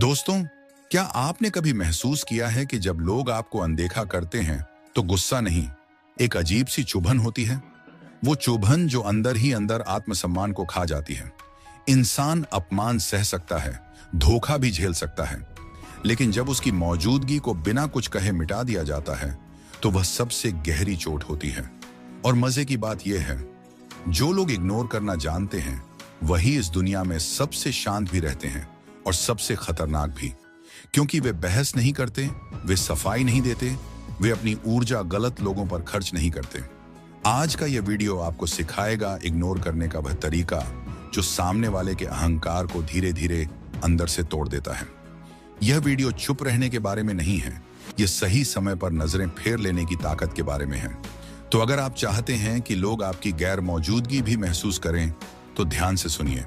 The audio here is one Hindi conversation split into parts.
दोस्तों, क्या आपने कभी महसूस किया है कि जब लोग आपको अनदेखा करते हैं तो गुस्सा नहीं, एक अजीब सी चुभन होती है। वो चुभन जो अंदर ही अंदर आत्मसम्मान को खा जाती है। इंसान अपमान सह सकता है, धोखा भी झेल सकता है, लेकिन जब उसकी मौजूदगी को बिना कुछ कहे मिटा दिया जाता है तो वह सबसे गहरी चोट होती है। और मजे की बात यह है, जो लोग इग्नोर करना जानते हैं वही इस दुनिया में सबसे शांत भी रहते हैं और सबसे खतरनाक भी, क्योंकि वे बहस नहीं करते, वे सफाई नहीं देते, वे अपनी ऊर्जा गलत लोगों पर खर्च नहीं करते। आज का यह वीडियो आपको सिखाएगा इग्नोर करने का वह तरीका जो सामने वाले के अहंकार को धीरे धीरे अंदर से तोड़ देता है। यह वीडियो चुप रहने के बारे में नहीं है, यह सही समय पर नजरें फेर लेने की ताकत के बारे में है। तो अगर आप चाहते हैं कि लोग आपकी गैर मौजूदगी भी महसूस करें तो ध्यान से सुनिए,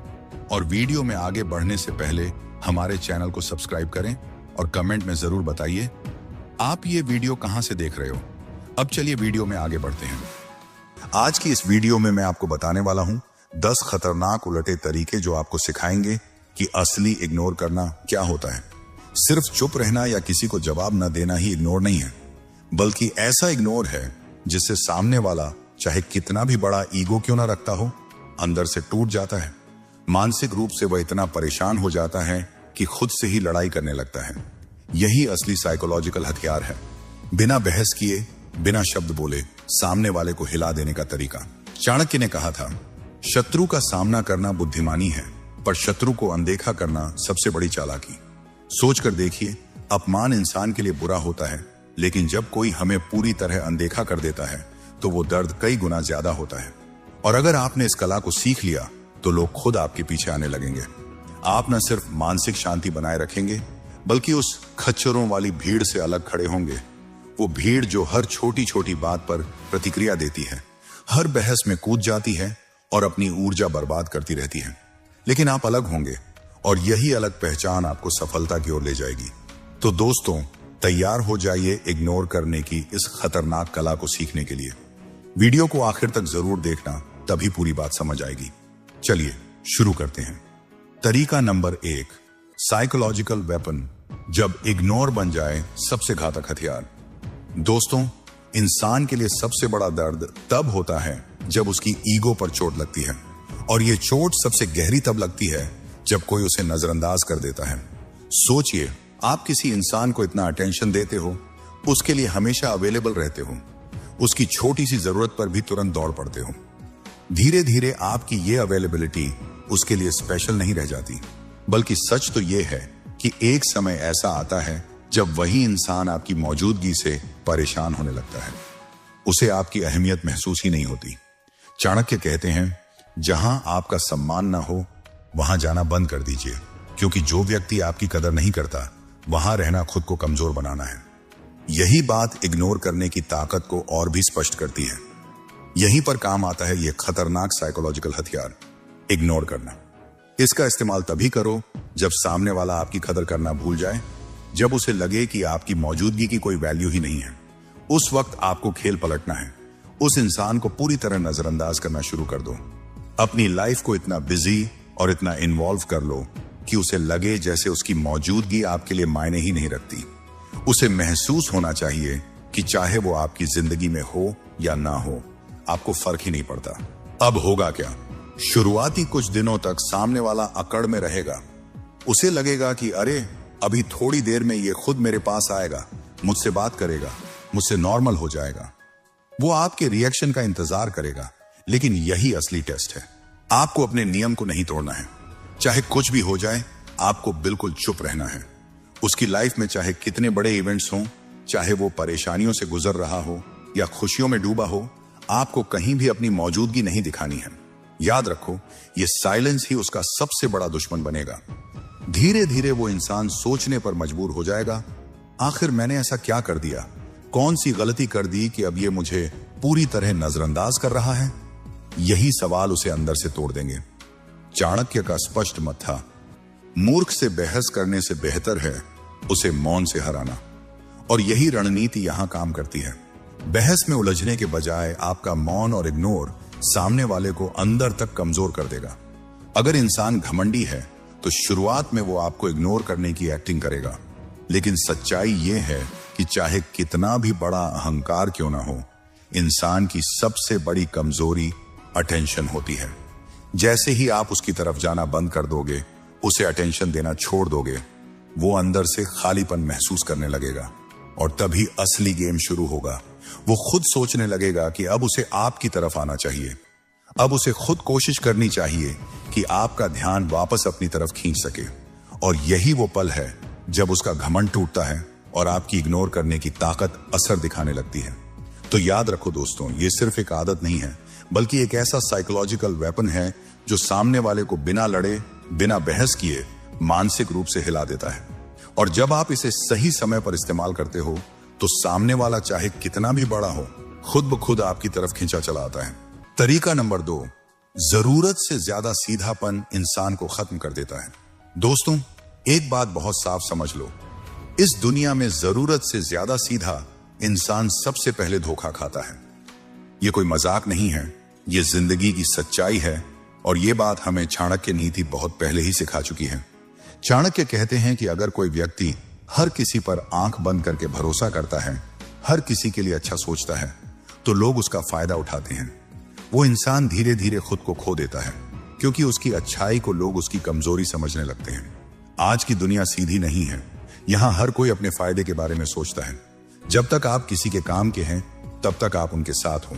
और वीडियो में आगे बढ़ने से पहले हमारे चैनल को सब्सक्राइब करें और कमेंट में जरूर बताइए आप ये वीडियो कहां से देख रहे हो। अब चलिए वीडियो में आगे बढ़ते हैं। आज की इस वीडियो में मैं आपको बताने वाला हूं 10 खतरनाक उलटे तरीके जो आपको सिखाएंगे कि असली इग्नोर करना क्या होता है। सिर्फ चुप रहना या किसी को जवाब न देना ही इग्नोर नहीं है, बल्कि ऐसा इग्नोर है जिससे सामने वाला चाहे कितना भी बड़ा ईगो क्यों ना रखता हो, अंदर से टूट जाता है। मानसिक रूप से वह इतना परेशान हो जाता है कि खुद से ही लड़ाई करने लगता है। यही असली साइकोलॉजिकल हथियार है। बिना बहस किए, बिना शब्द बोले सामने वाले को हिला देने का तरीका। चाणक्य ने कहा था, शत्रु का सामना करना बुद्धिमानी है, पर शत्रु को अनदेखा करना सबसे बड़ी चालाकी। सोच कर देखिए, अपमान इंसान के लिए बुरा होता है, लेकिन जब कोई हमें पूरी तरह अनदेखा कर देता है तो वो दर्द कई गुना ज्यादा होता है। और अगर आपने इस कला को सीख लिया तो लोग खुद आपके पीछे आने लगेंगे। आप न सिर्फ मानसिक शांति बनाए रखेंगे, बल्कि उस खच्चरों वाली भीड़ से अलग खड़े होंगे। वो भीड़ जो हर छोटी छोटी बात पर प्रतिक्रिया देती है, हर बहस में कूद जाती है और अपनी ऊर्जा बर्बाद करती रहती है। लेकिन आप अलग होंगे, और यही अलग पहचान आपको सफलता की ओर ले जाएगी। तो दोस्तों, तैयार हो जाइए इग्नोर करने की इस खतरनाक कला को सीखने के लिए। वीडियो को आखिर तक जरूर देखना, तभी पूरी बात समझ आएगी। चलिए शुरू करते हैं। तरीका नंबर 1, साइकोलॉजिकल वेपन, जब इग्नोर बन जाए सबसे घातक हथियार। दोस्तों, इंसान के लिए सबसे बड़ा दर्द तब होता है जब उसकी ईगो पर चोट लगती है, और यह चोट सबसे गहरी तब लगती है जब कोई उसे नजरअंदाज कर देता है। सोचिए, आप किसी इंसान को इतना अटेंशन देते हो, उसके लिए हमेशा अवेलेबल रहते हो, उसकी छोटी सी जरूरत पर भी तुरंत दौड़ पड़ते हो। धीरे धीरे आपकी ये अवेलेबिलिटी उसके लिए स्पेशल नहीं रह जाती, बल्कि सच तो ये है कि एक समय ऐसा आता है जब वही इंसान आपकी मौजूदगी से परेशान होने लगता है। उसे आपकी अहमियत महसूस ही नहीं होती। चाणक्य कहते हैं, जहां आपका सम्मान ना हो वहां जाना बंद कर दीजिए, क्योंकि जो व्यक्ति आपकी कदर नहीं करता वहां रहना खुद को कमजोर बनाना है। यही बात इग्नोर करने की ताकत को और भी स्पष्ट करती है। यहीं पर काम आता है यह खतरनाक साइकोलॉजिकल हथियार, इग्नोर करना। इसका इस्तेमाल तभी करो जब सामने वाला आपकी कदर करना भूल जाए, जब उसे लगे कि आपकी मौजूदगी की कोई वैल्यू ही नहीं है। उस वक्त आपको खेल पलटना है। उस इंसान को पूरी तरह नजरअंदाज करना शुरू कर दो। अपनी लाइफ को इतना बिजी और इतना इन्वॉल्व कर लो कि उसे लगे जैसे उसकी मौजूदगी आपके लिए मायने ही नहीं रखती। उसे महसूस होना चाहिए कि चाहे वो आपकी जिंदगी में हो या ना हो, आपको फर्क ही नहीं पड़ता। अब होगा क्या? शुरुआती कुछ दिनों तक सामने वाला अकड़ में रहेगा। उसे लगेगा कि अरे, अभी थोड़ी देर में ये खुद मेरे पास आएगा, मुझसे बात करेगा, मुझसे नॉर्मल हो जाएगा। वो आपके रिएक्शन का इंतजार करेगा। लेकिन यही असली टेस्ट है। आपको अपने नियम को नहीं तोड़ना है। चाहे कुछ भी हो जाए, आपको बिल्कुल चुप रहना है। उसकी लाइफ में चाहे कितने बड़े इवेंट्स हों, चाहे वो परेशानियों से गुजर रहा हो या खुशियों में डूबा हो, आपको कहीं भी अपनी मौजूदगी नहीं दिखानी है। याद रखो, ये साइलेंस ही उसका सबसे बड़ा दुश्मन बनेगा। धीरे धीरे वो इंसान सोचने पर मजबूर हो जाएगा, आखिर मैंने ऐसा क्या कर दिया, कौन सी गलती कर दी कि अब ये मुझे पूरी तरह नजरअंदाज कर रहा है। यही सवाल उसे अंदर से तोड़ देंगे। चाणक्य का स्पष्ट मत था, मूर्ख से बहस करने से बेहतर है उसे मौन से हराना। और यही रणनीति यहां काम करती है। बहस में उलझने के बजाय आपका मौन और इग्नोर सामने वाले को अंदर तक कमजोर कर देगा। अगर इंसान घमंडी है तो शुरुआत में वो आपको इग्नोर करने की एक्टिंग करेगा। लेकिन सच्चाई ये है कि चाहे कितना भी बड़ा अहंकार क्यों ना हो, इंसान की सबसे बड़ी कमजोरी अटेंशन होती है। जैसे ही आप उसकी तरफ जाना बंद कर दोगे, उसे अटेंशन देना छोड़ दोगे, वो अंदर से खालीपन महसूस करने लगेगा और तभी असली गेम शुरू होगा। वो खुद सोचने लगेगा कि अब उसे आपकी तरफ आना चाहिए। अब उसे खुद कोशिश करनी चाहिए कि आपका ध्यान वापस अपनी तरफ खींच सके। और यही वो पल है जब उसका घमंड टूटता है और आपकी इग्नोर करने की ताकत असर दिखाने लगती है। तो याद रखो दोस्तों, ये सिर्फ एक आदत नहीं है, बल्कि एक ऐसा साइकोलॉजिकल वेपन है जो सामने वाले को बिना लड़े, बिना बहस किए मानसिक रूप से हिला देता है। और जब आप इसे सही समय पर इस्तेमाल करते हो, तो सामने वाला चाहे कितना भी बड़ा हो, खुद ब खुद आपकी तरफ खींचा चला आता है। तरीका नंबर 2, जरूरत से ज्यादा सीधापन इंसान को खत्म कर देता है। दोस्तों, एक बात बहुत साफ समझ लो, इस दुनिया में जरूरत से ज्यादा सीधा इंसान सबसे पहले धोखा खाता है। ये कोई मजाक नहीं है, ये जिंदगी की सच्चाई है। और ये बात हमें चाणक्य नीति बहुत पहले ही सिखा चुकी है। चाणक्य कहते हैं कि अगर कोई व्यक्ति हर किसी पर आंख बंद करके भरोसा करता है, हर किसी के लिए अच्छा सोचता है, तो लोग उसका फायदा उठाते हैं। वो इंसान धीरे धीरे खुद को खो देता है, क्योंकि उसकी अच्छाई को लोग उसकी कमजोरी समझने लगते हैं। आज की दुनिया सीधी नहीं है। यहाँ हर कोई अपने फायदे के बारे में सोचता है। जब तक आप किसी के काम के हैं, तब तक आप उनके साथ हो।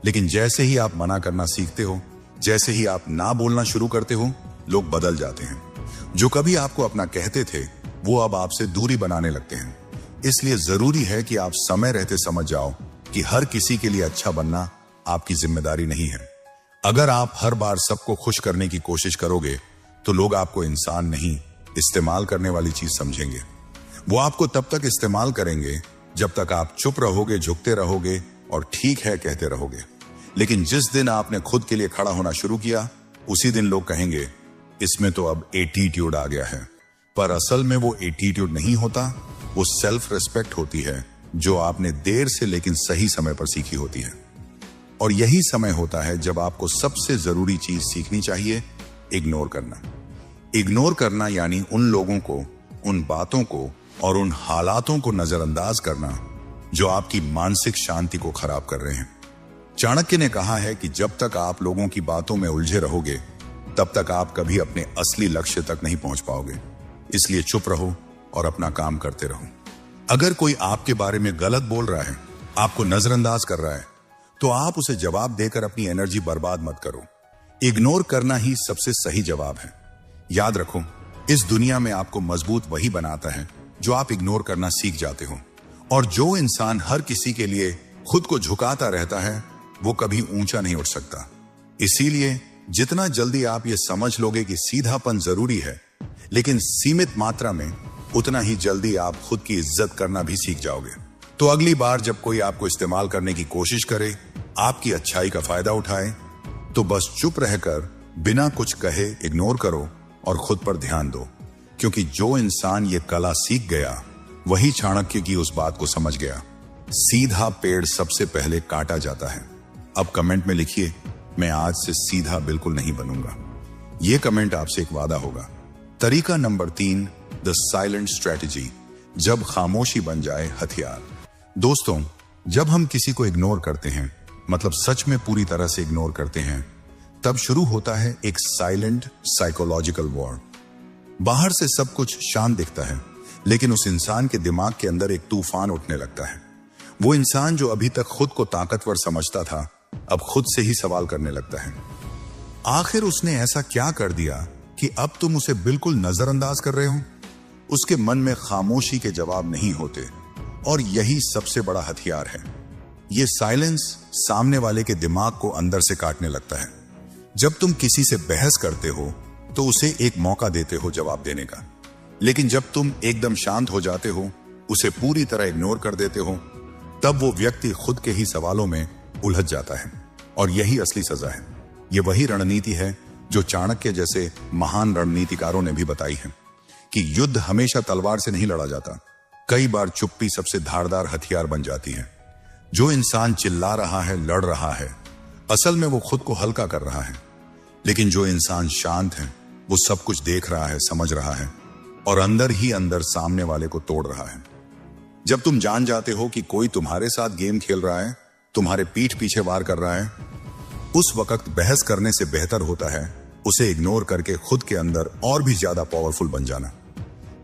लेकिन जैसे ही आप मना करना सीखते हो, जैसे ही आप ना बोलना शुरू करते हो, लोग बदल जाते हैं। जो कभी आपको अपना कहते थे, वो अब आपसे दूरी बनाने लगते हैं। इसलिए जरूरी है कि आप समय रहते समझ जाओ कि हर किसी के लिए अच्छा बनना आपकी जिम्मेदारी नहीं है। अगर आप हर बार सबको खुश करने की कोशिश करोगे, तो लोग आपको इंसान नहीं, इस्तेमाल करने वाली चीज समझेंगे। वो आपको तब तक इस्तेमाल करेंगे जब तक आप चुप रहोगे, झुकते रहोगे और ठीक है कहते रहोगे। लेकिन जिस दिन आपने खुद के लिए खड़ा होना शुरू किया, उसी दिन लोग कहेंगे, इसमें तो अब एटीट्यूड आ गया है। पर असल में वो एटीट्यूड नहीं होता, वो सेल्फ रिस्पेक्ट होती है, जो आपने देर से लेकिन सही समय पर सीखी होती है। और यही समय होता है जब आपको सबसे जरूरी चीज सीखनी चाहिए, इग्नोर करना। इग्नोर करना यानी उन लोगों को, उन बातों को और उन हालातों को नजरअंदाज करना जो आपकी मानसिक शांति को खराब कर रहे हैं। चाणक्य ने कहा है कि जब तक आप लोगों की बातों में उलझे रहोगे, तब तक आप कभी अपने असली लक्ष्य तक नहीं पहुंच पाओगे। इसलिए चुप रहो और अपना काम करते रहो। अगर कोई आपके बारे में गलत बोल रहा है, आपको नजरअंदाज कर रहा है, तो आप उसे जवाब देकर अपनी एनर्जी बर्बाद मत करो। इग्नोर करना ही सबसे सही जवाब है। याद रखो, इस दुनिया में आपको मजबूत वही बनाता है जो आप इग्नोर करना सीख जाते हो। और जो इंसान हर किसी के लिए खुद को झुकाता रहता है, वो कभी ऊंचा नहीं उठ सकता। इसीलिए जितना जल्दी आप ये समझ लोगे कि सीधापन जरूरी है, लेकिन सीमित मात्रा में, उतना ही जल्दी आप खुद की इज्जत करना भी सीख जाओगे। तो अगली बार जब कोई आपको इस्तेमाल करने की कोशिश करे, आपकी अच्छाई का फायदा उठाए, तो बस चुप रहकर बिना कुछ कहे इग्नोर करो और खुद पर ध्यान दो। क्योंकि जो इंसान ये कला सीख गया, वही चाणक्य की उस बात को समझ गया, सीधा पेड़ सबसे पहले काटा जाता है। अब कमेंट में लिखिए, मैं आज से सीधा बिल्कुल नहीं बनूंगा। यह कमेंट आपसे एक वादा होगा। तरीका नंबर 3, द साइलेंट स्ट्रेटेजी, जब खामोशी बन जाए हथियार। दोस्तों, जब हम किसी को इग्नोर करते हैं, मतलब सच में पूरी तरह से इग्नोर करते हैं, तब शुरू होता है एक साइलेंट साइकोलॉजिकल वॉर। बाहर से सब कुछ शांत दिखता है, लेकिन उस इंसान के दिमाग के अंदर एक तूफान उठने लगता है। वो इंसान जो अभी तक खुद को ताकतवर समझता था, अब खुद से ही सवाल करने लगता है, आखिर उसने ऐसा क्या कर दिया कि अब तुम उसे बिल्कुल नजरअंदाज कर रहे हो। उसके मन में खामोशी के जवाब नहीं होते, और यही सबसे बड़ा हथियार है। यह साइलेंस सामने वाले के दिमाग को अंदर से काटने लगता है। जब तुम किसी से बहस करते हो, तो उसे एक मौका देते हो जवाब देने का, लेकिन जब तुम एकदम शांत हो जाते हो, उसे पूरी तरह इग्नोर कर देते हो, तब वो व्यक्ति खुद के ही सवालों में उलझ जाता है। और यही असली सजा है। ये वही रणनीति है जो चाणक्य जैसे महान रणनीतिकारों ने भी बताई है कि युद्ध हमेशा तलवार से नहीं लड़ा जाता। कई बार चुप्पी सबसे धारदार हथियार बन जाती है। जो इंसान चिल्ला रहा है, लड़ रहा है, असल में वो खुद को हल्का कर रहा है। लेकिन जो इंसान शांत है, वो सब कुछ देख रहा है, समझ रहा है और अंदर ही अंदर सामने वाले को तोड़ रहा है। जब तुम जान जाते हो कि कोई तुम्हारे साथ गेम खेल रहा है, तुम्हारे पीठ पीछे वार कर रहा है, उस वक्त बहस करने से बेहतर होता है उसे इग्नोर करके खुद के अंदर और भी ज्यादा पावरफुल बन जाना।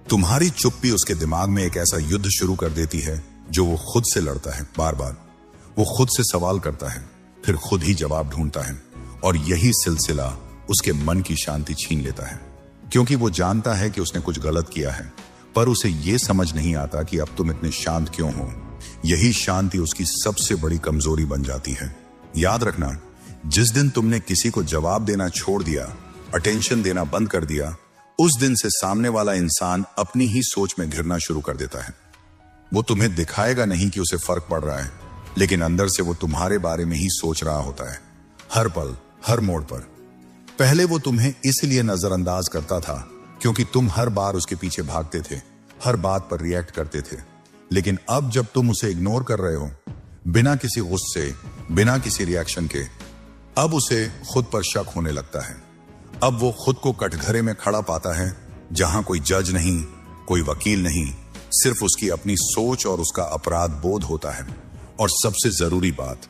तुम्हारी चुप्पी उसके दिमाग में एक ऐसा युद्ध शुरू कर देती है जो वो खुद से लड़ता है। बार बार वो खुद से सवाल करता है, फिर खुद ही जवाब ढूंढता है और यही सिलसिला उसके मन की शांति छीन लेता है, क्योंकि वो जानता है कि उसने कुछ गलत किया है, पर उसे ये समझ नहीं आता कि अब तुम इतने शांत क्यों हो। यही शांति उसकी सबसे बड़ी कमजोरी बन जाती है। याद रखना, जिस दिन तुमने किसी को जवाब देना छोड़ दिया, अटेंशन देना बंद कर दिया, उस दिन से सामने वाला इंसान अपनी ही सोच में घिरना शुरू कर देता है। वो तुम्हें दिखाएगा नहीं कि उसे फर्क पड़ रहा है, लेकिन अंदर से वो तुम्हारे बारे में ही सोच रहा होता है, हर पल, हर मोड़ पर। पहले वो तुम्हें इसलिए नजरअंदाज करता था क्योंकि तुम हर बार उसके पीछे भागते थे, हर बात पर रिएक्ट करते थे। लेकिन अब जब तुम उसे इग्नोर कर रहे हो, बिना किसी गुस्से, बिना किसी रिएक्शन के, अब उसे खुद पर शक होने लगता है। अब वो खुद को कटघरे में खड़ा पाता है जहां कोई जज नहीं, कोई वकील नहीं, सिर्फ उसकी अपनी सोच और उसका अपराध बोध होता है। और सबसे जरूरी बात,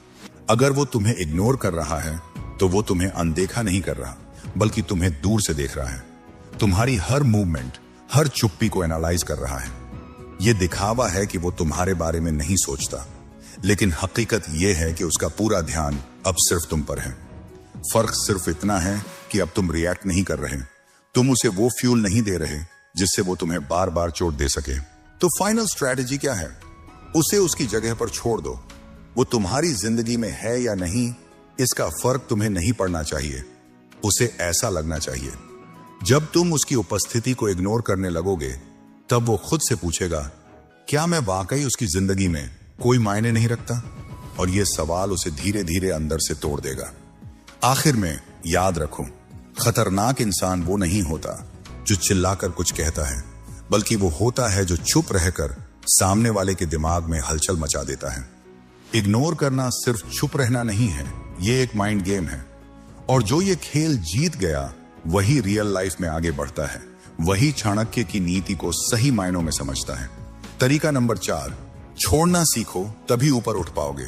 अगर वो तुम्हें इग्नोर कर रहा है तो वो तुम्हें अनदेखा नहीं कर रहा, बल्कि तुम्हें दूर से देख रहा है। तुम्हारी हर मूवमेंट, हर चुप्पी को एनालाइज कर रहा है। ये दिखावा है कि वो तुम्हारे बारे में नहीं सोचता, लेकिन हकीकत ये है कि उसका पूरा ध्यान अब सिर्फ तुम पर है। फर्क सिर्फ इतना है कि अब तुम रिएक्ट नहीं कर रहे, तुम उसे वो फ्यूल नहीं दे रहे जिससे वो तुम्हें बार बार चोट दे सके। तो फाइनल स्ट्रैटेजी क्या है? उसे उसकी जगह पर छोड़ दो। वो तुम्हारी जिंदगी में है या नहीं, इसका फर्क तुम्हें नहीं पड़ना चाहिए। उसे ऐसा लगना चाहिए, जब तुम उसकी उपस्थिति को इग्नोर करने लगोगे, तब वो खुद से पूछेगा, क्या मैं वाकई उसकी जिंदगी में कोई मायने नहीं रखता? और ये सवाल उसे धीरे धीरे अंदर से तोड़ देगा। आखिर में याद रखो, खतरनाक इंसान वो नहीं होता जो चिल्लाकर कुछ कहता है, बल्कि वो होता है जो चुप रहकर सामने वाले के दिमाग में हलचल मचा देता है। इग्नोर करना सिर्फ चुप रहना नहीं है, ये एक माइंड गेम है। और जो ये खेल जीत गया, वही रियल लाइफ में आगे बढ़ता है, वही चाणक्य की नीति को सही मायनों में समझता है। तरीका नंबर 4, छोड़ना सीखो, तभी ऊपर उठ पाओगे।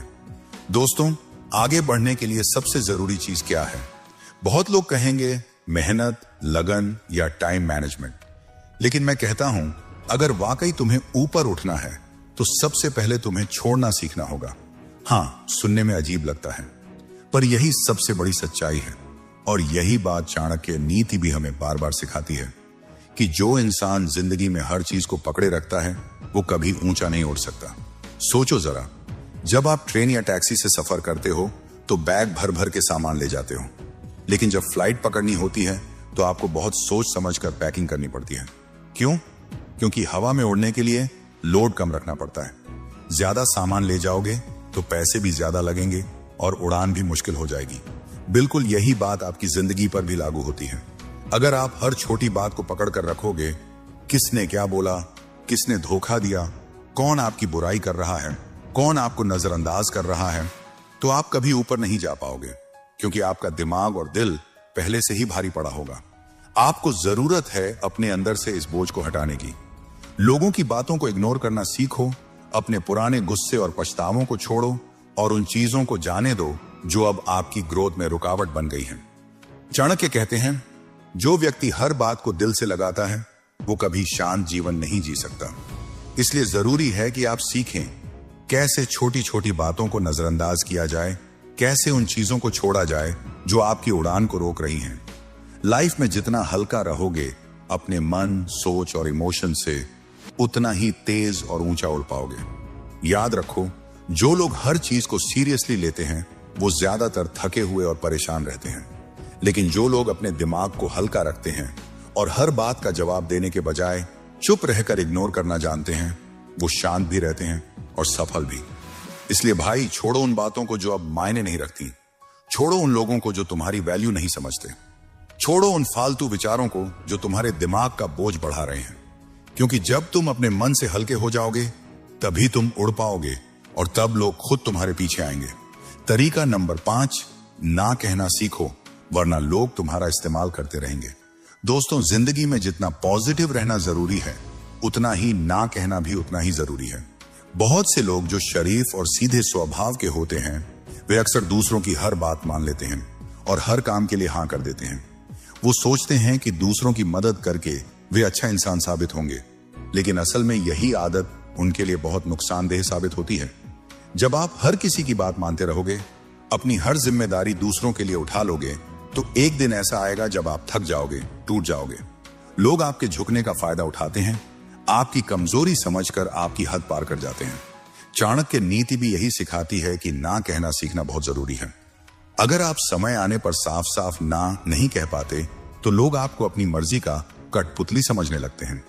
दोस्तों, आगे बढ़ने के लिए सबसे जरूरी चीज क्या है? बहुत लोग कहेंगे मेहनत, लगन या टाइम मैनेजमेंट, लेकिन मैं कहता हूं, अगर वाकई तुम्हें ऊपर उठना है तो सबसे पहले तुम्हें छोड़ना सीखना होगा। हाँ, सुनने में अजीब लगता है, पर यही सबसे बड़ी सच्चाई है। और यही बात चाणक्य नीति भी हमें बार बार सिखाती है कि जो इंसान जिंदगी में हर चीज को पकड़े रखता है, वो कभी ऊंचा नहीं उठ सकता। सोचो जरा, जब आप ट्रेन या टैक्सी से सफर करते हो तो बैग भर भर के सामान ले जाते हो, लेकिन जब फ्लाइट पकड़नी होती है तो आपको बहुत सोच समझ कर पैकिंग करनी पड़ती है। क्यों? क्योंकि हवा में उड़ने के लिए लोड कम रखना पड़ता है। ज्यादा सामान ले जाओगे तो पैसे भी ज्यादा लगेंगे और उड़ान भी मुश्किल हो जाएगी। बिल्कुल यही बात आपकी जिंदगी पर भी लागू होती है। अगर आप हर छोटी बात को पकड़ कर रखोगे, किसने क्या बोला, किसने धोखा दिया, कौन आपकी बुराई कर रहा है, कौन आपको नजरअंदाज कर रहा है, तो आप कभी ऊपर नहीं जा पाओगे, क्योंकि आपका दिमाग और दिल पहले से ही भारी पड़ा होगा। आपको जरूरत है अपने अंदर से इस बोझ को हटाने की। लोगों की बातों को इग्नोर करना सीखो, अपने पुराने गुस्से और पछतावों को छोड़ो और उन चीजों को जाने दो जो अब आपकी ग्रोथ में रुकावट बन गई है। चाणक्य कहते हैं, जो व्यक्ति हर बात को दिल से लगाता है, वो कभी शांत जीवन नहीं जी सकता। इसलिए जरूरी है कि आप सीखें कैसे छोटी छोटी बातों को नजरअंदाज किया जाए, कैसे उन चीजों को छोड़ा जाए जो आपकी उड़ान को रोक रही हैं। लाइफ में जितना हल्का रहोगे अपने मन, सोच और इमोशन से, उतना ही तेज और ऊंचा उड़ पाओगे। याद रखो, जो लोग हर चीज को सीरियसली लेते हैं वो ज्यादातर थके हुए और परेशान रहते हैं, लेकिन जो लोग अपने दिमाग को हल्का रखते हैं और हर बात का जवाब देने के बजाय चुप रहकर इग्नोर करना जानते हैं, वो शांत भी रहते हैं और सफल भी। इसलिए भाई, छोड़ो उन बातों को जो अब मायने नहीं रखती, छोड़ो उन लोगों को जो तुम्हारी वैल्यू नहीं समझते, छोड़ो उन फालतू विचारों को जो तुम्हारे दिमाग का बोझ बढ़ा रहे हैं। क्योंकि जब तुम अपने मन से हल्के हो जाओगे, तभी तुम उड़ पाओगे और तब लोग खुद तुम्हारे पीछे आएंगे। तरीका नंबर 5, ना कहना सीखो, वरना लोग तुम्हारा इस्तेमाल करते रहेंगे। दोस्तों, जिंदगी में जितना पॉजिटिव रहना जरूरी है, उतना ही ना कहना भी उतना ही जरूरी है। बहुत से लोग जो शरीफ और सीधे स्वभाव के होते हैं, वे अक्सर दूसरों की हर बात मान लेते हैं और हर काम के लिए हाँ कर देते हैं। वो सोचते हैं कि दूसरों की मदद करके वे अच्छा इंसान साबित होंगे, लेकिन असल में यही आदत उनके लिए बहुत नुकसानदेह साबित होती है। जब आप हर किसी की बात मानते रहोगे, अपनी हर जिम्मेदारी दूसरों के लिए उठा लोगे, तो एक दिन ऐसा आएगा जब आप थक जाओगे, टूट जाओगे। लोग आपके झुकने का फायदा उठाते हैं, आपकी कमजोरी समझकर आपकी हद पार कर जाते हैं। चाणक्य नीति भी यही सिखाती है कि ना कहना सीखना बहुत जरूरी है। अगर आप समय आने पर साफ साफ ना नहीं कह पाते, तो लोग आपको अपनी मर्जी का कठपुतली समझने लगते हैं।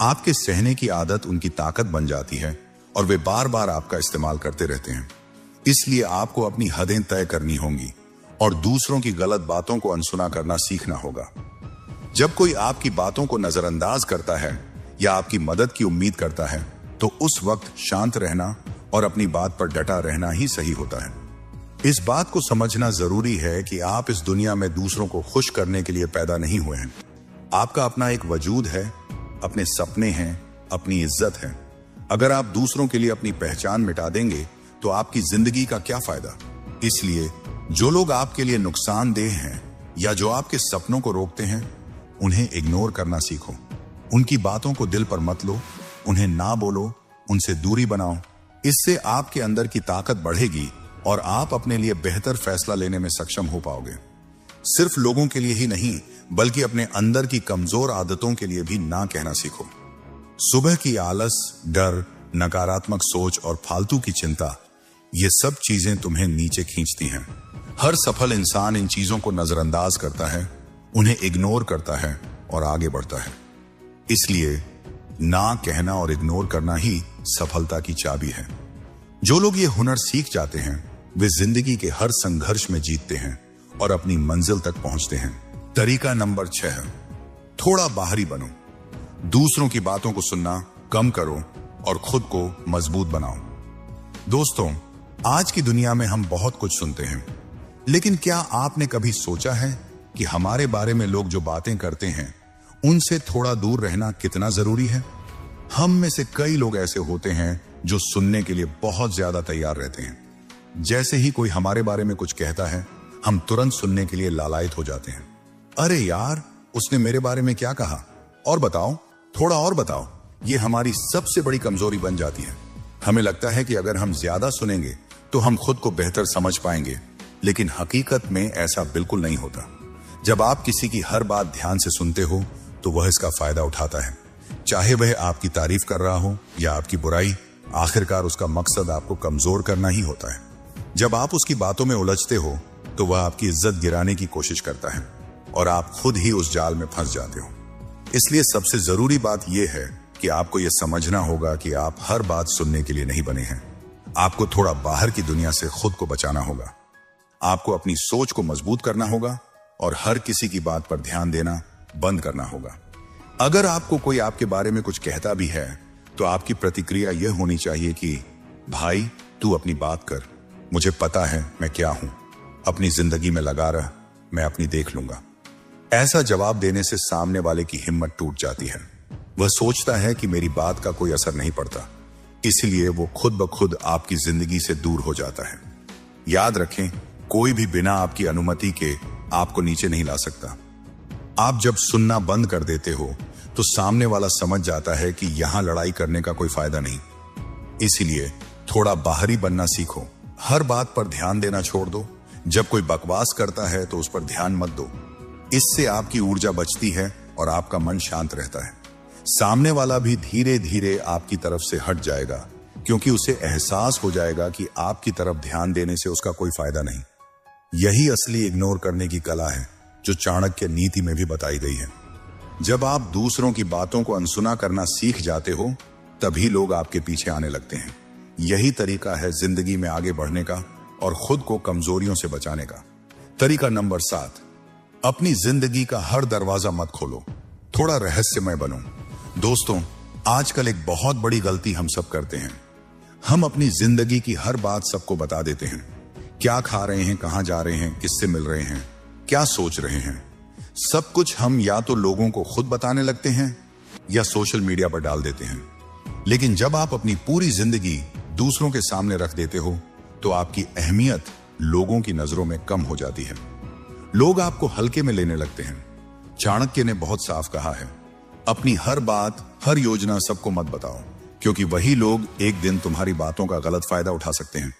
आपके सहने की आदत उनकी ताकत बन जाती है और वे बार बार आपका इस्तेमाल करते रहते हैं। इसलिए आपको अपनी हदें तय करनी होंगी और दूसरों की गलत बातों को अनसुना करना सीखना होगा। जब कोई आपकी बातों को नजरअंदाज करता है या आपकी मदद की उम्मीद करता है, तो उस वक्त शांत रहना और अपनी बात पर डटा रहना ही सही होता है। इस बात को समझना जरूरी है कि आप इस दुनिया में दूसरों को खुश करने के लिए पैदा नहीं हुए हैं। आपका अपना एक वजूद है, अपने सपने हैं, अपनी इज्जत है। अगर आप दूसरों के लिए अपनी पहचान मिटा देंगे, तो आपकी जिंदगी का क्या फायदा। इसलिए जो लोग आपके लिए नुकसानदेह हैं या जो आपके सपनों को रोकते हैं, उन्हें इग्नोर करना सीखो। उनकी बातों को दिल पर मत लो, उन्हें ना बोलो, उनसे दूरी बनाओ। इससे आपके अंदर की ताकत बढ़ेगी और आप अपने लिए बेहतर फैसला लेने में सक्षम हो पाओगे। सिर्फ लोगों के लिए ही नहीं, बल्कि अपने अंदर की कमजोर आदतों के लिए भी ना कहना सीखो। सुबह की आलस, डर, नकारात्मक सोच और फालतू की चिंता, ये सब चीजें तुम्हें नीचे खींचती हैं। हर सफल इंसान इन चीजों को नजरअंदाज करता है, उन्हें इग्नोर करता है और आगे बढ़ता है। इसलिए ना कहना और इग्नोर करना ही सफलता की चाबी है। जो लोग ये हुनर सीख जाते हैं, वे जिंदगी के हर संघर्ष में जीतते हैं और अपनी मंजिल तक पहुंचते हैं। तरीका नंबर 6, थोड़ा बाहरी बनो। दूसरों की बातों को सुनना कम करो और खुद को मजबूत बनाओ। दोस्तों, आज की दुनिया में हम बहुत कुछ सुनते हैं, लेकिन क्या आपने कभी सोचा है कि हमारे बारे में लोग जो बातें करते हैं, उनसे थोड़ा दूर रहना कितना जरूरी है। हम में से कई लोग ऐसे होते हैं जो सुनने के लिए बहुत ज्यादा तैयार रहते हैं। जैसे ही कोई हमारे बारे में कुछ कहता है, हम तुरंत सुनने के लिए लालायित हो जाते हैं। अरे यार, उसने मेरे बारे में क्या कहा, और बताओ, थोड़ा और बताओ। ये हमारी सबसे बड़ी कमजोरी बन जाती है। हमें लगता है कि अगर हम ज्यादा सुनेंगे तो हम खुद को बेहतर समझ पाएंगे, लेकिन हकीकत में ऐसा बिल्कुल नहीं होता। जब आप किसी की हर बात ध्यान से सुनते हो, तो वह इसका फायदा उठाता है। चाहे वह आपकी तारीफ कर रहा हो या आपकी बुराई, आखिरकार उसका मकसद आपको कमजोर करना ही होता है। जब आप उसकी बातों में उलझते हो, तो वह आपकी इज्जत गिराने की कोशिश करता है और आप खुद ही उस जाल में फंस जाते हो। इसलिए सबसे जरूरी बात यह है कि आपको यह समझना होगा कि आप हर बात सुनने के लिए नहीं बने हैं। आपको थोड़ा बाहर की दुनिया से खुद को बचाना होगा। आपको अपनी सोच को मजबूत करना होगा और हर किसी की बात पर ध्यान देना बंद करना होगा। अगर आपको कोई आपके बारे में कुछ कहता भी है, तो आपकी प्रतिक्रिया यह होनी चाहिए कि भाई, तू अपनी बात कर, मुझे पता है मैं क्या हूं, अपनी जिंदगी में लगा रह, मैं अपनी देख लूंगा। ऐसा जवाब देने से सामने वाले की हिम्मत टूट जाती है। वह सोचता है कि मेरी बात का कोई असर नहीं पड़ता, इसलिए वो खुद ब खुद आपकी जिंदगी से दूर हो जाता है। याद रखें, कोई भी बिना आपकी अनुमति के आपको नीचे नहीं ला सकता। आप जब सुनना बंद कर देते हो, तो सामने वाला समझ जाता है कि यहां लड़ाई करने का कोई फायदा नहीं। इसीलिए थोड़ा बाहरी बनना सीखो। हर बात पर ध्यान देना छोड़ दो। जब कोई बकवास करता है तो उस पर ध्यान मत दो। इससे आपकी ऊर्जा बचती है और आपका मन शांत रहता है। सामने वाला भी धीरे धीरे आपकी तरफ से हट जाएगा, क्योंकि उसे एहसास हो जाएगा कि आपकी तरफ ध्यान देने से उसका कोई फायदा नहीं। यही असली इग्नोर करने की कला है, जो चाणक्य नीति में भी बताई गई है। जब आप दूसरों की बातों को अनसुना करना सीख जाते हो, तभी लोग आपके पीछे आने लगते हैं। यही तरीका है जिंदगी में आगे बढ़ने का और खुद को कमजोरियों से बचाने का। तरीका नंबर 7, अपनी जिंदगी का हर दरवाजा मत खोलो, थोड़ा रहस्यमय बनो। दोस्तों, आजकल एक बहुत बड़ी गलती हम सब करते हैं। हम अपनी जिंदगी की हर बात सबको बता देते हैं। क्या खा रहे हैं, कहां जा रहे हैं, किससे मिल रहे हैं, क्या सोच रहे हैं। सब कुछ हम या तो लोगों को खुद बताने लगते हैं या सोशल मीडिया पर डाल देते हैं। लेकिन जब आप अपनी पूरी जिंदगी दूसरों के सामने रख देते हो तो आपकी अहमियत लोगों की नजरों में कम हो जाती है। लोग आपको हल्के में लेने लगते हैं। चाणक्य ने बहुत साफ कहा है, अपनी हर बात, हर योजना सबको मत बताओ, क्योंकि वही लोग एक दिन तुम्हारी बातों का गलत फायदा उठा सकते हैं।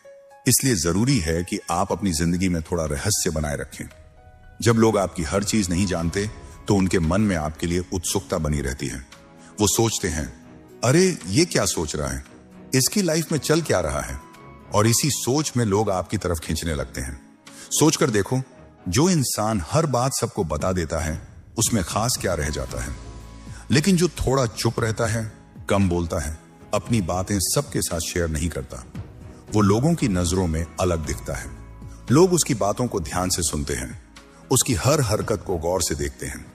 इसलिए जरूरी है कि आप अपनी जिंदगी में थोड़ा रहस्य बनाए रखें। जब लोग आपकी हर चीज नहीं जानते तो उनके मन में आपके लिए उत्सुकता बनी रहती है। वो सोचते हैं, अरे ये क्या सोच रहा है, इसकी लाइफ में चल क्या रहा है, और इसी सोच में लोग आपकी तरफ खींचने लगते हैं। सोचकर देखो, जो इंसान हर बात सबको बता देता है उसमें खास क्या रह जाता है। लेकिन जो थोड़ा चुप रहता है, कम बोलता है, अपनी बातें सबके साथ शेयर नहीं करता, वो लोगों की नजरों में अलग दिखता है। लोग उसकी बातों को ध्यान से सुनते हैं, उसकी हर हरकत को गौर से देखते हैं।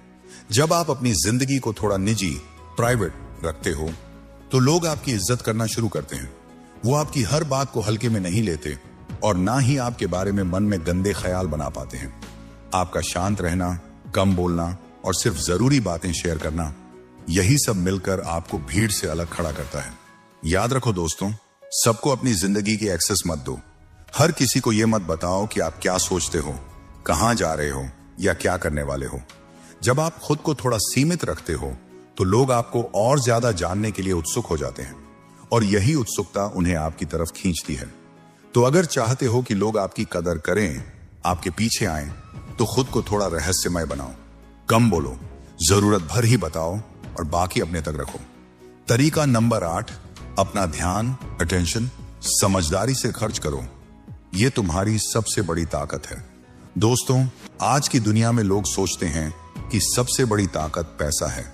जब आप अपनी जिंदगी को थोड़ा निजी, प्राइवेट रखते हो तो लोग आपकी इज्जत करना शुरू करते हैं। वो आपकी हर बात को हल्के में नहीं लेते और ना ही आपके बारे में मन में गंदे ख्याल बना पाते हैं। आपका शांत रहना, कम बोलना और सिर्फ जरूरी बातें शेयर करना, यही सब मिलकर आपको भीड़ से अलग खड़ा करता है। याद रखो दोस्तों, सबको अपनी जिंदगी की एक्सेस मत दो। हर किसी को यह मत बताओ कि आप क्या सोचते हो, कहां जा रहे हो या क्या करने वाले हो। जब आप खुद को थोड़ा सीमित रखते हो तो लोग आपको और ज्यादा जानने के लिए उत्सुक हो जाते हैं और यही उत्सुकता उन्हें आपकी तरफ खींचती है। तो अगर चाहते हो कि लोग आपकी कदर करें, आपके पीछे आएं, तो खुद को थोड़ा रहस्यमय बनाओ। कम बोलो, जरूरत भर ही बताओ और बाकी अपने तक रखो। तरीका नंबर 8, अपना ध्यान, अटेंशन समझदारी से खर्च करो। यह तुम्हारी सबसे बड़ी ताकत है। दोस्तों, आज की दुनिया में लोग सोचते हैं कि सबसे बड़ी ताकत पैसा है,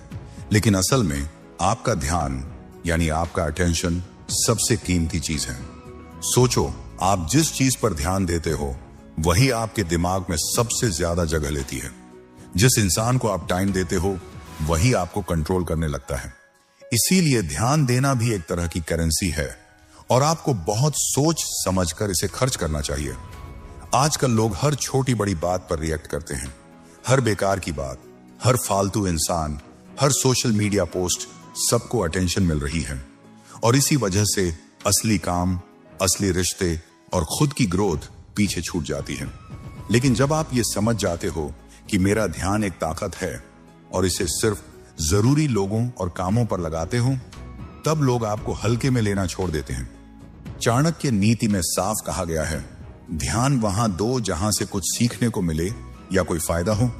लेकिन असल में आपका ध्यान यानी आपका अटेंशन सबसे कीमती चीज है। सोचो, आप जिस चीज पर ध्यान देते हो वही आपके दिमाग में सबसे ज्यादा जगह लेती है। जिस इंसान को आप टाइम देते हो वही आपको कंट्रोल करने लगता है। इसीलिए ध्यान देना भी एक तरह की करेंसी है और आपको बहुत सोच समझकर इसे खर्च करना चाहिए। आजकल लोग हर छोटी बड़ी बात पर रिएक्ट करते हैं। हर बेकार की बात, हर फालतू इंसान, हर सोशल मीडिया पोस्ट, सबको अटेंशन मिल रही है और इसी वजह से असली काम, असली रिश्ते और खुद की ग्रोथ पीछे छूट जाती है। लेकिन जब आप ये समझ जाते हो कि मेरा ध्यान एक ताकत है और इसे सिर्फ जरूरी लोगों और कामों पर लगाते हो, तब लोग आपको हल्के में लेना छोड़ देते हैं। चाणक्य नीति में साफ कहा गया है, ध्यान वहां दो जहां से कुछ सीखने को मिले या कोई फायदा हो,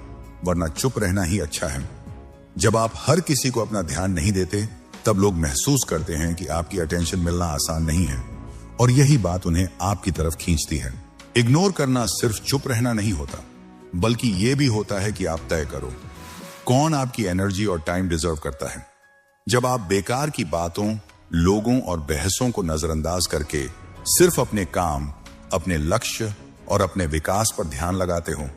वरना चुप रहना ही अच्छा है। जब आप हर किसी को अपना ध्यान नहीं देते, तब लोग महसूस करते हैं कि आपकी अटेंशन मिलना आसान नहीं है और यही बात उन्हें आपकी तरफ खींचती है। इग्नोर करना सिर्फ चुप रहना नहीं होता, बल्कि यह भी होता है कि आप तय करो कौन आपकी एनर्जी और टाइम डिजर्व करता है। जब आप बेकार की बातों, लोगों और बहसों को नजरअंदाज करके सिर्फ अपने काम, अपने लक्ष्य और अपने विकास पर ध्यान लगाते हो,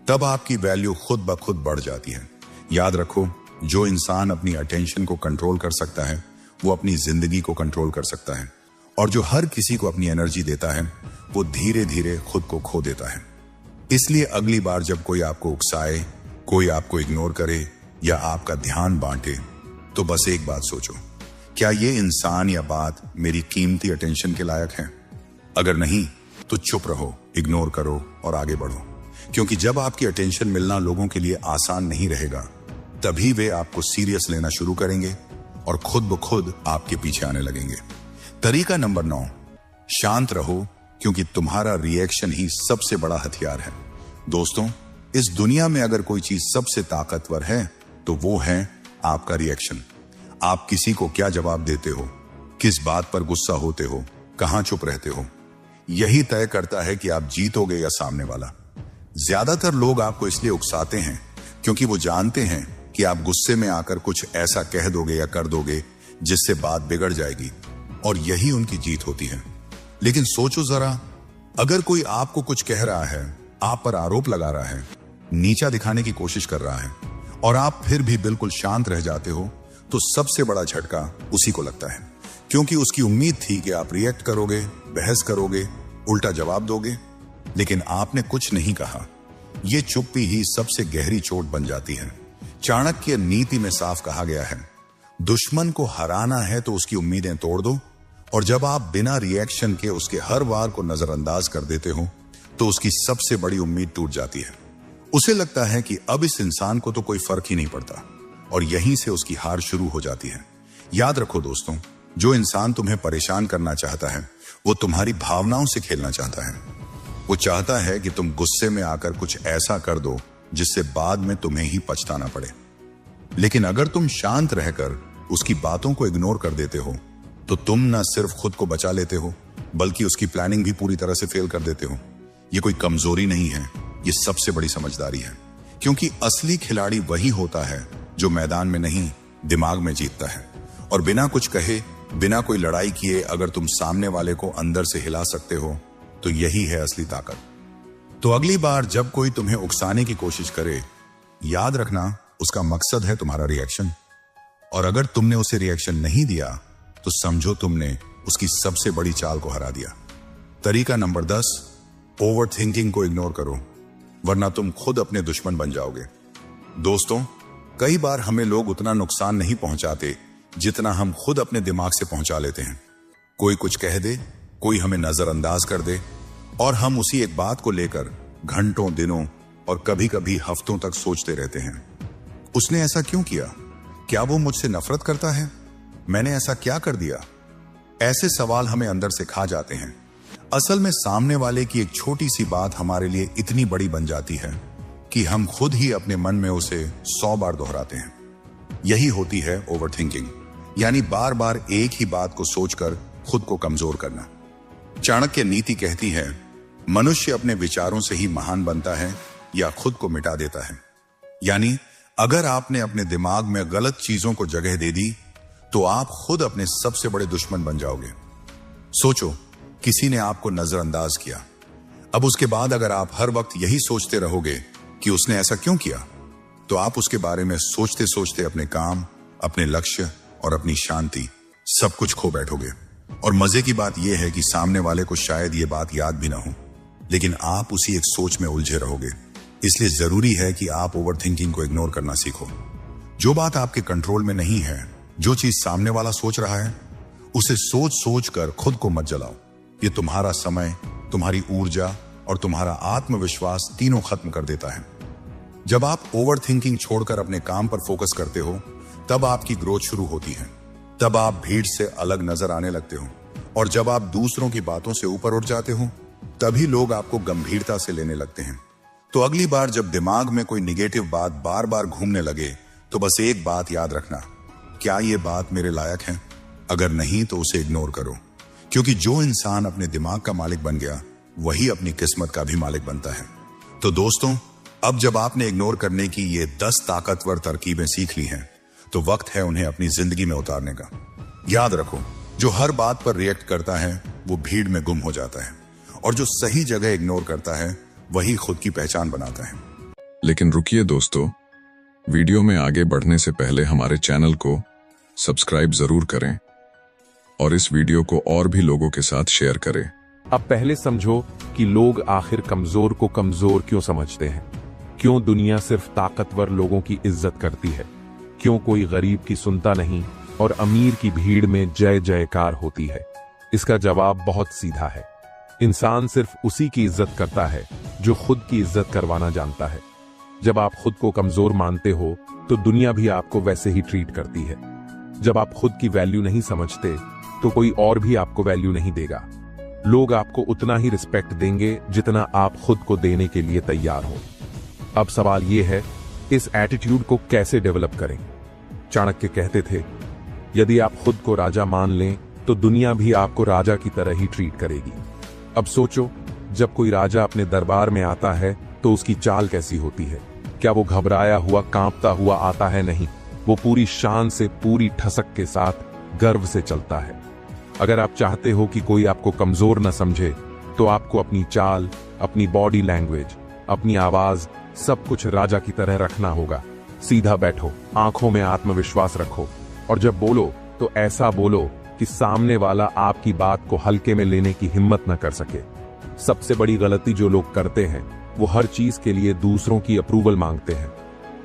तब आपकी वैल्यू खुद ब खुद बढ़ जाती है। याद रखो, जो इंसान अपनी अटेंशन को कंट्रोल कर सकता है वो अपनी जिंदगी को कंट्रोल कर सकता है, और जो हर किसी को अपनी एनर्जी देता है वो धीरे धीरे खुद को खो देता है। इसलिए अगली बार जब कोई आपको उकसाए, कोई आपको इग्नोर करे या आपका ध्यान बांटे, तो बस एक बात सोचो, क्या ये इंसान या बात मेरी कीमती अटेंशन के लायक है? अगर नहीं तो चुप रहो, इग्नोर करो और आगे बढ़ो, क्योंकि जब आपकी अटेंशन मिलना लोगों के लिए आसान नहीं रहेगा, तभी वे आपको सीरियस लेना शुरू करेंगे और खुद ब खुद आपके पीछे आने लगेंगे। तरीका नंबर 9, शांत रहो, क्योंकि तुम्हारा रिएक्शन ही सबसे बड़ा हथियार है। दोस्तों, इस दुनिया में अगर कोई चीज सबसे ताकतवर है तो वो है आपका रिएक्शन। आप किसी को क्या जवाब देते हो, किस बात पर गुस्सा होते हो, कहां चुप रहते हो, यही तय करता है कि आप जीतोगे या सामने वाला। ज्यादातर लोग आपको इसलिए उकसाते हैं क्योंकि वो जानते हैं कि आप गुस्से में आकर कुछ ऐसा कह दोगे या कर दोगे जिससे बात बिगड़ जाएगी, और यही उनकी जीत होती है। लेकिन सोचो जरा, अगर कोई आपको कुछ कह रहा है, आप पर आरोप लगा रहा है, नीचा दिखाने की कोशिश कर रहा है, और आप फिर भी बिल्कुल शांत रह जाते हो, तो सबसे बड़ा झटका उसी को लगता है, क्योंकि उसकी उम्मीद थी कि आप रिएक्ट करोगे, बहस करोगे, उल्टा जवाब दोगे, लेकिन आपने कुछ नहीं कहा। ये चुप्पी ही सबसे गहरी चोट बन जाती है। चाणक्य नीति में साफ कहा गया है, दुश्मन को हराना है तो उसकी उम्मीदें तोड़ दो, और जब आप बिना रिएक्शन के उसके हर वार को नजरअंदाज कर देते हो तो उसकी सबसे बड़ी उम्मीद टूट जाती है। उसे लगता है कि अब इस इंसान को तो कोई फर्क ही नहीं पड़ता, और यहीं से उसकी हार शुरू हो जाती है। याद रखो दोस्तों, जो इंसान तुम्हें परेशान करना चाहता है वो तुम्हारी भावनाओं से खेलना चाहता है। वो चाहता है कि तुम गुस्से में आकर कुछ ऐसा कर दो जिससे बाद में तुम्हें ही पछताना पड़े। लेकिन अगर तुम शांत रहकर उसकी बातों को इग्नोर कर देते हो तो तुम न सिर्फ खुद को बचा लेते हो बल्कि उसकी प्लानिंग भी पूरी तरह से फेल कर देते हो। ये कोई कमजोरी नहीं है, ये सबसे बड़ी समझदारी है, क्योंकि असली खिलाड़ी वही होता है जो मैदान में नहीं दिमाग में जीतता है। और बिना कुछ कहे, बिना कोई लड़ाई किए अगर तुम सामने वाले को अंदर से हिला सकते हो तो यही है असली ताकत। तो अगली बार जब कोई तुम्हें उकसाने की कोशिश करे, याद रखना उसका मकसद है तुम्हारा रिएक्शन, और अगर तुमने उसे रिएक्शन नहीं दिया तो समझो तुमने उसकी सबसे बड़ी चाल को हरा दिया। तरीका नंबर 10, ओवर थिंकिंग को इग्नोर करो, वरना तुम खुद अपने दुश्मन बन जाओगे। दोस्तों, कई बार हमें लोग उतना नुकसान नहीं पहुंचाते जितना हम खुद अपने दिमाग से पहुंचा लेते हैं। कोई कुछ कह दे, कोई हमें नजरअंदाज कर दे, और हम उसी एक बात को लेकर घंटों, दिनों और कभी कभी हफ्तों तक सोचते रहते हैं। उसने ऐसा क्यों किया? क्या वो मुझसे नफरत करता है? मैंने ऐसा क्या कर दिया? ऐसे सवाल हमें अंदर से खा जाते हैं। असल में सामने वाले की एक छोटी सी बात हमारे लिए इतनी बड़ी बन जाती है कि हम खुद ही अपने मन में उसे 100 बार दोहराते हैं। यही होती है ओवरथिंकिंग, यानी बार बार एक ही बात को सोचकर खुद को कमजोर करना। चाणक्य नीति कहती है, मनुष्य अपने विचारों से ही महान बनता है या खुद को मिटा देता है। यानी अगर आपने अपने दिमाग में गलत चीजों को जगह दे दी तो आप खुद अपने सबसे बड़े दुश्मन बन जाओगे। सोचो, किसी ने आपको नजरअंदाज किया। अब उसके बाद अगर आप हर वक्त यही सोचते रहोगे कि उसने ऐसा क्यों किया, तो आप उसके बारे में सोचते सोचते अपने काम, अपने लक्ष्य और अपनी शांति सब कुछ खो बैठोगे। और मजे की बात यह है कि सामने वाले को शायद ये बात याद भी ना हो, लेकिन आप उसी एक सोच में उलझे रहोगे। इसलिए जरूरी है कि आप ओवरथिंकिंग को इग्नोर करना सीखो। जो बात आपके कंट्रोल में नहीं है, जो चीज सामने वाला सोच रहा है, उसे सोच सोच कर खुद को मत जलाओ। ये तुम्हारा समय, तुम्हारी ऊर्जा और तुम्हारा आत्मविश्वास तीनों खत्म कर देता है। जब आप ओवरथिंकिंग छोड़कर अपने काम पर फोकस करते हो, तब आपकी ग्रोथ शुरू होती है। तब आप भीड़ से अलग नजर आने लगते हो, और जब आप दूसरों की बातों से ऊपर उठ जाते हो, तभी लोग आपको गंभीरता से लेने लगते हैं। तो अगली बार जब दिमाग में कोई निगेटिव बात बार बार घूमने लगे तो बस एक बात याद रखना, क्या ये बात मेरे लायक है? अगर नहीं तो उसे इग्नोर करो, क्योंकि जो इंसान अपने दिमाग का मालिक बन गया वही अपनी किस्मत का भी मालिक बनता है। तो दोस्तों, अब जब आपने इग्नोर करने की ये 10 ताकतवर तरकीबें सीख ली हैं, तो वक्त है उन्हें अपनी जिंदगी में उतारने का। याद रखो, जो हर बात पर रिएक्ट करता है वो भीड़ में गुम हो जाता है, और जो सही जगह इग्नोर करता है वही खुद की पहचान बनाता है। लेकिन रुकिए दोस्तों, वीडियो में आगे बढ़ने से पहले हमारे चैनल को सब्सक्राइब जरूर करें और इस वीडियो को और भी लोगों के साथ शेयर करें। अब पहले समझो कि लोग आखिर कमजोर को कमजोर क्यों समझते हैं। क्यों दुनिया सिर्फ ताकतवर लोगों की इज्जत करती है? क्यों कोई गरीब की सुनता नहीं और अमीर की भीड़ में जय जयकार होती है? इसका जवाब बहुत सीधा है। इंसान सिर्फ उसी की इज्जत करता है जो खुद की इज्जत करवाना जानता है। जब आप खुद को कमजोर मानते हो तो दुनिया भी आपको वैसे ही ट्रीट करती है। जब आप खुद की वैल्यू नहीं समझते तो कोई और भी आपको वैल्यू नहीं देगा। लोग आपको उतना ही रिस्पेक्ट देंगे जितना आप खुद को देने के लिए तैयार हो। अब सवाल यह है, इस एटीट्यूड को कैसे डेवलप करें? चाणक्य कहते थे, यदि आप खुद को राजा मान लें तो दुनिया भी आपको राजा की तरह ही ट्रीट करेगी। अब सोचो, जब कोई राजा अपने दरबार में आता है तो उसकी चाल कैसी होती है? क्या वो घबराया हुआ, कांपता हुआ आता है? नहीं, वो पूरी शान से, पूरी ठसक के साथ गर्व से चलता है। अगर आप चाहते हो कि कोई आपको कमजोर न समझे तो आपको अपनी चाल, अपनी बॉडी लैंग्वेज, अपनी आवाज, सब कुछ राजा की तरह रखना होगा। सीधा बैठो, आंखों में आत्मविश्वास रखो, और जब बोलो तो ऐसा बोलो कि सामने वाला आपकी बात को हल्के में लेने की हिम्मत न कर सके। सबसे बड़ी गलती जो लोग करते हैं वो हर चीज के लिए दूसरों की अप्रूवल मांगते हैं।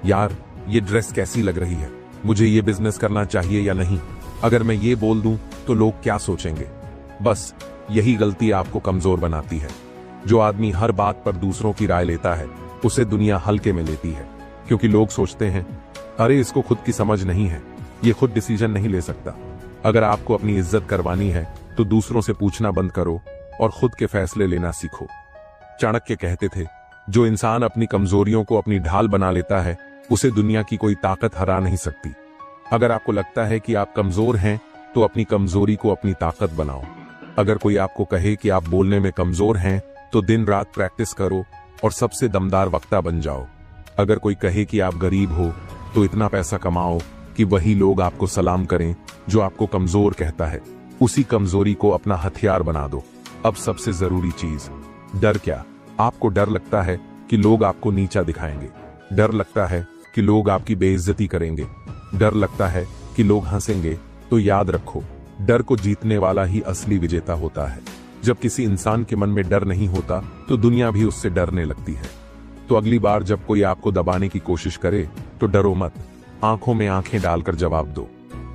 यार, ये ड्रेस कैसी लग रही है, मुझे ये बिजनेस करना चाहिए या नहीं, अगर मैं ये बोल दूं तो लोग क्या सोचेंगे। बस यही गलती आपको कमजोर बनाती है। जो आदमी हर बात पर दूसरों की राय लेता है, उसे दुनिया हल्के में लेती है, क्योंकि लोग सोचते हैं अरे इसको खुद की समझ नहीं है, ये खुद डिसीजन नहीं ले सकता। अगर आपको अपनी इज्जत करवानी है तो दूसरों से पूछना बंद करो और खुद के फैसले लेना सीखो। चाणक्य कहते थे, जो इंसान अपनी कमजोरियों को अपनी ढाल बना लेता है, उसे दुनिया की कोई ताकत हरा नहीं सकती। अगर आपको लगता है कि आप कमजोर हैं, तो अपनी कमजोरी को अपनी ताकत बनाओ। अगर कोई आपको कहे कि आप बोलने में कमजोर हैं, तो दिन रात प्रैक्टिस करो और सबसे दमदार वक्ता बन जाओ। अगर कोई कहे कि आप गरीब हो, तो इतना पैसा कमाओ कि वही लोग आपको सलाम करें जो आपको कमजोर कहता है। उसी कमजोरी को अपना हथियार बना दो। अब सबसे जरूरी चीज, डर क्या? आपको डर लगता है कि लोग आपको नीचा दिखाएंगे, डर लगता है कि लोग आपकी बेइज्जती करेंगे, डर लगता है कि लोग हंसेंगे, तो याद रखो, डर को जीतने वाला ही असली विजेता होता है। जब किसी इंसान के मन में डर नहीं होता, तो दुनिया भी उससे डरने लगती है। तो अगली बार जब कोई आपको दबाने की कोशिश करे, तो डरो मत, आंखों में आंखें डालकर जवाब दो।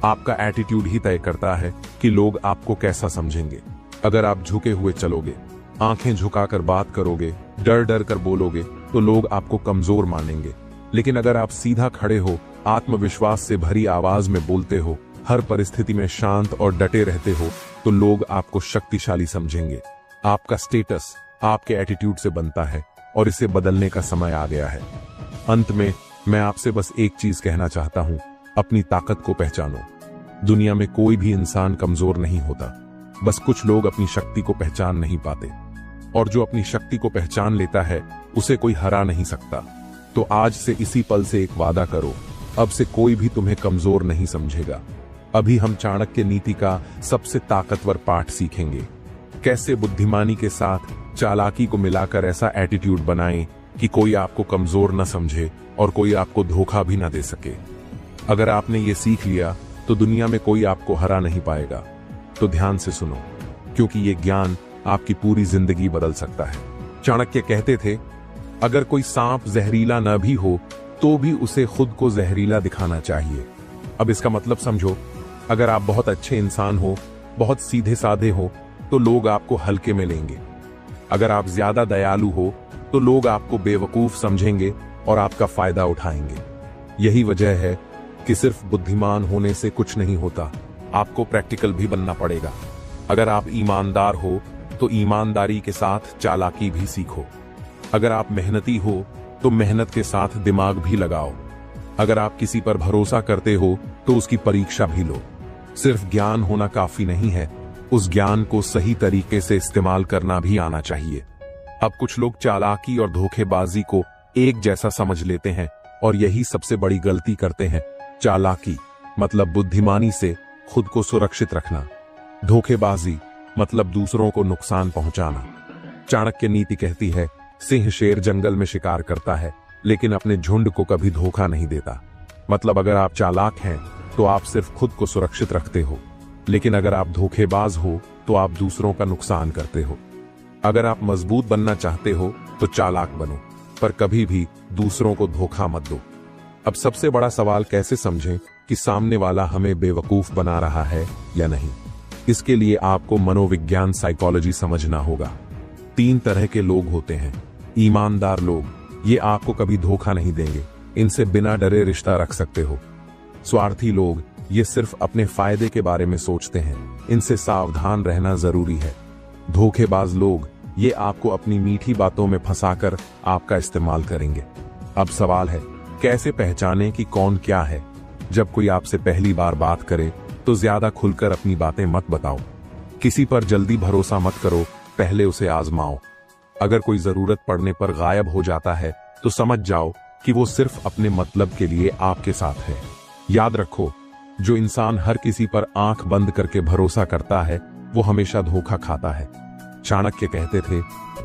आपका एटीट्यूड ही तय करता है कि लोग आपको कैसा समझेंगे। अगर आप झुके हुए चलोगे, आंखें झुकाकर बात करोगे, डर डर कर बोलोगे, तो लोग आपको कमजोर मानेंगे। लेकिन अगर आप सीधा खड़े हो, आत्मविश्वास से भरी आवाज में बोलते हो, हर परिस्थिति में शांत और डटे रहते हो, तो लोग आपको शक्तिशाली समझेंगे। आपका स्टेटस आपके एटीट्यूड से बनता है और इसे बदलने का समय आ गया है। अंत में मैं आपसे बस एक चीज कहना चाहता हूं, अपनी ताकत को पहचानो। दुनिया में कोई भी इंसान कमजोर नहीं होता, बस कुछ लोग अपनी शक्ति को पहचान नहीं पाते। और जो अपनी शक्ति को पहचान लेता है, उसे कोई हरा नहीं सकता। तो आज से इसी पल से एक वादा करो, अब से कोई भी तुम्हें कमजोर नहीं समझेगा। अभी हम चाणक्य नीति का सबसे ताकतवर पाठ सीखेंगे। कैसे बुद्धिमानी के साथ चालाकी को मिलाकर ऐसा एटीट्यूड बनाएं कि कोई आपको कमजोर न समझे और कोई आपको धोखा भी न दे सके। अगर आपने ये सीख लिया, तो दुनिया में कोई आपको हरा नहीं पाएगा। तो ध्यान से सुनो, क्योंकि ये ज्ञान आपकी पूरी जिंदगी बदल सकता है। चाणक्य कहते थे, अगर कोई सांप जहरीला न भी हो, तो भी उसे खुद को जहरीला दिखाना चाहिए। अब इसका मतलब समझो, अगर आप बहुत अच्छे इंसान हो, बहुत सीधे साधे हो, तो लोग आपको हल्के में लेंगे। अगर आप ज्यादा दयालु हो, तो लोग आपको बेवकूफ समझेंगे और आपका फायदा उठाएंगे। यही वजह है कि सिर्फ बुद्धिमान होने से कुछ नहीं होता, आपको प्रैक्टिकल भी बनना पड़ेगा। अगर आप ईमानदार हो, तो ईमानदारी के साथ चालाकी भी सीखो। अगर आप मेहनती हो, तो मेहनत के साथ दिमाग भी लगाओ। अगर आप किसी पर भरोसा करते हो, तो उसकी परीक्षा भी लो। सिर्फ ज्ञान होना काफी नहीं है, उस ज्ञान को सही तरीके से इस्तेमाल करना भी आना चाहिए। अब कुछ लोग चालाकी और धोखेबाजी को एक जैसा समझ लेते हैं और यही सबसे बड़ी गलती करते हैं। चालाकी मतलब बुद्धिमानी से खुद को सुरक्षित रखना, धोखेबाजी मतलब दूसरों को नुकसान पहुंचाना। चाणक्य नीति कहती है, सिंह शेर जंगल में शिकार करता है, लेकिन अपने झुंड को कभी धोखा नहीं देता। मतलब अगर आप चालाक हैं, तो आप सिर्फ खुद को सुरक्षित रखते हो, लेकिन अगर आप धोखेबाज हो, तो आप दूसरों का नुकसान करते हो। अगर आप मजबूत बनना चाहते हो, तो चालाक बनो, पर कभी भी दूसरों को धोखा मत दो। अब सबसे बड़ा सवाल, कैसे समझें कि सामने वाला हमें बेवकूफ बना रहा है या नहीं? इसके लिए आपको मनोविज्ञान साइकोलॉजी समझना होगा। 3 तरह के लोग होते हैं। ईमानदार लोग, ये आपको कभी धोखा नहीं देंगे, इनसे बिना डरे रिश्ता रख सकते हो। स्वार्थी लोग, ये सिर्फ अपने फायदे के बारे में सोचते हैं, इनसे सावधान रहना जरूरी है। धोखेबाज लोग, ये आपको अपनी मीठी बातों में फंसाकर आपका इस्तेमाल करेंगे। अब सवाल है, कैसे पहचानें कि कौन क्या है? जब कोई आपसे पहली बार बात करे, तो ज्यादा खुलकर अपनी बातें मत बताओ। किसी पर जल्दी भरोसा मत करो, पहले उसे आजमाओ। अगर कोई जरूरत पड़ने पर गायब हो जाता है, तो समझ जाओ कि वो सिर्फ अपने मतलब के लिए आपके साथ है। याद रखो, जो इंसान हर किसी पर आंख बंद करके भरोसा करता है, वो हमेशा धोखा खाता है। चाणक्य कहते थे,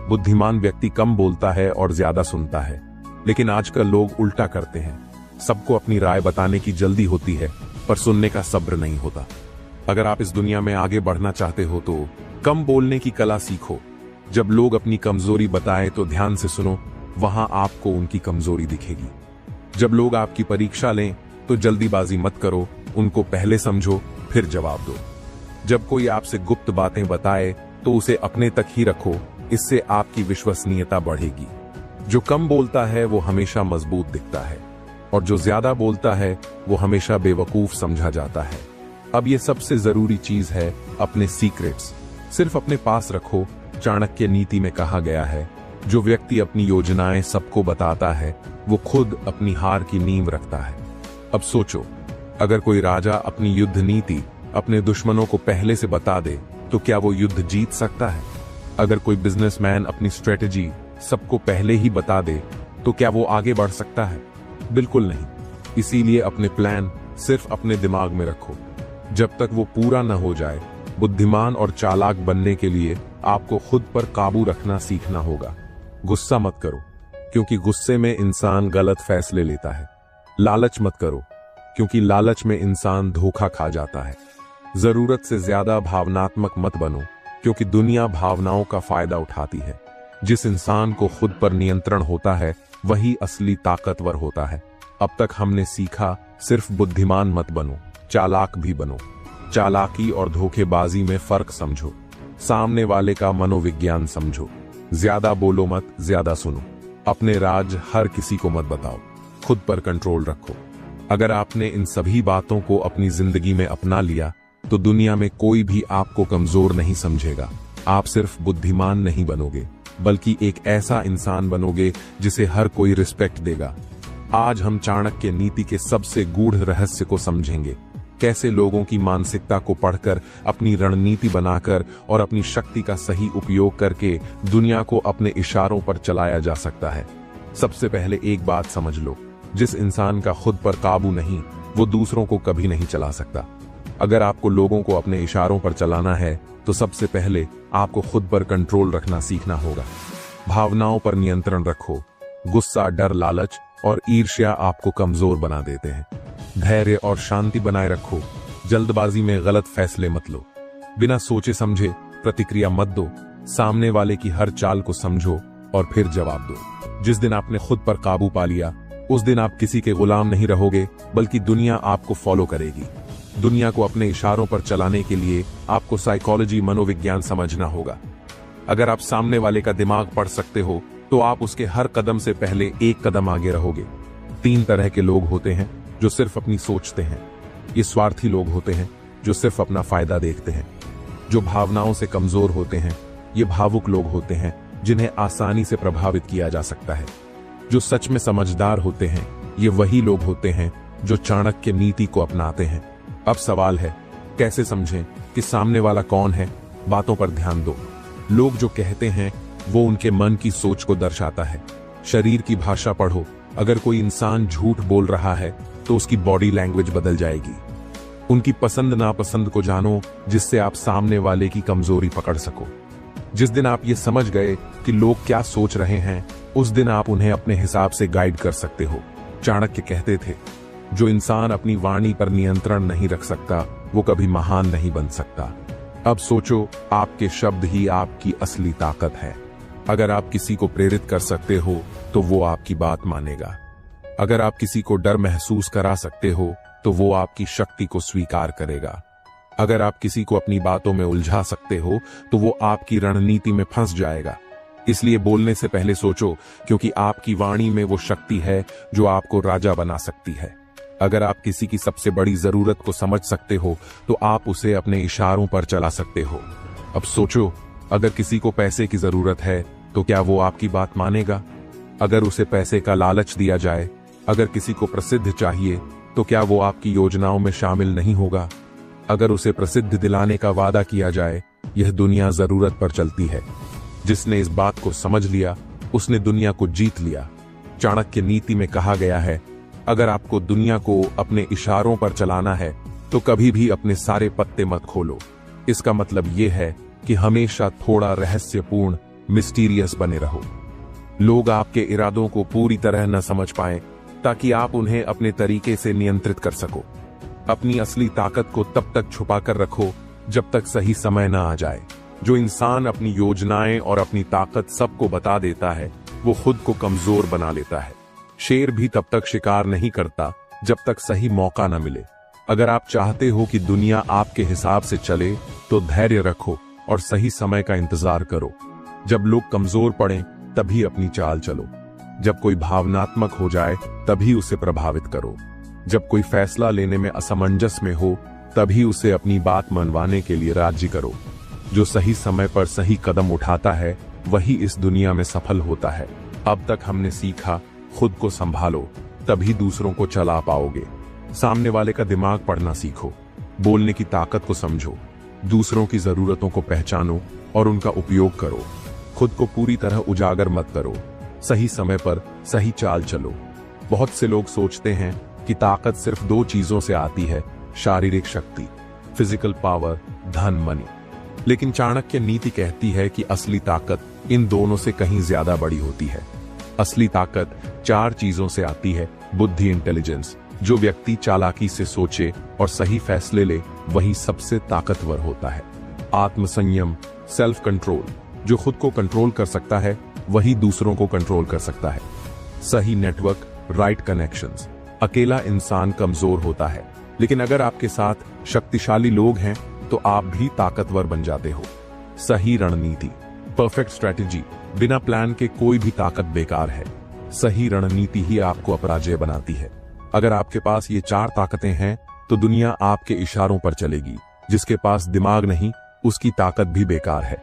बुद्धिमान व्यक्ति कम बोलता है और ज्यादा सुनता है, लेकिन आजकल लोग उल्टा करते हैं। सबको अपनी राय बताने की जल्दी होती है, पर सुनने का सब्र नहीं होता। अगर आप इस दुनिया में आगे बढ़ना चाहते हो, तो कम बोलने की कला सीखो। जब लोग अपनी कमजोरी बताएं, तो ध्यान से सुनो वहां आपको उनकी कमजोरी दिखेगी। जब लोग आपकी परीक्षा लें तो जल्दीबाजी मत करो, उनको पहले समझो फिर जवाब दो। जब कोई आपसे गुप्त बातें बताए तो उसे अपने तक ही रखो, इससे आपकी विश्वसनीयता बढ़ेगी। जो कम बोलता है वो हमेशा मजबूत दिखता है और जो ज्यादा बोलता है वो हमेशा बेवकूफ समझा जाता है। अब ये सबसे जरूरी चीज है, अपने सीक्रेट्स सिर्फ अपने पास रखो। चाणक्य नीति में कहा गया है, जो व्यक्ति अपनी योजनाएं सबको बताता है वो खुद अपनी हार की नींव रखता है। अब सोचो, अगर कोई राजा अपनी युद्ध नीति अपने दुश्मनों को पहले से बता दे तो क्या वो युद्ध जीत सकता है? अगर कोई बिजनेसमैन अपनी स्ट्रेटजी सबको पहले ही बता दे तो क्या वो आगे बढ़ सकता है? बिल्कुल नहीं। इसीलिए अपने प्लान सिर्फ अपने दिमाग में रखो, जब तक वो पूरा न हो जाए। बुद्धिमान और चालाक बनने के लिए आपको खुद पर काबू रखना सीखना होगा। गुस्सा मत करो, क्योंकि गुस्से में इंसान गलत फैसले लेता है। लालच मत करो, क्योंकि लालच में इंसान धोखा खा जाता है। जरूरत से ज्यादा भावनात्मक मत बनो, क्योंकि दुनिया भावनाओं का फायदा उठाती है। जिस इंसान को खुद पर नियंत्रण होता है वही असली ताकतवर होता है। अब तक हमने सीखा, सिर्फ बुद्धिमान मत बनो, चालाक भी बनो। चालाकी और धोखेबाजी में फर्क समझो, सामने वाले का मनोविज्ञान समझो। ज्यादा बोलो मत, ज्यादा सुनो। अपने राज हर किसी को मत बताओ, खुद पर कंट्रोल रखो। अगर आपने इन सभी बातों को अपनी जिंदगी में अपना लिया तो दुनिया में कोई भी आपको कमजोर नहीं समझेगा। आप सिर्फ बुद्धिमान नहीं बनोगे, बल्कि एक ऐसा इंसान बनोगे जिसे हर कोई रिस्पेक्ट देगा। आज हम चाणक्य नीति के सबसे गूढ़ रहस्य को समझेंगे, कैसे लोगों की मानसिकता को पढ़कर अपनी रणनीति बनाकर और अपनी शक्ति का सही उपयोग करके दुनिया को अपने इशारों पर चलाया जा सकता है। सबसे पहले एक बात समझ लो, जिस इंसान का खुद पर काबू नहीं वो दूसरों को कभी नहीं चला सकता। अगर आपको लोगों को अपने इशारों पर चलाना है तो सबसे पहले आपको खुद पर कंट्रोल रखना सीखना होगा। भावनाओं पर नियंत्रण रखो। गुस्सा, डर, लालच और ईर्ष्या आपको कमजोर बना देते हैं। धैर्य और शांति बनाए रखो। जल्दबाजी में गलत फैसले मत लो। बिना सोचे समझे प्रतिक्रिया मत दो। सामने वाले की हर चाल को समझो और फिर जवाब दो। जिस दिन आपने खुद पर काबू पा लिया उस दिन आप किसी के गुलाम नहीं रहोगे, बल्कि दुनिया आपको फॉलो करेगी। दुनिया को अपने इशारों पर चलाने के लिए आपको साइकोलॉजी, मनोविज्ञान समझना होगा। अगर आप सामने वाले का दिमाग पढ़ सकते हो तो आप उसके हर कदम से पहले एक कदम आगे रहोगे। 3 तरह के लोग होते हैं जो सिर्फ अपनी सोचते हैं। ये स्वार्थी लोग होते हैं जो सिर्फ अपना फायदा देखते हैं। जो भावनाओं से कमजोर होते हैं ये भावुक लोग होते हैं जिन्हें आसानी से प्रभावित किया जा सकता है। जो सच में समझदार होते हैं ये वही लोग होते हैं जो चाणक्य नीति को अपनाते हैं। अब सवाल है, कैसे समझें कि सामने वाला कौन है? बातों पर ध्यान दो। लोग जो कहते हैं वो उनके मन की सोच को दर्शाता है। शरीर की भाषा पढ़ो। अगर कोई इंसान झूठ बोल रहा है तो उसकी बॉडी लैंग्वेज बदल जाएगी। उनकी पसंद नापसंद को जानो, जिससे आप सामने वाले की कमजोरी पकड़ सको। जिस दिन आप ये समझ गए कि लोग क्या सोच रहे हैं, उस दिन आप उन्हें अपने हिसाब से गाइड कर सकते हो। चाणक्य कहते थे, जो इंसान अपनी वाणी पर नियंत्रण नहीं रख सकता वो कभी महान नहीं बन सकता। अब सोचो, आपके शब्द ही आपकी असली ताकत है। अगर आप किसी को प्रेरित कर सकते हो तो वो आपकी बात मानेगा। अगर आप किसी को डर महसूस करा सकते हो तो वो आपकी शक्ति को स्वीकार करेगा। अगर आप किसी को अपनी बातों में उलझा सकते हो तो वो आपकी रणनीति में फंस जाएगा। इसलिए बोलने से पहले सोचो, क्योंकि आपकी वाणी में वो शक्ति है जो आपको राजा बना सकती है। अगर आप किसी की सबसे बड़ी जरूरत को समझ सकते हो तो आप उसे अपने इशारों पर चला सकते हो। अब सोचो, अगर किसी को पैसे की जरूरत है तो क्या वो आपकी बात मानेगा? अगर उसे पैसे का लालच दिया जाए, अगर किसी को प्रसिद्ध चाहिए तो क्या वो आपकी योजनाओं में शामिल नहीं होगा? अगर उसे प्रसिद्ध दिलाने का वादा किया जाए, यह दुनिया जरूरत पर चलती है। जिसने इस बात को समझ लिया उसने दुनिया को जीत लिया। चाणक्य नीति में कहा गया है, अगर आपको दुनिया को अपने इशारों पर चलाना है तो कभी भी अपने सारे पत्ते मत खोलो। इसका मतलब यह है कि हमेशा थोड़ा रहस्यपूर्ण, मिस्टीरियस बने रहो। लोग आपके इरादों को पूरी तरह न समझ पाएं, ताकि आप उन्हें अपने तरीके से नियंत्रित कर सको। अपनी असली ताकत को तब तक छुपा कर रखो जब तक सही समय न आ जाए। जो इंसान अपनी योजनाएं और अपनी ताकत सबको बता देता है वो खुद को कमजोर बना लेता है। शेर भी तब तक शिकार नहीं करता जब तक सही मौका न मिले। अगर आप चाहते हो कि दुनिया आपके हिसाब से चले तो धैर्य रखो और सही समय का इंतजार करो। जब लोग कमजोर पड़ें तभी अपनी चाल चलो। जब कोई भावनात्मक हो जाए तभी उसे प्रभावित करो। जब कोई फैसला लेने में असमंजस में हो तभी उसे अपनी बात मनवाने के लिए राजी करो। जो सही समय पर सही कदम उठाता है वही इस दुनिया में सफल होता है। अब तक हमने सीखा, खुद को संभालो तभी दूसरों को चला पाओगे। सामने वाले का दिमाग पढ़ना सीखो, बोलने की ताकत को समझो, दूसरों की जरूरतों को पहचानो और उनका उपयोग करो। खुद को पूरी तरह उजागर मत करो, सही समय पर सही चाल चलो। बहुत से लोग सोचते हैं कि ताकत सिर्फ 2 चीजों से आती है, शारीरिक शक्ति, फिजिकल पावर, धन, मनी। लेकिन चाणक्य नीति कहती है कि असली ताकत इन दोनों से कहीं ज्यादा बड़ी होती है। असली ताकत 4 चीजों से आती है। बुद्धि, इंटेलिजेंस। जो व्यक्ति चालाकी से सोचे और सही फैसले ले वही सबसे ताकतवर होता है। आत्मसंयम, सेल्फ कंट्रोल। जो खुद को कंट्रोल कर सकता है वही दूसरों को कंट्रोल कर सकता है। सही नेटवर्क, राइट कनेक्शंस। अकेला इंसान कमजोर होता है, लेकिन अगर आपके साथ शक्तिशाली लोग हैं तो आप भी ताकतवर बन जाते हो। सही रणनीति, परफेक्ट स्ट्रेटेजी। बिना प्लान के कोई भी ताकत बेकार है। सही रणनीति ही आपको अपराजय बनाती है। अगर आपके पास ये 4 ताकतें हैं तो दुनिया आपके इशारों पर चलेगी। जिसके पास दिमाग नहीं उसकी ताकत भी बेकार है।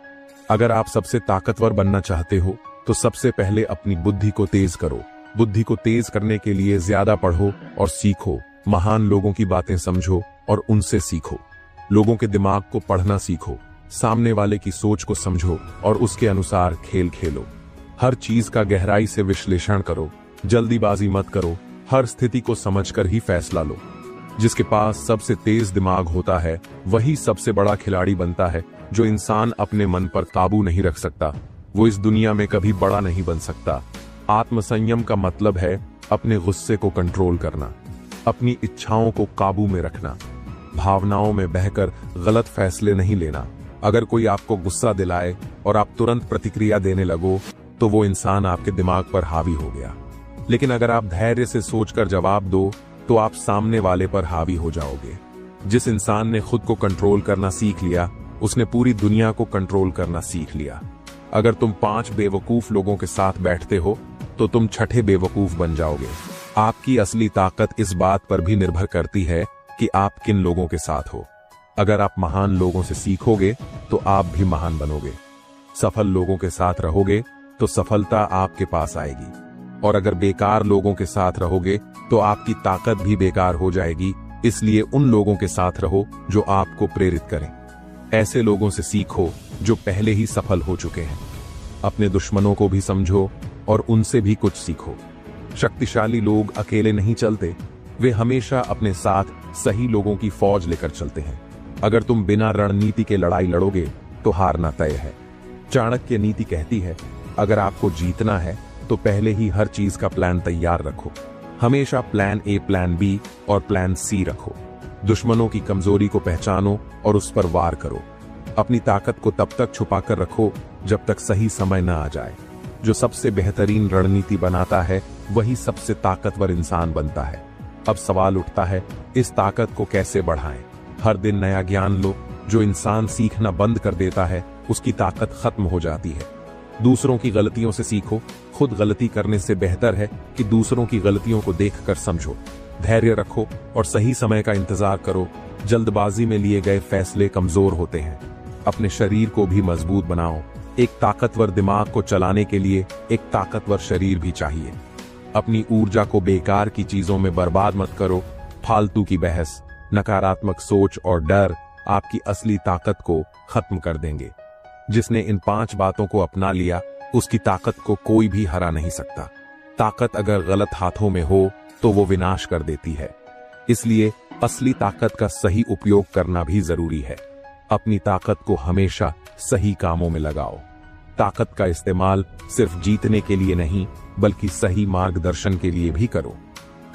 अगर आप सबसे ताकतवर बनना चाहते हो तो सबसे पहले अपनी बुद्धि को तेज करो। बुद्धि को तेज करने के लिए ज्यादा पढ़ो और सीखो। महान लोगों की बातें समझो और उनसे सीखो। लोगों के दिमाग को पढ़ना सीखो। सामने वाले की सोच को समझो और उसके अनुसार खेल खेलो। हर चीज का गहराई से विश्लेषण करो। जल्दीबाजी मत करो। हर स्थिति को समझकर ही फैसला लो। जिसके पास सबसे तेज दिमाग होता है वही सबसे बड़ा खिलाड़ी बनता है। जो इंसान अपने मन पर काबू नहीं रख सकता वो इस दुनिया में कभी बड़ा नहीं बन सकता। आत्मसंयम का मतलब है अपने गुस्से को कंट्रोल करना, अपनी इच्छाओं को काबू में रखना, भावनाओं में बहकर गलत फैसले नहीं लेना। अगर कोई आपको गुस्सा दिलाए और आप तुरंत प्रतिक्रिया देने लगो तो वो इंसान आपके दिमाग पर हावी हो गया। लेकिन अगर आप धैर्य से सोचकर जवाब दो तो आप सामने वाले पर हावी हो जाओगे। जिस इंसान ने खुद को कंट्रोल करना सीख लिया उसने पूरी दुनिया को कंट्रोल करना सीख लिया। अगर तुम 5 बेवकूफ लोगों के साथ बैठते हो तो तुम 6ठे बेवकूफ बन जाओगे। आपकी असली ताकत इस बात पर भी निर्भर करती है कि आप किन लोगों के साथ हो। अगर आप महान लोगों से सीखोगे तो आप भी महान बनोगे। सफल लोगों के साथ रहोगे तो सफलता आपके पास आएगी। और अगर बेकार लोगों के साथ रहोगे तो आपकी ताकत भी बेकार हो जाएगी। इसलिए उन लोगों के साथ रहो जो आपको प्रेरित करें। ऐसे लोगों से सीखो जो पहले ही सफल हो चुके हैं। अपने दुश्मनों को भी समझो और उनसे भी कुछ सीखो। शक्तिशाली लोग अकेले नहीं चलते, वे हमेशा अपने साथ सही लोगों की फौज लेकर चलते हैं। अगर तुम बिना रणनीति के लड़ाई लड़ोगे तो हारना तय है। चाणक्य नीति कहती है, अगर आपको जीतना है तो पहले ही हर चीज का प्लान तैयार रखो। हमेशा प्लान ए, प्लान बी और प्लान सी रखो। दुश्मनों की कमजोरी को पहचानो और उस पर वार करो। अपनी ताकत को तब तक छुपा कर रखो जब तक सही समय न आ जाए। जो सबसे बेहतरीन रणनीति बनाता है वही सबसे ताकतवर इंसान बनता है। अब सवाल उठता है, इस ताकत को कैसे बढ़ाएं? हर दिन नया ज्ञान लो। जो इंसान सीखना बंद कर देता है उसकी ताकत खत्म हो जाती है। दूसरों की गलतियों से सीखो। खुद गलती करने से बेहतर है कि दूसरों की गलतियों को देखकर समझो। धैर्य रखो और सही समय का इंतजार करो। जल्दबाजी में लिए गए फैसले कमजोर होते हैं। अपने शरीर को भी मजबूत बनाओ। एक ताकतवर दिमाग को चलाने के लिए एक ताकतवर शरीर भी चाहिए। अपनी ऊर्जा को बेकार की चीजों में बर्बाद मत करो। फालतू की बहस, नकारात्मक सोच और डर आपकी असली ताकत को खत्म कर देंगे। जिसने इन 5 बातों को अपना लिया उसकी ताकत को कोई भी हरा नहीं सकता। ताकत अगर गलत हाथों में हो तो वो विनाश कर देती है। इसलिए असली ताकत का सही उपयोग करना भी जरूरी है। अपनी ताकत को हमेशा सही कामों में लगाओ। ताकत का इस्तेमाल सिर्फ जीतने के लिए नहीं बल्कि सही मार्गदर्शन के लिए भी करो।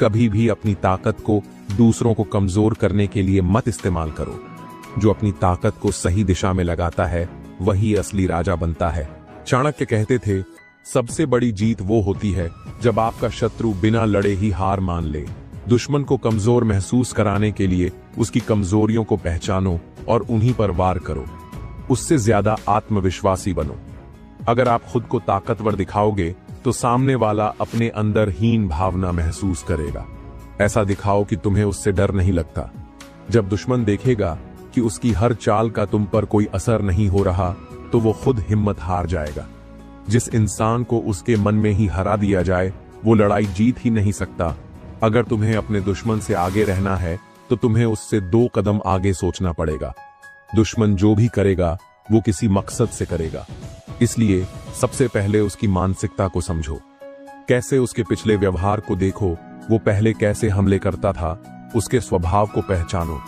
कभी भी अपनी ताकत को दूसरों को कमजोर करने के लिए मत इस्तेमाल करो। जो अपनी ताकत को सही दिशा में लगाता है वही असली राजा बनता है। चाणक्य कहते थे, सबसे बड़ी जीत वो होती है जब आपका शत्रु बिना लड़े ही हार मान ले। दुश्मन को कमजोर महसूस कराने के लिए उसकी कमजोरियों को पहचानो और उन्हीं पर वार करो। उससे ज्यादा आत्मविश्वासी बनो। अगर आप खुद को ताकतवर दिखाओगे तो सामने वाला अपने अंदर हीन भावना महसूस करेगा। ऐसा दिखाओ कि तुम्हें उससे डर नहीं लगता। जब दुश्मन देखेगा कि उसकी हर चाल का तुम पर कोई असर नहीं हो रहा तो वो खुद हिम्मत हार जाएगा। जिस इंसान को उसके मन में ही हरा दिया जाए वो लड़ाई जीत ही नहीं सकता। अगर तुम्हें अपने दुश्मन से आगे रहना है तो तुम्हें उससे 2 कदम आगे सोचना पड़ेगा। दुश्मन जो भी करेगा वो किसी मकसद से करेगा, इसलिए सबसे पहले उसकी मानसिकता को समझो। कैसे उसके पिछले व्यवहार को देखो, वो पहले कैसे हमले करता था, उसके स्वभाव को पहचानो।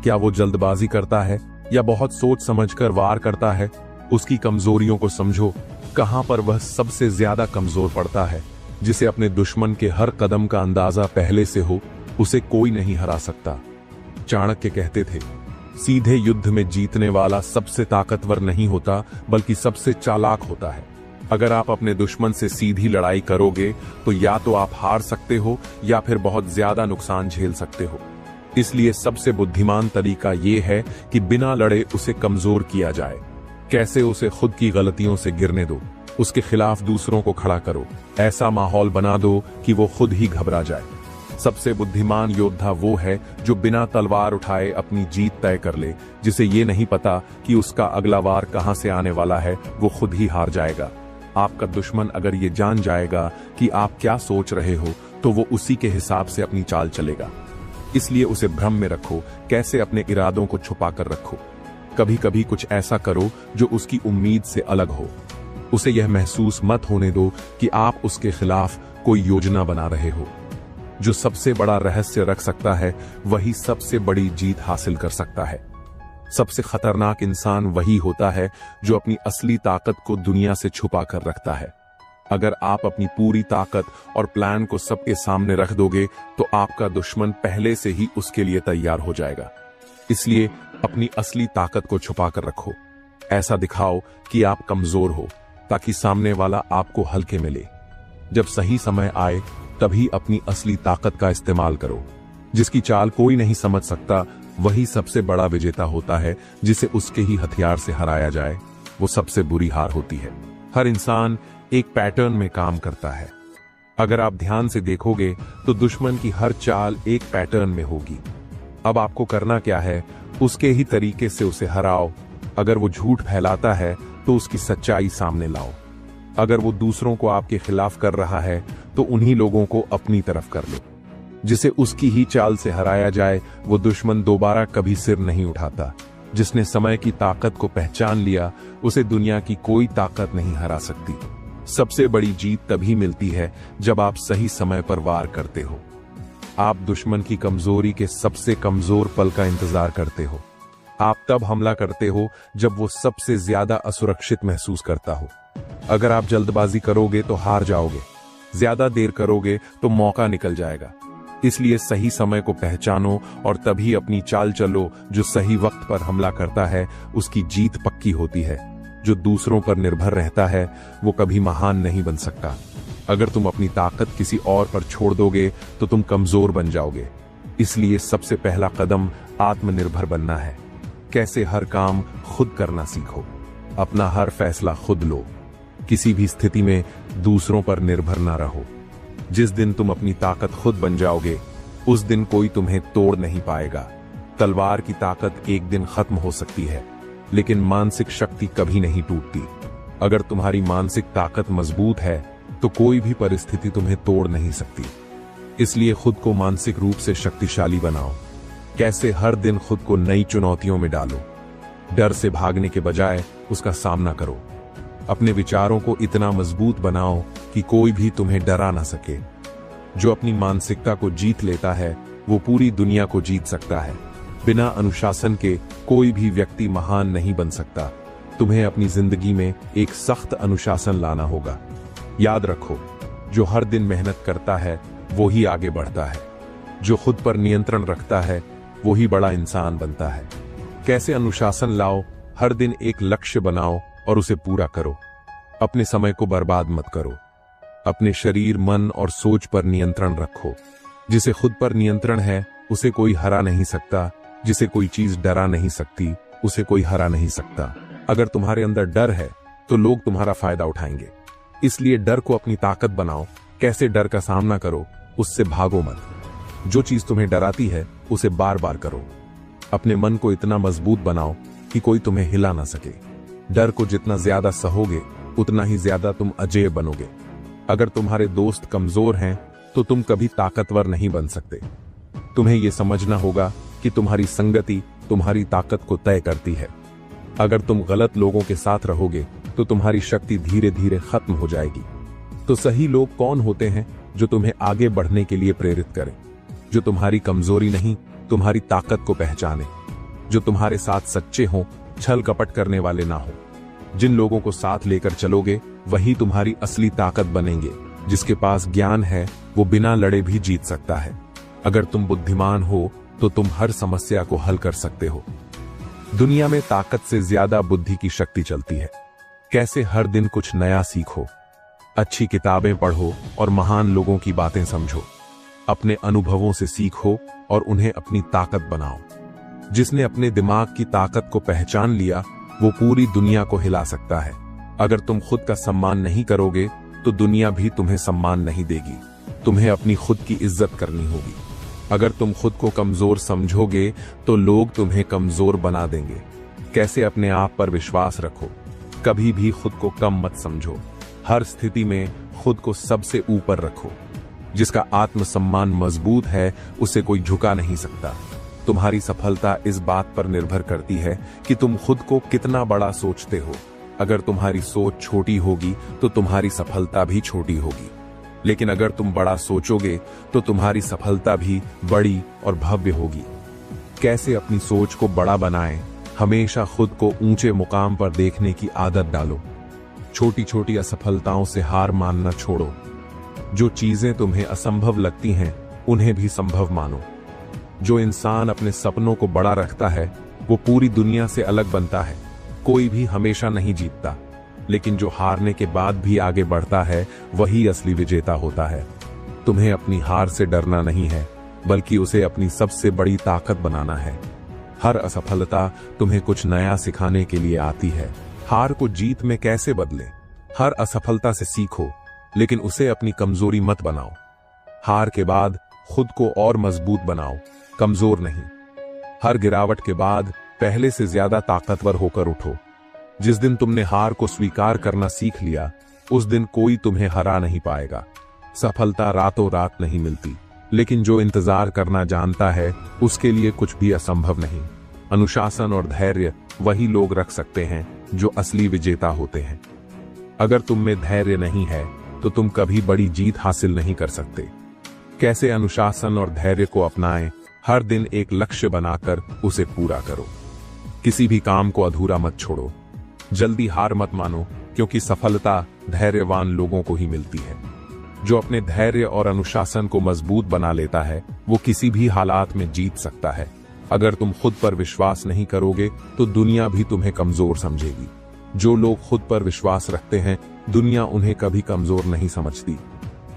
क्या वो जल्दबाजी करता है या बहुत सोच समझकर वार करता है? उसकी कमजोरियों को समझो। कहां पर वह सबसे ज्यादा कमजोर पड़ता है? जिसे अपने दुश्मन के हर कदम का अंदाजा पहले से हो, उसे कोई नहीं हरा सकता। चाणक्य कहते थे, सीधे युद्ध में जीतने वाला सबसे ताकतवर नहीं होता बल्कि सबसे चालाक होता है। अगर आप अपने दुश्मन से सीधी लड़ाई करोगे तो या तो आप हार सकते हो या फिर बहुत ज्यादा नुकसान झेल सकते हो। इसलिए सबसे बुद्धिमान तरीका यह है कि बिना लड़े उसे कमजोर किया जाए। कैसे? उसे खुद की गलतियों से गिरने दो, उसके खिलाफ दूसरों को खड़ा करो, ऐसा माहौल बना दो कि वो खुद ही घबरा जाए। सबसे बुद्धिमान योद्धा वो है जो बिना तलवार उठाए अपनी जीत तय कर ले, जिसे ये नहीं पता कि उसका अगला वार कहां से आने वाला है, वो खुद ही हार जाएगा। आपका दुश्मन अगर ये जान जाएगा कि आप क्या सोच रहे हो तो वो उसी के हिसाब से अपनी चाल चलेगा। इसलिए उसे भ्रम में रखो। कैसे? अपने इरादों को छुपा कर रखो। कभी कभी कुछ ऐसा करो जो उसकी उम्मीद से अलग हो। उसे यह महसूस मत होने दो कि आप उसके खिलाफ कोई योजना बना रहे हो। जो सबसे बड़ा रहस्य रख सकता है वही सबसे बड़ी जीत हासिल कर सकता है। सबसे खतरनाक इंसान वही होता है जो अपनी असली ताकत को दुनिया से छुपा कर रखता है। अगर आप अपनी पूरी ताकत और प्लान को सबके सामने रख दोगे तो आपका दुश्मन पहले से ही उसके लिए तैयार हो जाएगा। इसलिए अपनी असली ताकत को छुपा कर रखो। ऐसा दिखाओ कि आप कमजोर हो ताकि सामने वाला आपको हल्के में ले। जब सही समय आए तभी अपनी असली ताकत का इस्तेमाल करो। जिसकी चाल कोई नहीं समझ सकता वही सबसे बड़ा विजेता होता है। जिसे उसके ही हथियार से हराया जाए वो सबसे बुरी हार होती है। हर इंसान एक पैटर्न में काम करता है। अगर आप ध्यान से देखोगे तो दुश्मन की हर चाल एक पैटर्न में होगी। अब आपको करना क्या है? उसके ही तरीके से उसे हराओ। अगर वो झूठ फैलाता है तो उसकी सच्चाई सामने लाओ। अगर वो दूसरों को आपके खिलाफ कर रहा है तो उन्हीं लोगों को अपनी तरफ कर लो। जिसे उसकी ही चाल से हराया जाए वो दुश्मन दोबारा कभी सिर नहीं उठाता। जिसने समय की ताकत को पहचान लिया उसे दुनिया की कोई ताकत नहीं हरा सकती। सबसे बड़ी जीत तभी मिलती है जब आप सही समय पर वार करते हो। आप दुश्मन की कमजोरी के सबसे कमजोर पल का इंतजार करते हो। आप तब हमला करते हो जब वो सबसे ज्यादा असुरक्षित महसूस करता हो। अगर आप जल्दबाजी करोगे तो हार जाओगे, ज्यादा देर करोगे तो मौका निकल जाएगा। इसलिए सही समय को पहचानो और तभी अपनी चाल चलो। जो सही वक्त पर हमला करता है उसकी जीत पक्की होती है। जो दूसरों पर निर्भर रहता है वो कभी महान नहीं बन सकता। अगर तुम अपनी ताकत किसी और पर छोड़ दोगे तो तुम कमजोर बन जाओगे। इसलिए सबसे पहला कदम आत्मनिर्भर बनना है। कैसे? हर काम खुद करना सीखो। अपना हर फैसला खुद लो। किसी भी स्थिति में दूसरों पर निर्भर ना रहो। जिस दिन तुम अपनी ताकत खुद बन जाओगे उस दिन कोई तुम्हें तोड़ नहीं पाएगा। तलवार की ताकत एक दिन खत्म हो सकती है लेकिन मानसिक शक्ति कभी नहीं टूटती। अगर तुम्हारी मानसिक ताकत मजबूत है तो कोई भी परिस्थिति तुम्हें तोड़ नहीं सकती। इसलिए खुद को मानसिक रूप से शक्तिशाली बनाओ। कैसे? हर दिन खुद को नई चुनौतियों में डालो। डर से भागने के बजाय उसका सामना करो। अपने विचारों को इतना मजबूत बनाओ कि कोई भी तुम्हें डरा ना सके। जो अपनी मानसिकता को जीत लेता है वो पूरी दुनिया को जीत सकता है। बिना अनुशासन के कोई भी व्यक्ति महान नहीं बन सकता। तुम्हें अपनी जिंदगी में एक सख्त अनुशासन लाना होगा। याद रखो, जो हर दिन मेहनत करता है वो ही आगे बढ़ता है। जो खुद पर नियंत्रण रखता है वो ही बड़ा इंसान बनता है। कैसे अनुशासन लाओ? हर दिन एक लक्ष्य बनाओ और उसे पूरा करो। अपने समय को बर्बाद मत करो। अपने शरीर, मन और सोच पर नियंत्रण रखो। जिसे खुद पर नियंत्रण है उसे कोई हरा नहीं सकता। जिसे कोई चीज डरा नहीं सकती उसे कोई हरा नहीं सकता। अगर तुम्हारे अंदर डर है तो लोग तुम्हारा फायदा उठाएंगे, इसलिए डर को अपनी ताकत बनाओ। कैसे डर का सामना करो, उससे भागो मत। जो चीज तुम्हें डराती है उसे बार बार करो। अपने मन को इतना मजबूत बनाओ कि कोई तुम्हें हिला ना सके। डर को जितना ज्यादा सहोगे उतना ही ज्यादा तुम अजेय बनोगे। अगर तुम्हारे दोस्त कमजोर हैं तो तुम कभी ताकतवर नहीं बन सकते। तुम्हें यह समझना होगा कि तुम्हारी संगति तुम्हारी ताकत को तय करती है। अगर तुम गलत लोगों के साथ रहोगे तो तुम्हारी शक्ति धीरे धीरे खत्म हो जाएगी। तो सही लोग कौन होते हैं? जो तुम्हें आगे बढ़ने के लिए प्रेरित करें, जो तुम्हारी कमजोरी नहीं तुम्हारी ताकत को पहचाने, जो तुम्हारे साथ सच्चे हों, छल कपट करने वाले ना हो। जिन लोगों को साथ लेकर चलोगे वही तुम्हारी असली ताकत बनेंगे। जिसके पास ज्ञान है वो बिना लड़े भी जीत सकता है। अगर तुम बुद्धिमान हो तो तुम हर समस्या को हल कर सकते हो। दुनिया में ताकत से ज्यादा बुद्धि की शक्ति चलती है। कैसे हर दिन कुछ नया सीखो, अच्छी किताबें पढ़ो और महान लोगों की बातें समझो। अपने अनुभवों से सीखो और उन्हें अपनी ताकत बनाओ। जिसने अपने दिमाग की ताकत को पहचान लिया वो पूरी दुनिया को हिला सकता है। अगर तुम खुद का सम्मान नहीं करोगे तो दुनिया भी तुम्हें सम्मान नहीं देगी। तुम्हें अपनी खुद की इज्जत करनी होगी। अगर तुम खुद को कमजोर समझोगे तो लोग तुम्हें कमजोर बना देंगे। कैसे अपने आप पर विश्वास रखो, कभी भी खुद को कम मत समझो। हर स्थिति में खुद को सबसे ऊपर रखो। जिसका आत्मसम्मान मजबूत है उसे कोई झुका नहीं सकता। तुम्हारी सफलता इस बात पर निर्भर करती है कि तुम खुद को कितना बड़ा सोचते हो। अगर तुम्हारी सोच छोटी होगी तो तुम्हारी सफलता भी छोटी होगी, लेकिन अगर तुम बड़ा सोचोगे तो तुम्हारी सफलता भी बड़ी और भव्य होगी। कैसे अपनी सोच को बड़ा बनाएं? हमेशा खुद को ऊंचे मुकाम पर देखने की आदत डालो। छोटी छोटी असफलताओं से हार मानना छोड़ो। जो चीजें तुम्हें असंभव लगती हैं उन्हें भी संभव मानो। जो इंसान अपने सपनों को बड़ा रखता है वो पूरी दुनिया से अलग बनता है। कोई भी हमेशा नहीं जीतता, लेकिन जो हारने के बाद भी आगे बढ़ता है वही असली विजेता होता है। तुम्हें अपनी हार से डरना नहीं है, बल्कि उसे अपनी सबसे बड़ी ताकत बनाना है। हर असफलता तुम्हें कुछ नया सिखाने के लिए आती है। हार को जीत में कैसे बदलें? हर असफलता से सीखो, लेकिन उसे अपनी कमजोरी मत बनाओ। हार के बाद खुद को और मजबूत बनाओ, कमजोर नहीं। हर गिरावट के बाद पहले से ज्यादा ताकतवर होकर उठो। जिस दिन तुमने हार को स्वीकार करना सीख लिया उस दिन कोई तुम्हें हरा नहीं पाएगा। सफलता रातों रात नहीं मिलती, लेकिन जो इंतजार करना जानता है उसके लिए कुछ भी असंभव नहीं। अनुशासन और धैर्य वही लोग रख सकते हैं जो असली विजेता होते हैं। अगर तुम में धैर्य नहीं है तो तुम कभी बड़ी जीत हासिल नहीं कर सकते। कैसे अनुशासन और धैर्य को अपनाएं? हर दिन एक लक्ष्य बनाकर उसे पूरा करो। किसी भी काम को अधूरा मत छोड़ो। जल्दी हार मत मानो, क्योंकि सफलता धैर्यवान लोगों को ही मिलती है। जो अपने धैर्य और अनुशासन को मजबूत बना लेता है वो किसी भी हालात में जीत सकता है। अगर तुम खुद पर विश्वास नहीं करोगे तो दुनिया भी तुम्हें कमजोर समझेगी। जो लोग खुद पर विश्वास रखते हैं दुनिया उन्हें कभी कमजोर नहीं समझती।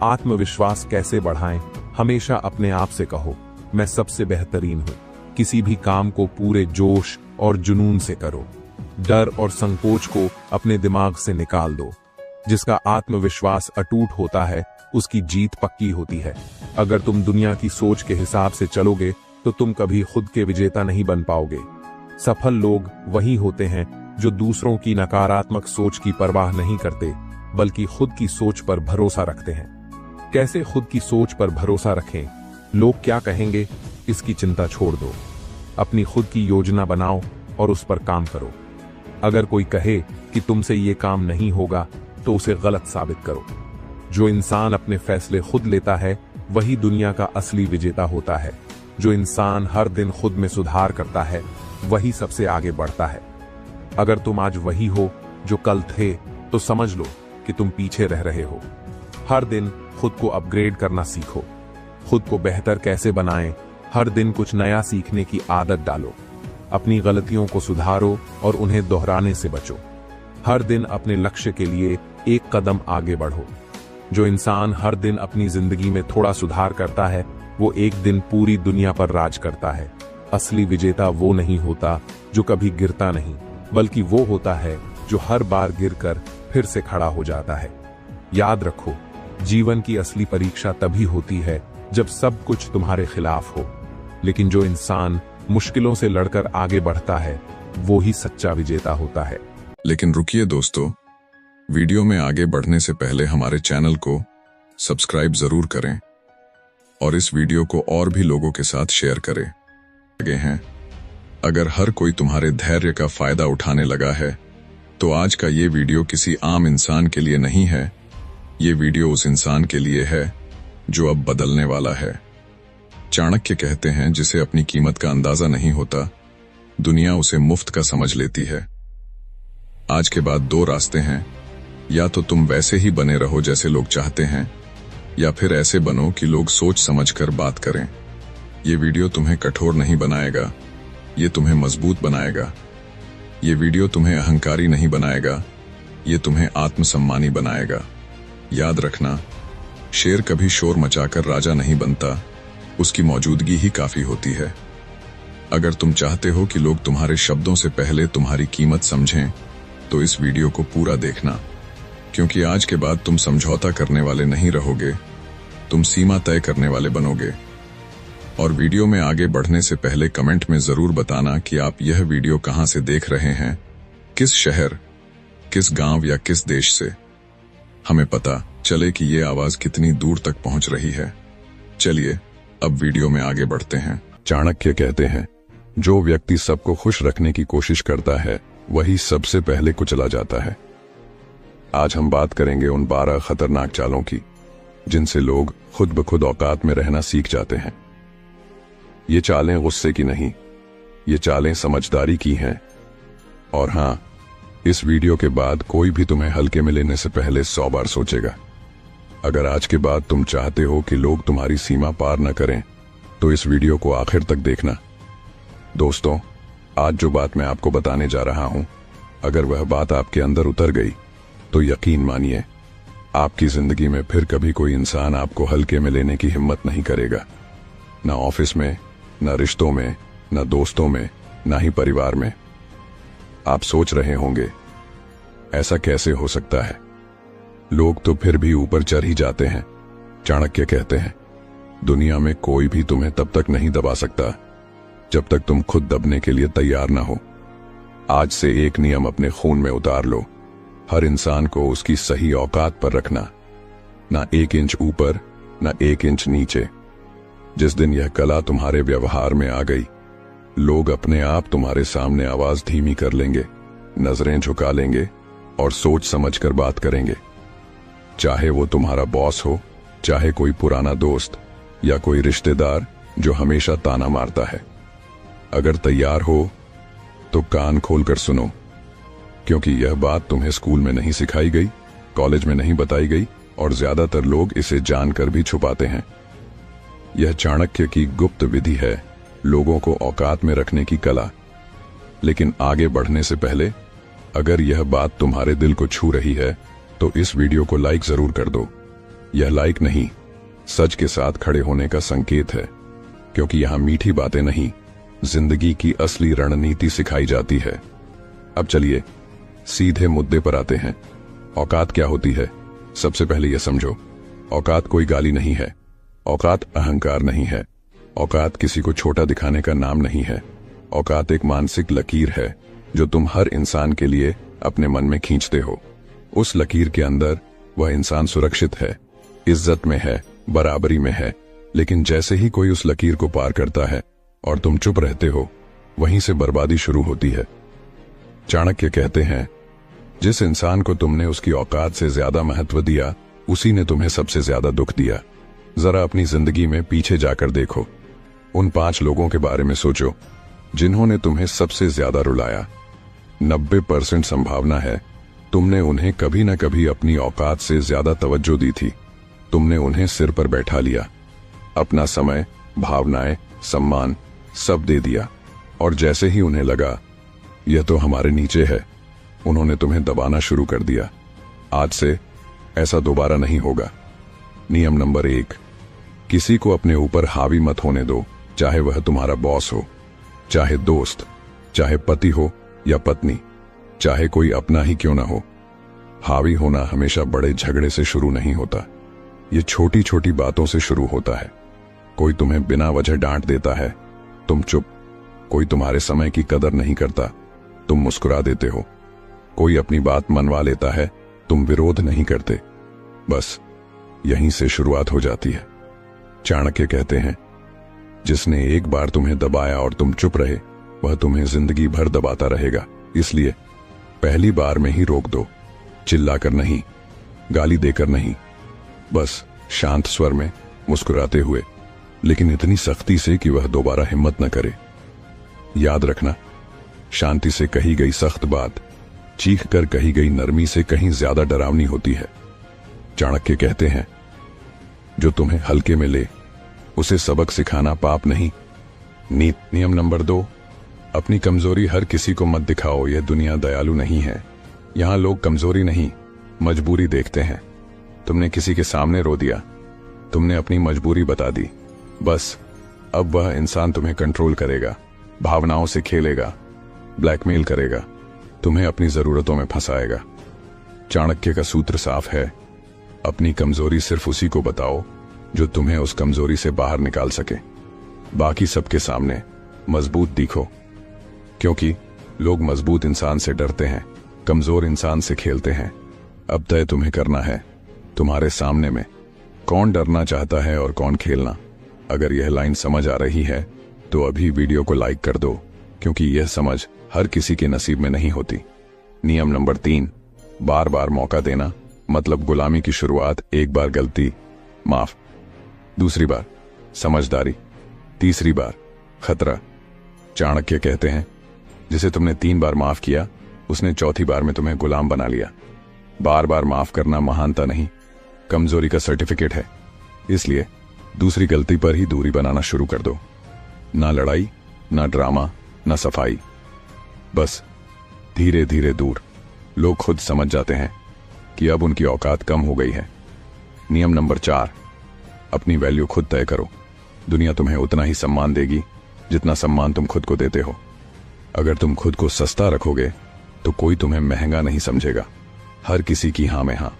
आत्मविश्वास कैसे बढ़ाएं? हमेशा अपने आप से कहो, मैं सबसे बेहतरीन हूं। किसी भी काम को पूरे जोश और जुनून से करो। डर और संकोच को अपने दिमाग से निकाल दो। जिसका आत्मविश्वास अटूट होता है उसकी जीत पक्की होती है। अगर तुम दुनिया की सोच के हिसाब से चलोगे तो तुम कभी खुद के विजेता नहीं बन पाओगे। सफल लोग वही होते हैं जो दूसरों की नकारात्मक सोच की परवाह नहीं करते, बल्कि खुद की सोच पर भरोसा रखते हैं। कैसे खुद की सोच पर भरोसा रखें? लोग क्या कहेंगे इसकी चिंता छोड़ दो। अपनी खुद की योजना बनाओ और उस पर काम करो। अगर कोई कहे कि तुमसे ये काम नहीं होगा तो उसे गलत साबित करो। जो इंसान अपने फैसले खुद लेता है वही दुनिया का असली विजेता होता है। जो इंसान हर दिन खुद में सुधार करता है वही सबसे आगे बढ़ता है। अगर तुम आज वही हो जो कल थे तो समझ लो कि तुम पीछे रह रहे हो। हर दिन खुद को अपग्रेड करना सीखो। खुद को बेहतर कैसे बनाएं? हर दिन कुछ नया सीखने की आदत डालो। अपनी गलतियों को सुधारो और उन्हें दोहराने से बचो। हर दिन अपने लक्ष्य के लिए एक कदम आगे बढ़ो। जो इंसान हर दिन अपनी जिंदगी में थोड़ा सुधार करता है, वो एक दिन पूरी दुनिया पर राज करता है। असली विजेता वो नहीं होता जो कभी गिरता नहीं, बल्कि वो होता है जो हर बार गिरकर फिर से खड़ा हो जाता है। याद रखो, जीवन की असली परीक्षा तभी होती है जब सब कुछ तुम्हारे खिलाफ हो, लेकिन जो इंसान मुश्किलों से लड़कर आगे बढ़ता है, वो ही सच्चा विजेता होता है। लेकिन रुकिए दोस्तों, वीडियो में आगे बढ़ने से पहले हमारे चैनल को सब्सक्राइब जरूर करें और इस वीडियो को और भी लोगों के साथ शेयर करें। आगे हैं, अगर हर कोई तुम्हारे धैर्य का फायदा उठाने लगा है, तो आज का ये वीडियो किसी आम इंसान के लिए नहीं है। ये वीडियो उस इंसान के लिए है जो अब बदलने वाला है। चाणक्य कहते हैं, जिसे अपनी कीमत का अंदाजा नहीं होता, दुनिया उसे मुफ्त का समझ लेती है। आज के बाद दो रास्ते हैं, या तो तुम वैसे ही बने रहो जैसे लोग चाहते हैं, या फिर ऐसे बनो कि लोग सोच समझकर बात करें। ये वीडियो तुम्हें कठोर नहीं बनाएगा, ये तुम्हें मजबूत बनाएगा। ये वीडियो तुम्हें अहंकारी नहीं बनाएगा, ये तुम्हें आत्मसम्मानी बनाएगा। याद रखना, शेर कभी शोर मचाकर राजा नहीं बनता, उसकी मौजूदगी ही काफी होती है। अगर तुम चाहते हो कि लोग तुम्हारे शब्दों से पहले तुम्हारी कीमत समझें, तो इस वीडियो को पूरा देखना, क्योंकि आज के बाद तुम समझौता करने वाले नहीं रहोगे, तुम सीमा तय करने वाले बनोगे। और वीडियो में आगे बढ़ने से पहले कमेंट में जरूर बताना कि आप यह वीडियो कहां से देख रहे हैं, किस शहर, किस गांव या किस देश से। हमें पता चले कि ये आवाज कितनी दूर तक पहुंच रही है। चलिए अब वीडियो में आगे बढ़ते हैं। चाणक्य कहते हैं, जो व्यक्ति सबको खुश रखने की कोशिश करता है, वही सबसे पहले कुचला जाता है। आज हम बात करेंगे उन 12 खतरनाक चालों की, जिनसे लोग खुद ब खुद औकात में रहना सीख जाते हैं। ये चालें गुस्से की नहीं, ये चालें समझदारी की हैं। और हां, इस वीडियो के बाद कोई भी तुम्हें हल्के में लेने से पहले 100 बार सोचेगा। अगर आज के बाद तुम चाहते हो कि लोग तुम्हारी सीमा पार न करें, तो इस वीडियो को आखिर तक देखना। दोस्तों, आज जो बात मैं आपको बताने जा रहा हूं, अगर वह बात आपके अंदर उतर गई, तो यकीन मानिए, आपकी जिंदगी में फिर कभी कोई इंसान आपको हल्के में लेने की हिम्मत नहीं करेगा। न ऑफिस में, न रिश्तों में, न दोस्तों में, न ही परिवार में। आप सोच रहे होंगे, ऐसा कैसे हो सकता है? लोग तो फिर भी ऊपर चढ़ ही जाते हैं। चाणक्य कहते हैं, दुनिया में कोई भी तुम्हें तब तक नहीं दबा सकता जब तक तुम खुद दबने के लिए तैयार ना हो। आज से एक नियम अपने खून में उतार लो, हर इंसान को उसकी सही औकात पर रखना, ना 1 इंच ऊपर, ना 1 इंच नीचे। जिस दिन यह कला तुम्हारे व्यवहार में आ गई, लोग अपने आप तुम्हारे सामने आवाज धीमी कर लेंगे, नजरें झुका लेंगे और सोच समझकर बात करेंगे। चाहे वो तुम्हारा बॉस हो, चाहे कोई पुराना दोस्त या कोई रिश्तेदार जो हमेशा ताना मारता है। अगर तैयार हो तो कान खोलकर सुनो, क्योंकि यह बात तुम्हें स्कूल में नहीं सिखाई गई, कॉलेज में नहीं बताई गई, और ज्यादातर लोग इसे जानकर भी छुपाते हैं। यह चाणक्य की गुप्त विधि है, लोगों को औकात में रखने की कला। लेकिन आगे बढ़ने से पहले, अगर यह बात तुम्हारे दिल को छू रही है, तो इस वीडियो को लाइक जरूर कर दो। यह लाइक नहीं, सच के साथ खड़े होने का संकेत है, क्योंकि यहां मीठी बातें नहीं, जिंदगी की असली रणनीति सिखाई जाती है। अब चलिए सीधे मुद्दे पर आते हैं। औकात क्या होती है? सबसे पहले यह समझो, औकात कोई गाली नहीं है, औकात अहंकार नहीं है, औकात किसी को छोटा दिखाने का नाम नहीं है। औकात एक मानसिक लकीर है जो तुम हर इंसान के लिए अपने मन में खींचते हो। उस लकीर के अंदर वह इंसान सुरक्षित है, इज्जत में है, बराबरी में है। लेकिन जैसे ही कोई उस लकीर को पार करता है और तुम चुप रहते हो, वहीं से बर्बादी शुरू होती है। चाणक्य कहते हैं, जिस इंसान को तुमने उसकी औकात से ज्यादा महत्व दिया, उसी ने तुम्हें सबसे ज्यादा दुख दिया। जरा अपनी जिंदगी में पीछे जाकर देखो, उन 5 लोगों के बारे में सोचो जिन्होंने तुम्हें सबसे ज्यादा रुलाया। 90% संभावना है तुमने उन्हें कभी न कभी अपनी औकात से ज्यादा तवज्जो दी थी। तुमने उन्हें सिर पर बैठा लिया, अपना समय, भावनाएं, सम्मान सब दे दिया, और जैसे ही उन्हें लगा यह तो हमारे नीचे है, उन्होंने तुम्हें दबाना शुरू कर दिया। आज से ऐसा दोबारा नहीं होगा। नियम नंबर 1, किसी को अपने ऊपर हावी मत होने दो, चाहे वह तुम्हारा बॉस हो, चाहे दोस्त, चाहे पति हो या पत्नी, चाहे कोई अपना ही क्यों ना हो। हावी होना हमेशा बड़े झगड़े से शुरू नहीं होता, ये छोटी छोटी बातों से शुरू होता है। कोई तुम्हें बिना वजह डांट देता है, तुम चुप। कोई तुम्हारे समय की कदर नहीं करता, तुम मुस्कुरा देते हो। कोई अपनी बात मनवा लेता है, तुम विरोध नहीं करते। बस यहीं से शुरुआत हो जाती है। चाणक्य कहते हैं, जिसने एक बार तुम्हें दबाया और तुम चुप रहे, वह तुम्हें जिंदगी भर दबाता रहेगा। इसलिए पहली बार में ही रोक दो। चिल्लाकर नहीं, गाली देकर नहीं, बस शांत स्वर में मुस्कुराते हुए, लेकिन इतनी सख्ती से कि वह दोबारा हिम्मत न करे। याद रखना, शांति से कही गई सख्त बात चीख कर कही गई नरमी से कहीं ज्यादा डरावनी होती है। चाणक्य कहते हैं, जो तुम्हें हल्के में ले उसे सबक सिखाना पाप नहीं। नियम नंबर 2, अपनी कमजोरी हर किसी को मत दिखाओ। यह दुनिया दयालु नहीं है। यहां लोग कमजोरी नहीं, मजबूरी देखते हैं। तुमने किसी के सामने रो दिया, तुमने अपनी मजबूरी बता दी, बस अब वह इंसान तुम्हें कंट्रोल करेगा, भावनाओं से खेलेगा, ब्लैकमेल करेगा, तुम्हें अपनी जरूरतों में फंसाएगा। चाणक्य का सूत्र साफ है, अपनी कमजोरी सिर्फ उसी को बताओ जो तुम्हें उस कमजोरी से बाहर निकाल सके। बाकी सबके सामने मजबूत दिखो, क्योंकि लोग मजबूत इंसान से डरते हैं, कमजोर इंसान से खेलते हैं। अब तय तुम्हें करना है, तुम्हारे सामने में कौन डरना चाहता है और कौन खेलना। अगर यह लाइन समझ आ रही है तो अभी वीडियो को लाइक कर दो, क्योंकि यह समझ हर किसी के नसीब में नहीं होती। नियम नंबर 3, बार बार मौका देना मतलब गुलामी की शुरुआत। एक बार गलती, माफ। दूसरी बार समझदारी, तीसरी बार खतरा। चाणक्य कहते हैं, जिसे तुमने 3 बार माफ किया, उसने चौथी बार में तुम्हें गुलाम बना लिया। बार बार माफ करना महानता नहीं, कमजोरी का सर्टिफिकेट है। इसलिए दूसरी गलती पर ही दूरी बनाना शुरू कर दो। ना लड़ाई, ना ड्रामा, ना सफाई, बस धीरे धीरे दूर। लोग खुद समझ जाते हैं कि अब उनकी औकात कम हो गई है। नियम नंबर 4, अपनी वैल्यू खुद तय करो। दुनिया तुम्हें उतना ही सम्मान देगी जितना सम्मान तुम खुद को देते हो। अगर तुम खुद को सस्ता रखोगे तो कोई तुम्हें महंगा नहीं समझेगा। हर किसी की हां में हां,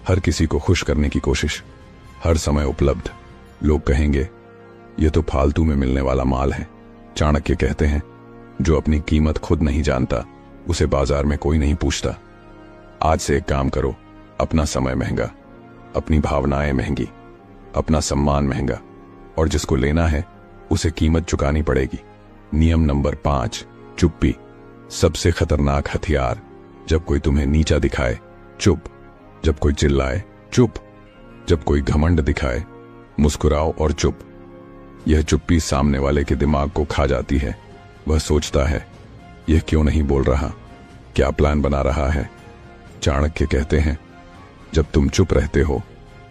हर किसी को खुश करने की कोशिश, हर समय उपलब्ध। लोग कहेंगे, यह तो फालतू में मिलने वाला माल है। चाणक्य कहते हैं, जो अपनी कीमत खुद नहीं जानता उसे बाजार में कोई नहीं पूछता। आज से एक काम करो, अपना समय महंगा, अपनी भावनाएं महंगी, अपना सम्मान महंगा, और जिसको लेना है उसे कीमत चुकानी पड़ेगी। नियम नंबर 5, चुप्पी सबसे खतरनाक हथियार। जब कोई तुम्हें नीचा दिखाए, चुप। जब कोई चिल्लाए, चुप। जब कोई घमंड दिखाए, मुस्कुराओ और चुप। यह चुप्पी सामने वाले के दिमाग को खा जाती है। वह सोचता है, यह क्यों नहीं बोल रहा, क्या प्लान बना रहा है। चाणक्य कहते हैं, जब तुम चुप रहते हो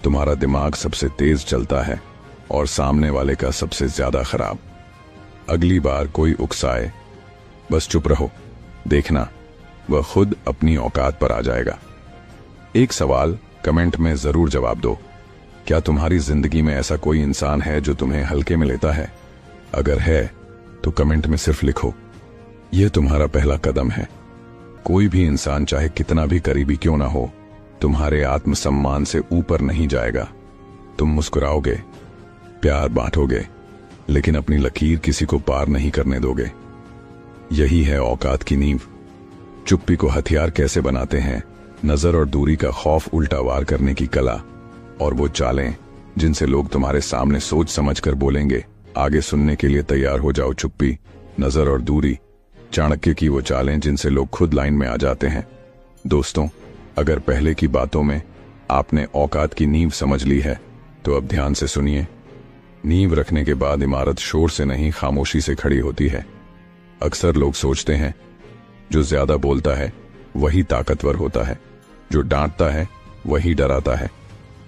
तुम्हारा दिमाग सबसे तेज चलता है और सामने वाले का सबसे ज्यादा खराब। अगली बार कोई उकसाए, बस चुप रहो, देखना वह खुद अपनी औकात पर आ जाएगा। एक सवाल कमेंट में जरूर जवाब दो, क्या तुम्हारी जिंदगी में ऐसा कोई इंसान है जो तुम्हें हल्के में लेता है? अगर है तो कमेंट में सिर्फ लिखो, यह तुम्हारा पहला कदम है। कोई भी इंसान चाहे कितना भी करीबी क्यों ना हो, तुम्हारे आत्मसम्मान से ऊपर नहीं जाएगा। तुम मुस्कुराओगे, प्यार बांटोगे, लेकिन अपनी लकीर किसी को पार नहीं करने दोगे। यही है औकात की नींव। चुप्पी को हथियार कैसे बनाते हैं? नजर और दूरी का खौफ उल्टा वार करने की कला, और वो चालें जिनसे लोग तुम्हारे सामने सोच समझकर बोलेंगे। आगे सुनने के लिए तैयार हो जाओ। चुप्पी, नजर और दूरी, चाणक्य की वो चालें जिनसे लोग खुद लाइन में आ जाते हैं। दोस्तों, अगर पहले की बातों में आपने औकात की नींव समझ ली है तो अब ध्यान से सुनिए। नींव रखने के बाद इमारत शोर से नहीं, खामोशी से खड़ी होती है। अक्सर लोग सोचते हैं जो ज्यादा बोलता है वही ताकतवर होता है, जो डांटता है वही डराता है,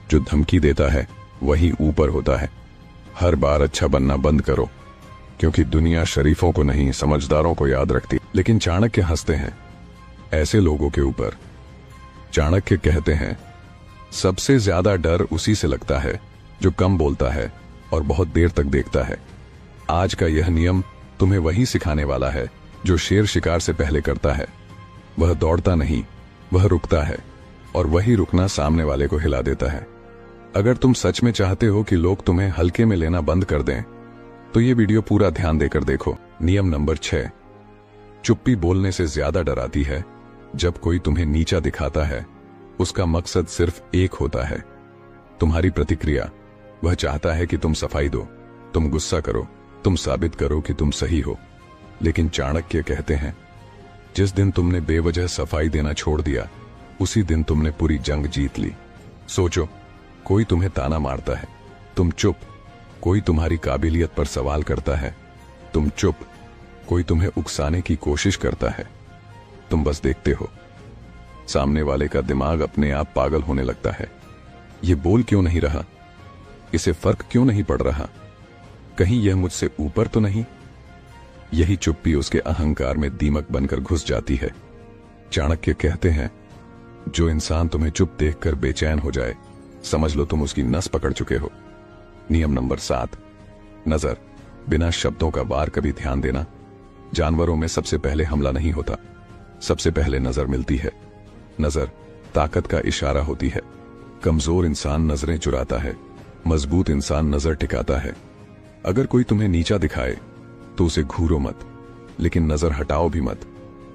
जो धमकी देता है वही ऊपर होता है। हर बार अच्छा बनना बंद करो, क्योंकि दुनिया शरीफों को नहीं समझदारों को याद रखती। लेकिन चाणक्य हंसते हैं ऐसे लोगों के ऊपर चाणक्य कहते हैं, सबसे ज्यादा डर उसी से लगता है जो कम बोलता है और बहुत देर तक देखता है। आज का यह नियम तुम्हें वही सिखाने वाला है जो शेर शिकार से पहले करता है। वह दौड़ता नहीं, वह रुकता है, और वही रुकना सामने वाले को हिला देता है। अगर तुम सच में चाहते हो कि लोग तुम्हें हल्के में लेना बंद कर दें, तो ये वीडियो पूरा ध्यान देकर देखो। नियम नंबर 6, चुप्पी बोलने से ज्यादा डराती है। जब कोई तुम्हें नीचा दिखाता है, उसका मकसद सिर्फ एक होता है, तुम्हारी प्रतिक्रिया। वह चाहता है कि तुम सफाई दो, तुम गुस्सा करो, तुम साबित करो कि तुम सही हो। लेकिन चाणक्य कहते हैं, जिस दिन तुमने बेवजह सफाई देना छोड़ दिया, उसी दिन तुमने पूरी जंग जीत ली। सोचो, कोई तुम्हें ताना मारता है, तुम चुप। कोई तुम्हारी काबिलियत पर सवाल करता है, तुम चुप। कोई तुम्हें उकसाने की कोशिश करता है, तुम बस देखते हो। सामने वाले का दिमाग अपने आप पागल होने लगता है। ये बोल क्यों नहीं रहा? इसे फर्क क्यों नहीं पड़ रहा? कहीं यह मुझसे ऊपर तो नहीं? यही चुप्पी उसके अहंकार में दीमक बनकर घुस जाती है। चाणक्य कहते हैं, जो इंसान तुम्हें चुप देखकर बेचैन हो जाए, समझ लो तुम उसकी नस पकड़ चुके हो। नियम नंबर 7, नजर। बिना शब्दों का वार कभी ध्यान देना। जानवरों में सबसे पहले हमला नहीं होता, सबसे पहले नजर मिलती है। नजर ताकत का इशारा होती है। कमजोर इंसान नजरें चुराता है, मजबूत इंसान नजर टिकाता है। अगर कोई तुम्हें नीचा दिखाए तो उसे घूरो मत, लेकिन नजर हटाओ भी मत।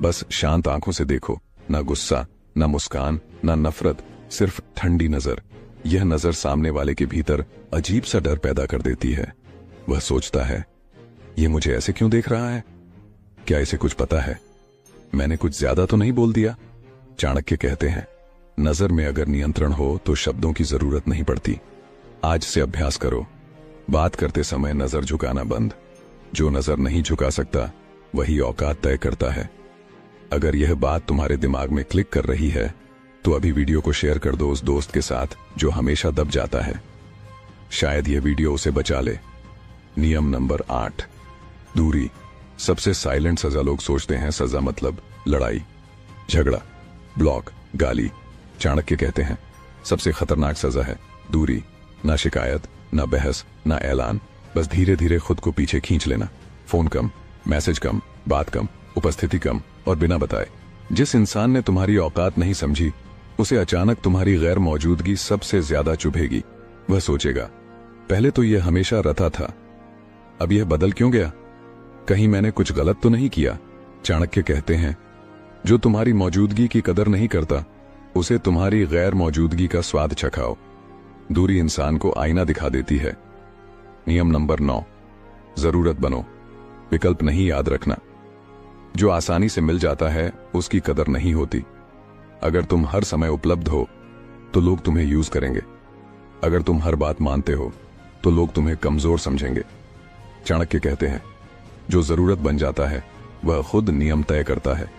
बस शांत आंखों से देखो, ना गुस्सा, ना मुस्कान, ना नफरत, सिर्फ ठंडी नजर। यह नजर सामने वाले के भीतर अजीब सा डर पैदा कर देती है। वह सोचता है, ये मुझे ऐसे क्यों देख रहा है? क्या इसे कुछ पता है? मैंने कुछ ज्यादा तो नहीं बोल दिया? चाणक्य कहते हैं, नजर में अगर नियंत्रण हो तो शब्दों की जरूरत नहीं पड़ती। आज से अभ्यास करो, बात करते समय नजर झुकाना बंद। जो नजर नहीं झुका सकता, वही औकात तय करता है। अगर यह बात तुम्हारे दिमाग में क्लिक कर रही है, तो अभी वीडियो को शेयर कर दो उस दोस्त के साथ जो हमेशा दब जाता है। शायद यह वीडियो उसे बचा ले। नियम नंबर 8, दूरी। सबसे साइलेंट सजा लोग सोचते हैं सजा मतलब लड़ाई, झगड़ा, ब्लॉक, गाली। चाणक्य कहते हैं, सबसे खतरनाक सजा है दूरी। ना शिकायत, ना बहस, ना ऐलान, बस धीरे धीरे खुद को पीछे खींच लेना। फोन कम, मैसेज कम, बात कम, उपस्थिति कम, और बिना बताए। जिस इंसान ने तुम्हारी औकात नहीं समझी, उसे अचानक तुम्हारी गैर मौजूदगी सबसे ज्यादा चुभेगी। वह सोचेगा, पहले तो यह हमेशा रता था, अब यह बदल क्यों गया? कहीं मैंने कुछ गलत तो नहीं किया? चाणक्य कहते हैं, जो तुम्हारी मौजूदगी की कदर नहीं करता, उसे तुम्हारी गैर मौजूदगी का स्वाद चखाओ। दूरी इंसान को आईना दिखा देती है। नियम नंबर 9, जरूरत बनो, विकल्प नहीं। याद रखना, जो आसानी से मिल जाता है उसकी कदर नहीं होती। अगर तुम हर समय उपलब्ध हो तो लोग तुम्हें यूज करेंगे। अगर तुम हर बात मानते हो तो लोग तुम्हें कमजोर समझेंगे। चाणक्य कहते हैं, जो जरूरत बन जाता है वह खुद नियम तय करता है।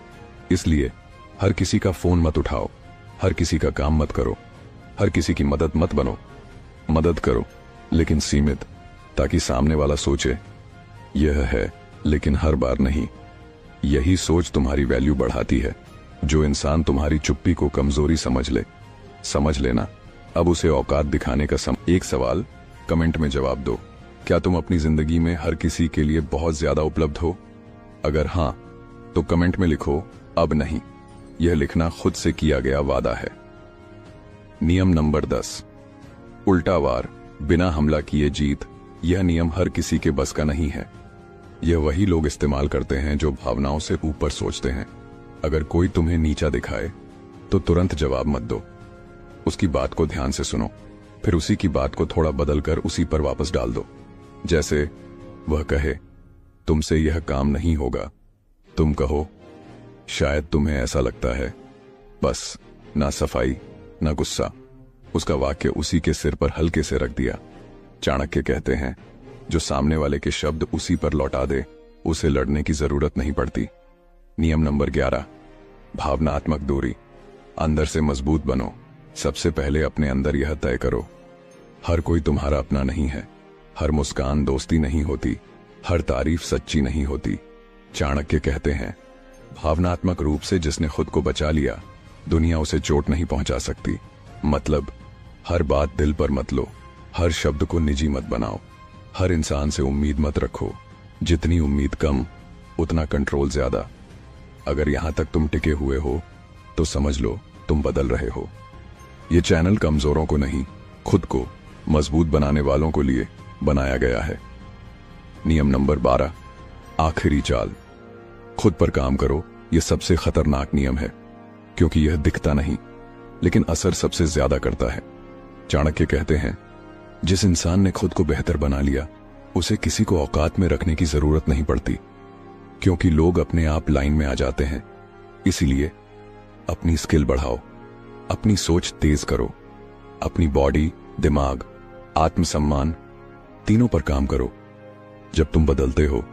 इसलिए हर किसी का फोन मत उठाओ, हर किसी का काम मत करो, हर किसी की मदद मत बनो। मदद करो लेकिन सीमित, ताकि सामने वाला सोचे यह है, लेकिन हर बार नहीं। यही सोच तुम्हारी वैल्यू बढ़ाती है। जो इंसान तुम्हारी चुप्पी को कमजोरी समझ लेना, अब उसे औकात दिखाने का एक सवाल कमेंट में जवाब दो। क्या तुम अपनी जिंदगी में हर किसी के लिए बहुत ज्यादा उपलब्ध हो? अगर हां, तो कमेंट में लिखो अब नहीं। यह लिखना खुद से किया गया वादा है। नियम नंबर 10, उल्टा वार, बिना हमला किए जीत। यह नियम हर किसी के बस का नहीं है। यह वही लोग इस्तेमाल करते हैं जो भावनाओं से ऊपर सोचते हैं। अगर कोई तुम्हें नीचा दिखाए तो तुरंत जवाब मत दो, उसकी बात को ध्यान से सुनो, फिर उसी की बात को थोड़ा बदलकर उसी पर वापस डाल दो। जैसे वह कहे, तुमसे यह काम नहीं होगा, तुम कहो, शायद तुम्हें ऐसा लगता है। बस ना सफाई ना गुस्सा, उसका वाक्य उसी के सिर पर हल्के से रख दिया। चाणक्य कहते हैं, जो सामने वाले के शब्द उसी पर लौटा दे, उसे लड़ने की जरूरत नहीं पड़ती। नियम नंबर 11, भावनात्मक दूरी। अंदर से मजबूत बनो। सबसे पहले अपने अंदर यह तय करो, हर कोई तुम्हारा अपना नहीं है, हर मुस्कान दोस्ती नहीं होती, हर तारीफ सच्ची नहीं होती। चाणक्य कहते हैं, भावनात्मक रूप से जिसने खुद को बचा लिया दुनिया उसे चोट नहीं पहुंचा सकती। मतलब, हर बात दिल पर मत लो, हर शब्द को निजी मत बनाओ, हर इंसान से उम्मीद मत रखो। जितनी उम्मीद कम, उतना कंट्रोल ज्यादा। अगर यहां तक तुम टिके हुए हो तो समझ लो तुम बदल रहे हो। ये चैनल कमजोरों को नहीं, खुद को मजबूत बनाने वालों को लिए बनाया गया है। नियम नंबर 12, आखिरी चाल। खुद पर काम करो। यह सबसे खतरनाक नियम है, क्योंकि यह दिखता नहीं लेकिन असर सबसे ज्यादा करता है। चाणक्य कहते हैं, जिस इंसान ने खुद को बेहतर बना लिया उसे किसी को औकात में रखने की जरूरत नहीं पड़ती, क्योंकि लोग अपने आप लाइन में आ जाते हैं। इसीलिए अपनी स्किल बढ़ाओ, अपनी सोच तेज करो, अपनी बॉडी, दिमाग, आत्मसम्मान तीनों पर काम करो। जब तुम बदलते हो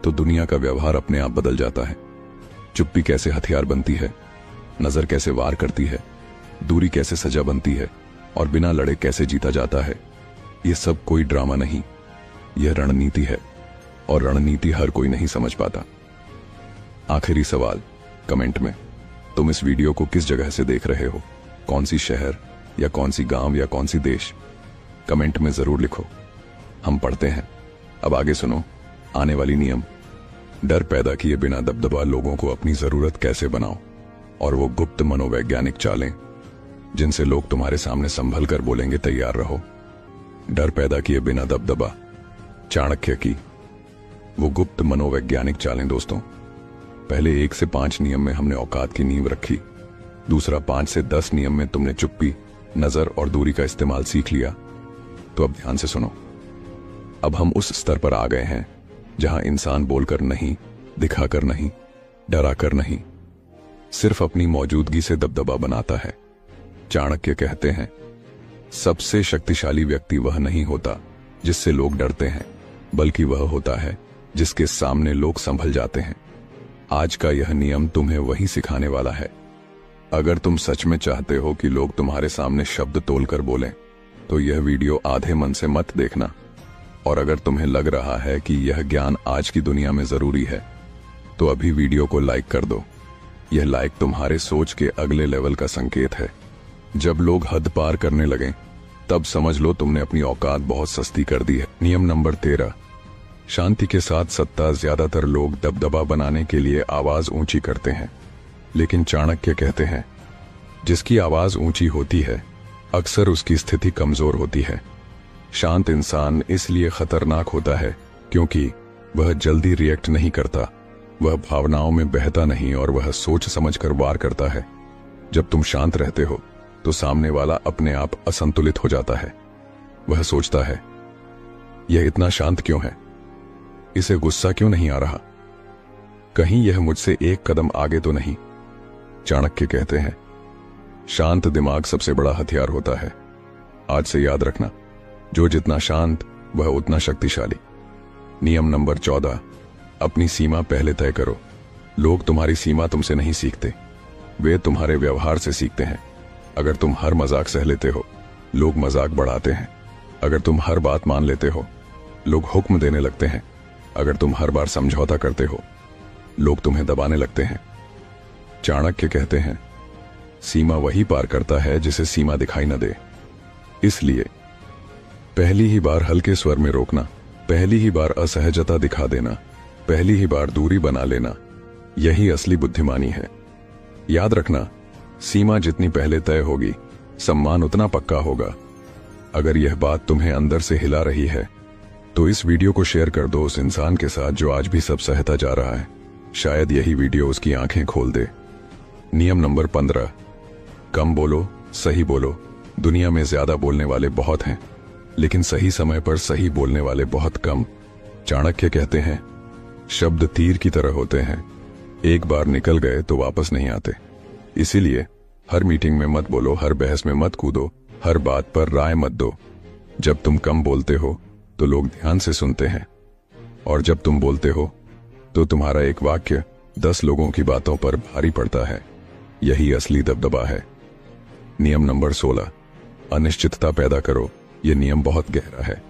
तो दुनिया का व्यवहार अपने आप बदल जाता है। चुप्पी कैसे हथियार बनती है, नजर कैसे वार करती है, दूरी कैसे सजा बनती है और बिना लड़े कैसे जीता जाता है, यह सब कोई ड्रामा नहीं, यह रणनीति है। और रणनीति हर कोई नहीं समझ पाता। आखिरी सवाल कमेंट में, तुम इस वीडियो को किस जगह से देख रहे हो? कौन सी शहर या कौन सी गांव या कौन सी देश? कमेंट में जरूर लिखो, हम पढ़ते हैं। अब आगे सुनो आने वाली नियम। डर पैदा किए बिना दबदबा लोगों को अपनी जरूरत कैसे बनाओ, और वो गुप्त मनोवैज्ञानिक चालें जिनसे लोग तुम्हारे सामने संभल कर बोलेंगे तैयार रहो। डर पैदा किए बिना दबदबा, चाणक्य की वो गुप्त मनोवैज्ञानिक चालें। दोस्तों, पहले 1 से 5 नियम में हमने औकात की नींव रखी। दूसरा 5 से 10 नियम में तुमने चुप्पी, नजर और दूरी का इस्तेमाल सीख लिया। तो अब ध्यान से सुनो। अब हम उस स्तर पर आ गए हैं जहां इंसान बोलकर नहीं, दिखाकर नहीं, डराकर नहीं, सिर्फ अपनी मौजूदगी से दबदबा बनाता है। चाणक्य कहते हैं, सबसे शक्तिशाली व्यक्ति वह नहीं होता जिससे लोग डरते हैं, बल्कि वह होता है जिसके सामने लोग संभल जाते हैं। आज का यह नियम तुम्हें वही सिखाने वाला है। अगर तुम सच में चाहते हो कि लोग तुम्हारे सामने शब्द तोलकर बोलें, तो यह वीडियो आधे मन से मत देखना। और अगर तुम्हें लग रहा है कि यह ज्ञान आज की दुनिया में जरूरी है, तो अभी वीडियो को लाइक कर दो। यह लाइक तुम्हारे सोच के अगले लेवल का संकेत है। जब लोग हद पार करने लगें, तब समझ लो तुमने अपनी औकात बहुत सस्ती कर दी है। नियम नंबर 13, शांति के साथ सत्ता। ज्यादातर लोग दबदबा बनाने के लिए आवाज ऊंची करते हैं, लेकिन चाणक्य कहते हैं, जिसकी आवाज ऊंची होती है अक्सर उसकी स्थिति कमजोर होती है। शांत इंसान इसलिए खतरनाक होता है क्योंकि वह जल्दी रिएक्ट नहीं करता, वह भावनाओं में बहता नहीं और वह सोच समझकर वार करता है। जब तुम शांत रहते हो तो सामने वाला अपने आप असंतुलित हो जाता है। वह सोचता है, यह इतना शांत क्यों है, इसे गुस्सा क्यों नहीं आ रहा, कहीं यह मुझसे एक कदम आगे तो नहीं। चाणक्य कहते हैं, शांत दिमाग सबसे बड़ा हथियार होता है। आज से याद रखना, जो जितना शांत वह उतना शक्तिशाली। नियम नंबर 14, अपनी सीमा पहले तय करो। लोग तुम्हारी सीमा तुमसे नहीं सीखते, वे तुम्हारे व्यवहार से सीखते हैं। अगर तुम हर मजाक सह लेते हो, लोग मजाक बढ़ाते हैं। अगर तुम हर बात मान लेते हो, लोग हुक्म देने लगते हैं। अगर तुम हर बार समझौता करते हो, लोग तुम्हें दबाने लगते हैं। चाणक्य कहते हैं, सीमा वही पार करता है जिसे सीमा दिखाई न दे। इसलिए पहली ही बार हल्के स्वर में रोकना, पहली ही बार असहजता दिखा देना, पहली ही बार दूरी बना लेना, यही असली बुद्धिमानी है। याद रखना, सीमा जितनी पहले तय होगी, सम्मान उतना पक्का होगा। अगर यह बात तुम्हें अंदर से हिला रही है, तो इस वीडियो को शेयर कर दो उस इंसान के साथ जो आज भी सब सहता जा रहा है। शायद यही वीडियो उसकी आंखें खोल दे। नियम नंबर 15, कम बोलो, सही बोलो। दुनिया में ज्यादा बोलने वाले बहुत हैं, लेकिन सही समय पर सही बोलने वाले बहुत कम। चाणक्य कहते हैं, शब्द तीर की तरह होते हैं, एक बार निकल गए तो वापस नहीं आते। इसीलिए हर मीटिंग में मत बोलो, हर बहस में मत कूदो, हर बात पर राय मत दो। जब तुम कम बोलते हो तो लोग ध्यान से सुनते हैं, और जब तुम बोलते हो तो तुम्हारा एक वाक्य 10 लोगों की बातों पर भारी पड़ता है। यही असली दबदबा है। नियम नंबर 16, अनिश्चितता पैदा करो। यह नियम बहुत गहरा है।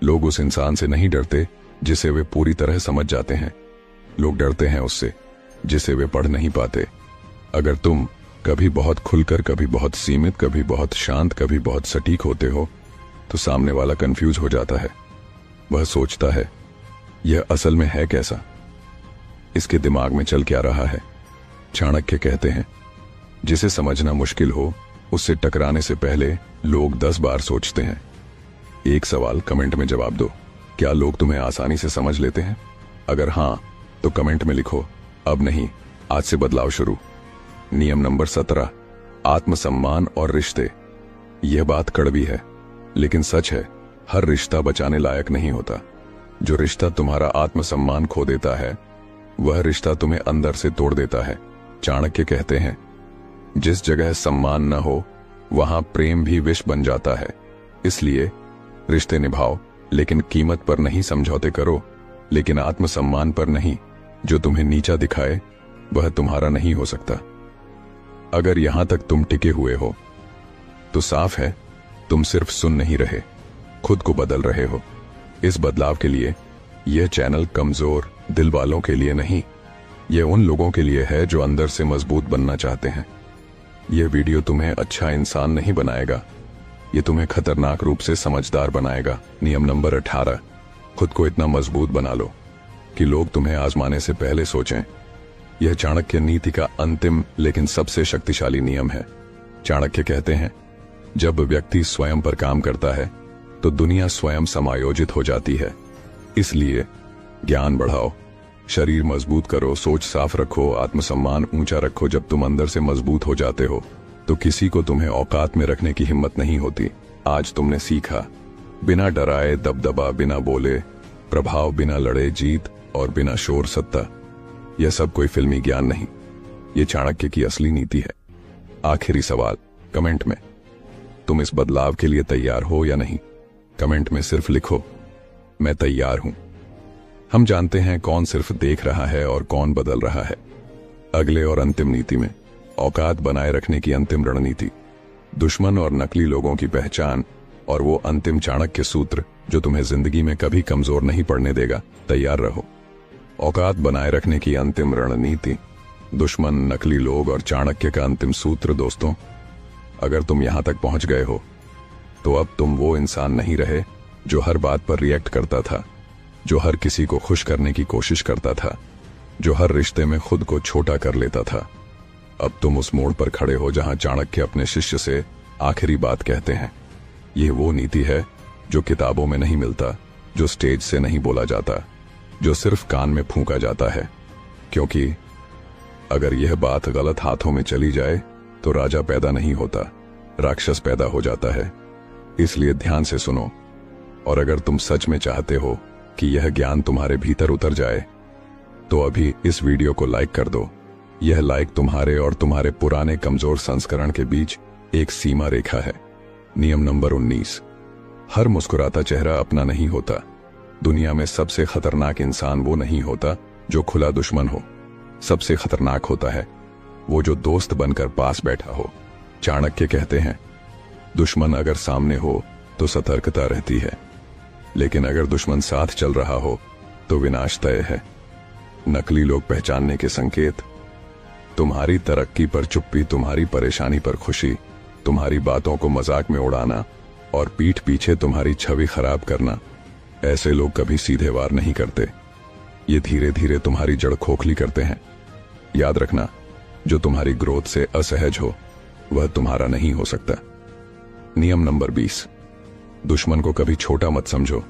लोग उस इंसान से नहीं डरते जिसे वे पूरी तरह समझ जाते हैं, लोग डरते हैं उससे जिसे वे पढ़ नहीं पाते। अगर तुम कभी बहुत खुलकर, कभी बहुत सीमित, कभी बहुत शांत, कभी बहुत सटीक होते हो तो सामने वाला कंफ्यूज हो जाता है। वह सोचता है यह असल में है कैसा, इसके दिमाग में चल क्या रहा है। चाणक्य कहते हैं जिसे समझना मुश्किल हो उससे टकराने से पहले लोग 10 बार सोचते हैं। एक सवाल कमेंट में जवाब दो, क्या लोग तुम्हें आसानी से समझ लेते हैं? अगर हां तो कमेंट में लिखो अब नहीं, आज से बदलाव शुरू। नियम नंबर 17, आत्मसम्मान और रिश्ते। यह बात कड़वी है लेकिन सच है, हर रिश्ता बचाने लायक नहीं होता। जो रिश्ता तुम्हारा आत्मसम्मान खो देता है वह रिश्ता तुम्हें अंदर से तोड़ देता है। चाणक्य कहते हैं जिस जगह सम्मान न हो वहां प्रेम भी विष बन जाता है। इसलिए रिश्ते निभाओ लेकिन कीमत पर नहीं, समझौते करो लेकिन आत्मसम्मान पर नहीं। जो तुम्हें नीचा दिखाए वह तुम्हारा नहीं हो सकता। अगर यहां तक तुम टिके हुए हो तो साफ है तुम सिर्फ सुन नहीं रहे, खुद को बदल रहे हो। इस बदलाव के लिए यह चैनल कमजोर दिल वालों के लिए नहीं, यह उन लोगों के लिए है जो अंदर से मजबूत बनना चाहते हैं। यह वीडियो तुम्हें अच्छा इंसान नहीं बनाएगा, यह तुम्हें खतरनाक रूप से समझदार बनाएगा। नियम नंबर 18, खुद को इतना मजबूत बना लो कि लोग तुम्हें आजमाने से पहले सोचें। यह चाणक्य नीति का अंतिम लेकिन सबसे शक्तिशाली नियम है। चाणक्य कहते हैं जब व्यक्ति स्वयं पर काम करता है तो दुनिया स्वयं समायोजित हो जाती है। इसलिए ज्ञान बढ़ाओ, शरीर मजबूत करो, सोच साफ रखो, आत्मसम्मान ऊंचा रखो। जब तुम अंदर से मजबूत हो जाते हो तो किसी को तुम्हें औकात में रखने की हिम्मत नहीं होती। आज तुमने सीखा, बिना डराए दबदबा, बिना बोले प्रभाव, बिना लड़े जीत और बिना शोर सत्ता। यह सब कोई फिल्मी ज्ञान नहीं, यह चाणक्य की असली नीति है। आखिरी सवाल कमेंट में, तुम इस बदलाव के लिए तैयार हो या नहीं? कमेंट में सिर्फ लिखो मैं तैयार हूं। हम जानते हैं कौन सिर्फ देख रहा है और कौन बदल रहा है। अगले और अंतिम नीति में औकात बनाए रखने की अंतिम रणनीति, दुश्मन और नकली लोगों की पहचान और वो अंतिम चाणक्य सूत्र जो तुम्हें जिंदगी में कभी कमजोर नहीं पड़ने देगा। तैयार रहो। औकात बनाए रखने की अंतिम रणनीति, दुश्मन, नकली लोग और चाणक्य का अंतिम सूत्र। दोस्तों, अगर तुम यहां तक पहुंच गए हो तो अब तुम वो इंसान नहीं रहे जो हर बात पर रिएक्ट करता था, जो हर किसी को खुश करने की कोशिश करता था, जो हर रिश्ते में खुद को छोटा कर लेता था। अब तुम उस मोड़ पर खड़े हो जहां चाणक्य अपने शिष्य से आखिरी बात कहते हैं। यह वो नीति है जो किताबों में नहीं मिलता, जो स्टेज से नहीं बोला जाता, जो सिर्फ कान में फूंका जाता है। क्योंकि अगर यह बात गलत हाथों में चली जाए तो राजा पैदा नहीं होता, राक्षस पैदा हो जाता है। इसलिए ध्यान से सुनो, और अगर तुम सच में चाहते हो कि यह ज्ञान तुम्हारे भीतर उतर जाए तो अभी इस वीडियो को लाइक कर दो। यह लाइक तुम्हारे और तुम्हारे पुराने कमजोर संस्करण के बीच एक सीमा रेखा है। नियम नंबर 19, हर मुस्कुराता चेहरा अपना नहीं होता। दुनिया में सबसे खतरनाक इंसान वो नहीं होता जो खुला दुश्मन हो, सबसे खतरनाक होता है वो जो दोस्त बनकर पास बैठा हो। चाणक्य कहते हैं दुश्मन अगर सामने हो तो सतर्कता रहती है, लेकिन अगर दुश्मन साथ चल रहा हो तो विनाश तय है। नकली लोग पहचानने के संकेत, तुम्हारी तरक्की पर चुप्पी, तुम्हारी परेशानी पर खुशी, तुम्हारी बातों को मजाक में उड़ाना और पीठ पीछे तुम्हारी छवि खराब करना। ऐसे लोग कभी सीधे वार नहीं करते, ये धीरे धीरे तुम्हारी जड़ खोखली करते हैं। याद रखना, जो तुम्हारी ग्रोथ से असहज हो वह तुम्हारा नहीं हो सकता। नियम नंबर 20, दुश्मन को कभी छोटा मत समझो,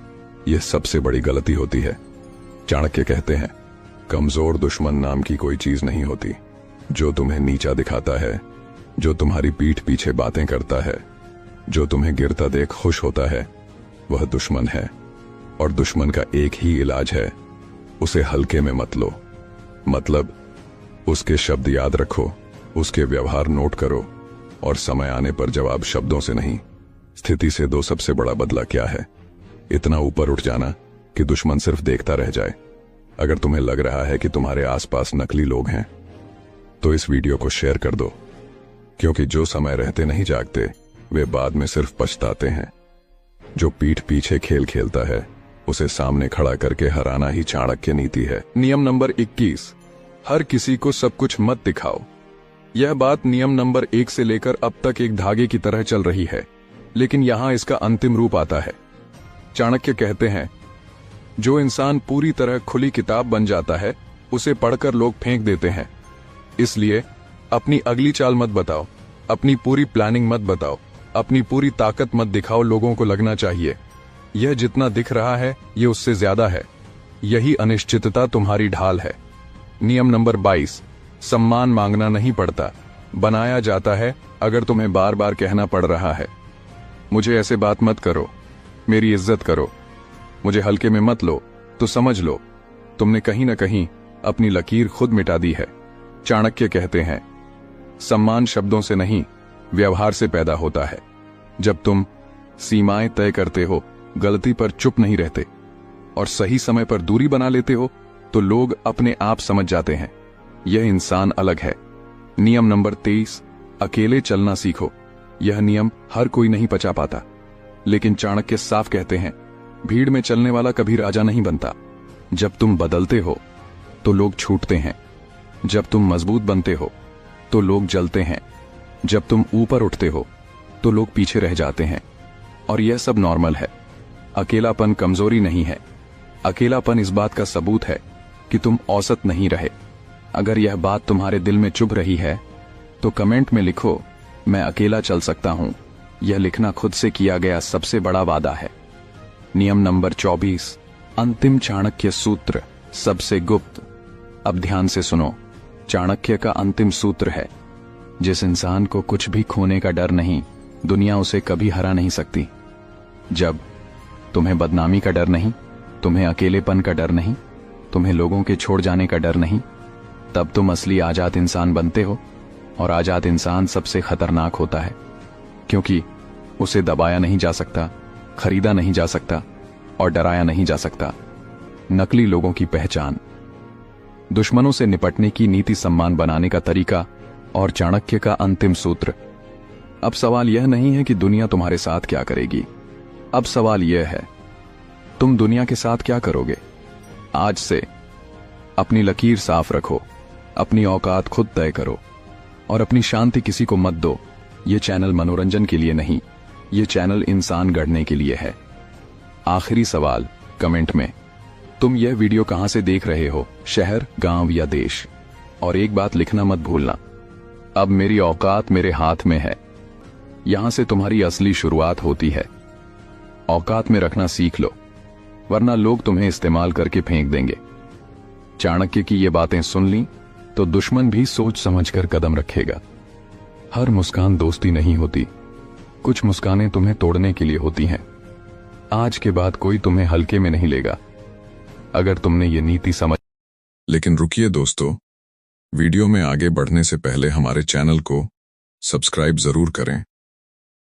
यह सबसे बड़ी गलती होती है। चाणक्य कहते हैं कमजोर दुश्मन नाम की कोई चीज नहीं होती। जो तुम्हें नीचा दिखाता है, जो तुम्हारी पीठ पीछे बातें करता है, जो तुम्हें गिरता देख खुश होता है, वह दुश्मन है। और दुश्मन का एक ही इलाज है, उसे हल्के में मत लो। मतलब उसके शब्द याद रखो, उसके व्यवहार नोट करो और समय आने पर जवाब शब्दों से नहीं, स्थिति से दो। सबसे बड़ा बदला क्या है? इतना ऊपर उठ जाना कि दुश्मन सिर्फ देखता रह जाए। अगर तुम्हें लग रहा है कि तुम्हारे आसपास नकली लोग हैं तो इस वीडियो को शेयर कर दो, क्योंकि जो समय रहते नहीं जागते वे बाद में सिर्फ पछताते हैं। जो पीठ पीछे खेल खेलता है उसे सामने खड़ा करके हराना ही चाणक्य नीति है। नियम नंबर 21, हर किसी को सब कुछ मत दिखाओ। यह बात नियम नंबर 1 से लेकर अब तक एक धागे की तरह चल रही है, लेकिन यहां इसका अंतिम रूप आता है। चाणक्य कहते हैं, जो इंसान पूरी तरह खुली किताब बन जाता है उसे पढ़कर लोग फेंक देते हैं। इसलिए अपनी अगली चाल मत बताओ, अपनी पूरी प्लानिंग मत बताओ, अपनी पूरी ताकत मत दिखाओ। लोगों को लगना चाहिए यह जितना दिख रहा है ये उससे ज्यादा है। यही अनिश्चितता तुम्हारी ढाल है। नियम नंबर 22, सम्मान मांगना नहीं पड़ता, बनाया जाता है। अगर तुम्हें बार बार कहना पड़ रहा है, मुझे ऐसे बात मत करो, मेरी इज्जत करो, मुझे हल्के में मत लो, तो समझ लो तुमने कहीं ना कहीं अपनी लकीर खुद मिटा दी है। चाणक्य कहते हैं, सम्मान शब्दों से नहीं, व्यवहार से पैदा होता है। जब तुम सीमाएं तय करते हो, गलती पर चुप नहीं रहते और सही समय पर दूरी बना लेते हो, तो लोग अपने आप समझ जाते हैं यह इंसान अलग है। नियम नंबर 23, अकेले चलना सीखो। यह नियम हर कोई नहीं पचा पाता, लेकिन चाणक्य साफ कहते हैं, भीड़ में चलने वाला कभी राजा नहीं बनता। जब तुम बदलते हो तो लोग छूटते हैं, जब तुम मजबूत बनते हो तो लोग जलते हैं, जब तुम ऊपर उठते हो तो लोग पीछे रह जाते हैं। और यह सब नॉर्मल है। अकेलापन कमजोरी नहीं है, अकेलापन इस बात का सबूत है कि तुम औसत नहीं रहे। अगर यह बात तुम्हारे दिल में चुभ रही है तो कमेंट में लिखो, मैं अकेला चल सकता हूं। यह लिखना खुद से किया गया सबसे बड़ा वादा है। नियम नंबर 24, अंतिम चाणक्य सूत्र, सबसे गुप्त। अब ध्यान से सुनो, चाणक्य का अंतिम सूत्र है, जिस इंसान को कुछ भी खोने का डर नहीं, दुनिया उसे कभी हरा नहीं सकती। जब तुम्हें बदनामी का डर नहीं, तुम्हें अकेलेपन का डर नहीं, तुम्हें लोगों के छोड़ जाने का डर नहीं, तब तुम असली आजाद इंसान बनते हो। और आजाद इंसान सबसे खतरनाक होता है, क्योंकि उसे दबाया नहीं जा सकता, खरीदा नहीं जा सकता और डराया नहीं जा सकता। नकली लोगों की पहचान, दुश्मनों से निपटने की नीति, सम्मान बनाने का तरीका और चाणक्य का अंतिम सूत्र। अब सवाल यह नहीं है कि दुनिया तुम्हारे साथ क्या करेगी, अब सवाल यह है तुम दुनिया के साथ क्या करोगे। आज से अपनी लकीर साफ रखो, अपनी औकात खुद तय करो और अपनी शांति किसी को मत दो। ये चैनल मनोरंजन के लिए नहीं, ये चैनल इंसान गढ़ने के लिए है। आखिरी सवाल कमेंट में, तुम यह वीडियो कहां से देख रहे हो, शहर, गांव या देश? और एक बात लिखना मत भूलना, अब मेरी औकात मेरे हाथ में है। यहां से तुम्हारी असली शुरुआत होती है। औकात में रखना सीख लो, वरना लोग तुम्हें इस्तेमाल करके फेंक देंगे। चाणक्य की ये बातें सुन ली तो दुश्मन भी सोच समझकर कदम रखेगा। हर मुस्कान दोस्ती नहीं होती, कुछ मुस्कानें तुम्हें तोड़ने के लिए होती हैं। आज के बाद कोई तुम्हें हल्के में नहीं लेगा, अगर तुमने ये नीति समझ। लेकिन रुकिए दोस्तों, वीडियो में आगे बढ़ने से पहले हमारे चैनल को सब्सक्राइब जरूर करें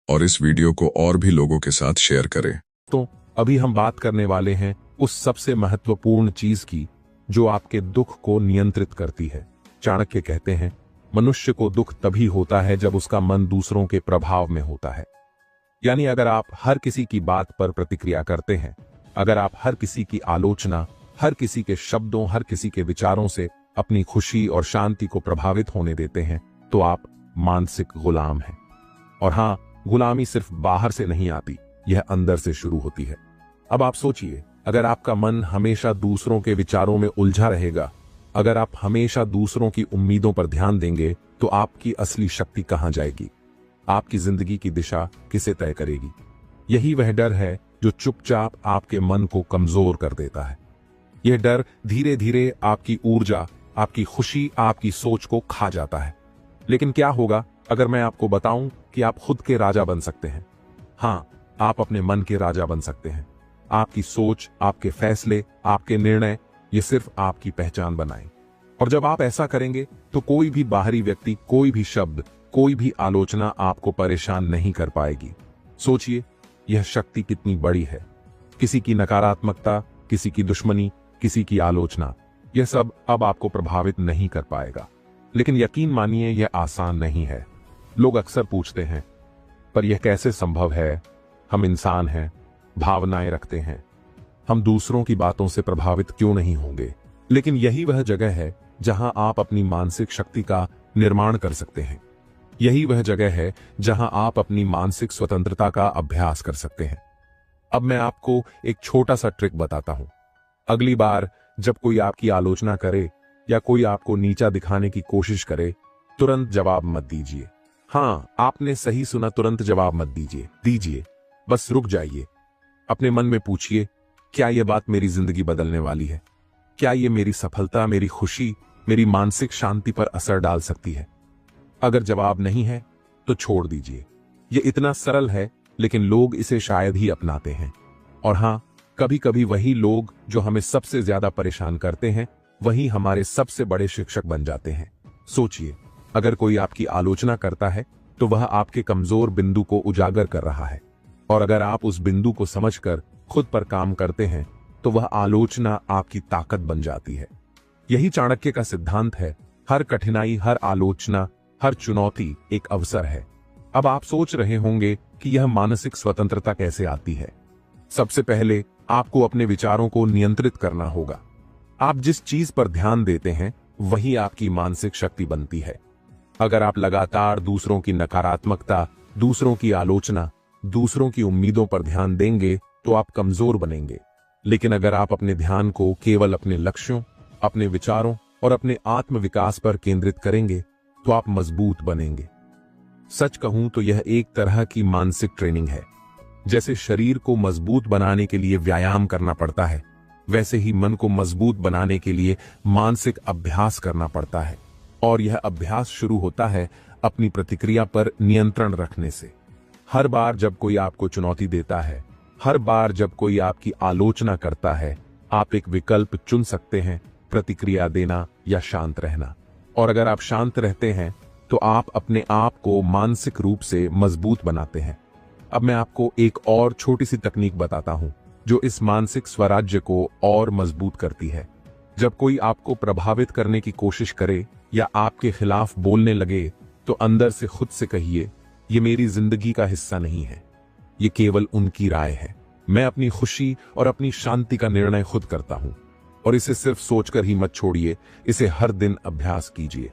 और इस वीडियो को और भी लोगों के साथ शेयर करें। तो अभी हम बात करने वाले हैं उस सबसे महत्वपूर्ण चीज की जो आपके दुख को नियंत्रित करती है। चाणक्य कहते हैं, मनुष्य को दुख तभी होता है जब उसका मन दूसरों के प्रभाव में होता है। यानी अगर आप हर किसी की बात पर प्रतिक्रिया करते हैं, अगर आप हर किसी की आलोचना, हर किसी के शब्दों, हर किसी के विचारों से अपनी खुशी और शांति को प्रभावित होने देते हैं, तो आप मानसिक गुलाम हैं। और हां, गुलामी सिर्फ बाहर से नहीं आती, यह अंदर से शुरू होती है। अब आप सोचिए, अगर आपका मन हमेशा दूसरों के विचारों में उलझा रहेगा, अगर आप हमेशा दूसरों की उम्मीदों पर ध्यान देंगे, तो आपकी असली शक्ति कहां जाएगी? आपकी जिंदगी की दिशा किसे तय करेगी? यही वह डर है जो चुपचाप आपके मन को कमजोर कर देता है। यह डर धीरे धीरे आपकी ऊर्जा, आपकी खुशी, आपकी सोच को खा जाता है। लेकिन क्या होगा अगर मैं आपको बताऊं कि आप खुद के राजा बन सकते हैं? हां, आप अपने मन के राजा बन सकते हैं। आपकी सोच, आपके फैसले, आपके निर्णय, ये सिर्फ आपकी पहचान बनाएं। और जब आप ऐसा करेंगे तो कोई भी बाहरी व्यक्ति, कोई भी शब्द, कोई भी आलोचना आपको परेशान नहीं कर पाएगी। सोचिए, यह शक्ति कितनी बड़ी है। किसी की नकारात्मकता, किसी की दुश्मनी, किसी की आलोचना, यह सब अब आपको प्रभावित नहीं कर पाएगा। लेकिन यकीन मानिए, यह आसान नहीं है। लोग अक्सर पूछते हैं, पर यह कैसे संभव है? हम इंसान हैं, भावनाएं रखते हैं, हम दूसरों की बातों से प्रभावित क्यों नहीं होंगे? लेकिन यही वह जगह है जहां आप अपनी मानसिक शक्ति का निर्माण कर सकते हैं। यही वह जगह है जहां आप अपनी मानसिक स्वतंत्रता का अभ्यास कर सकते हैं। अब मैं आपको एक छोटा सा ट्रिक बताता हूं। अगली बार जब कोई आपकी आलोचना करे या कोई आपको नीचा दिखाने की कोशिश करे, तुरंत जवाब मत दीजिए। हां, आपने सही सुना, तुरंत जवाब मत दीजिए। बस रुक जाइए। अपने मन में पूछिए, क्या यह बात मेरी जिंदगी बदलने वाली है? क्या यह मेरी सफलता, मेरी खुशी, मेरी मानसिक शांति पर असर डाल सकती है? अगर जवाब नहीं है तो छोड़ दीजिए। यह इतना सरल है, लेकिन लोग इसे शायद ही अपनाते हैं। और हां, कभी कभी वही लोग जो हमें सबसे ज्यादा परेशान करते हैं, वही हमारे सबसे बड़े शिक्षक बन जाते हैं। सोचिए, अगर कोई आपकी आलोचना करता है तो वह आपके कमजोर बिंदु को उजागर कर रहा है, और अगर आप उस बिंदु को समझकर खुद पर काम करते हैं तो वह आलोचना आपकी ताकत बन जाती है। यही चाणक्य का सिद्धांत है, हर कठिनाई, हर आलोचना, हर चुनौती एक अवसर है। अब आप सोच रहे होंगे कि यह मानसिक स्वतंत्रता कैसे आती है। सबसे पहले आपको अपने विचारों को नियंत्रित करना होगा। आप जिस चीज पर ध्यान देते हैं वही आपकी मानसिक शक्ति बनती है। अगर आप लगातार दूसरों की नकारात्मकता, दूसरों की आलोचना, दूसरों की उम्मीदों पर ध्यान देंगे तो आप कमजोर बनेंगे। लेकिन अगर आप अपने ध्यान को केवल अपने लक्ष्यों, अपने विचारों और अपने आत्मविकास पर केंद्रित करेंगे तो आप मजबूत बनेंगे। सच कहूं तो यह एक तरह की मानसिक ट्रेनिंग है। जैसे शरीर को मजबूत बनाने के लिए व्यायाम करना पड़ता है, वैसे ही मन को मजबूत बनाने के लिए मानसिक अभ्यास करना पड़ता है। और यह अभ्यास शुरू होता है अपनी प्रतिक्रिया पर नियंत्रण रखने से। हर बार जब कोई आपको चुनौती देता है, हर बार जब कोई आपकी आलोचना करता है, आप एक विकल्प चुन सकते हैं, प्रतिक्रिया देना या शांत रहना। और अगर आप शांत रहते हैं तो आप अपने आप को मानसिक रूप से मजबूत बनाते हैं। अब मैं आपको एक और छोटी सी तकनीक बताता हूं जो इस मानसिक स्वराज्य को और मजबूत करती है। जब कोई आपको प्रभावित करने की कोशिश करे या आपके खिलाफ बोलने लगे तो अंदर से खुद से कहिए, ये मेरी जिंदगी का हिस्सा नहीं है, ये केवल उनकी राय है। मैं अपनी खुशी और अपनी शांति का निर्णय खुद करता हूं। और इसे सिर्फ सोचकर ही मत छोड़िए, इसे हर दिन अभ्यास कीजिए।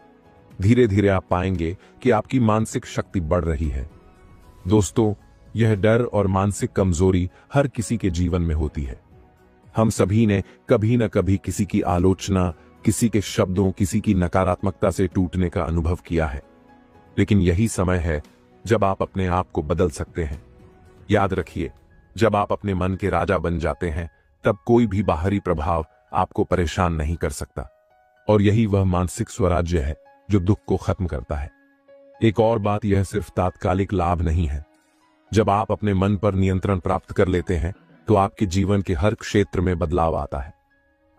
धीरे धीरे आप पाएंगे कि आपकी मानसिक शक्ति बढ़ रही है। दोस्तों, यह डर और मानसिक कमजोरी हर किसी के जीवन में होती है। हम सभी ने कभी न कभी किसी की आलोचना, किसी के शब्दों, किसी की नकारात्मकता से टूटने का अनुभव किया है। लेकिन यही समय है जब आप अपने आप को बदल सकते हैं। याद रखिए, जब आप अपने मन के राजा बन जाते हैं तब कोई भी बाहरी प्रभाव आपको परेशान नहीं कर सकता। और यही वह मानसिक स्वराज्य है जो दुख को खत्म करता है। एक और बात, यह सिर्फ तात्कालिक लाभ नहीं है। जब आप अपने मन पर नियंत्रण प्राप्त कर लेते हैं तो आपके जीवन के हर क्षेत्र में बदलाव आता है।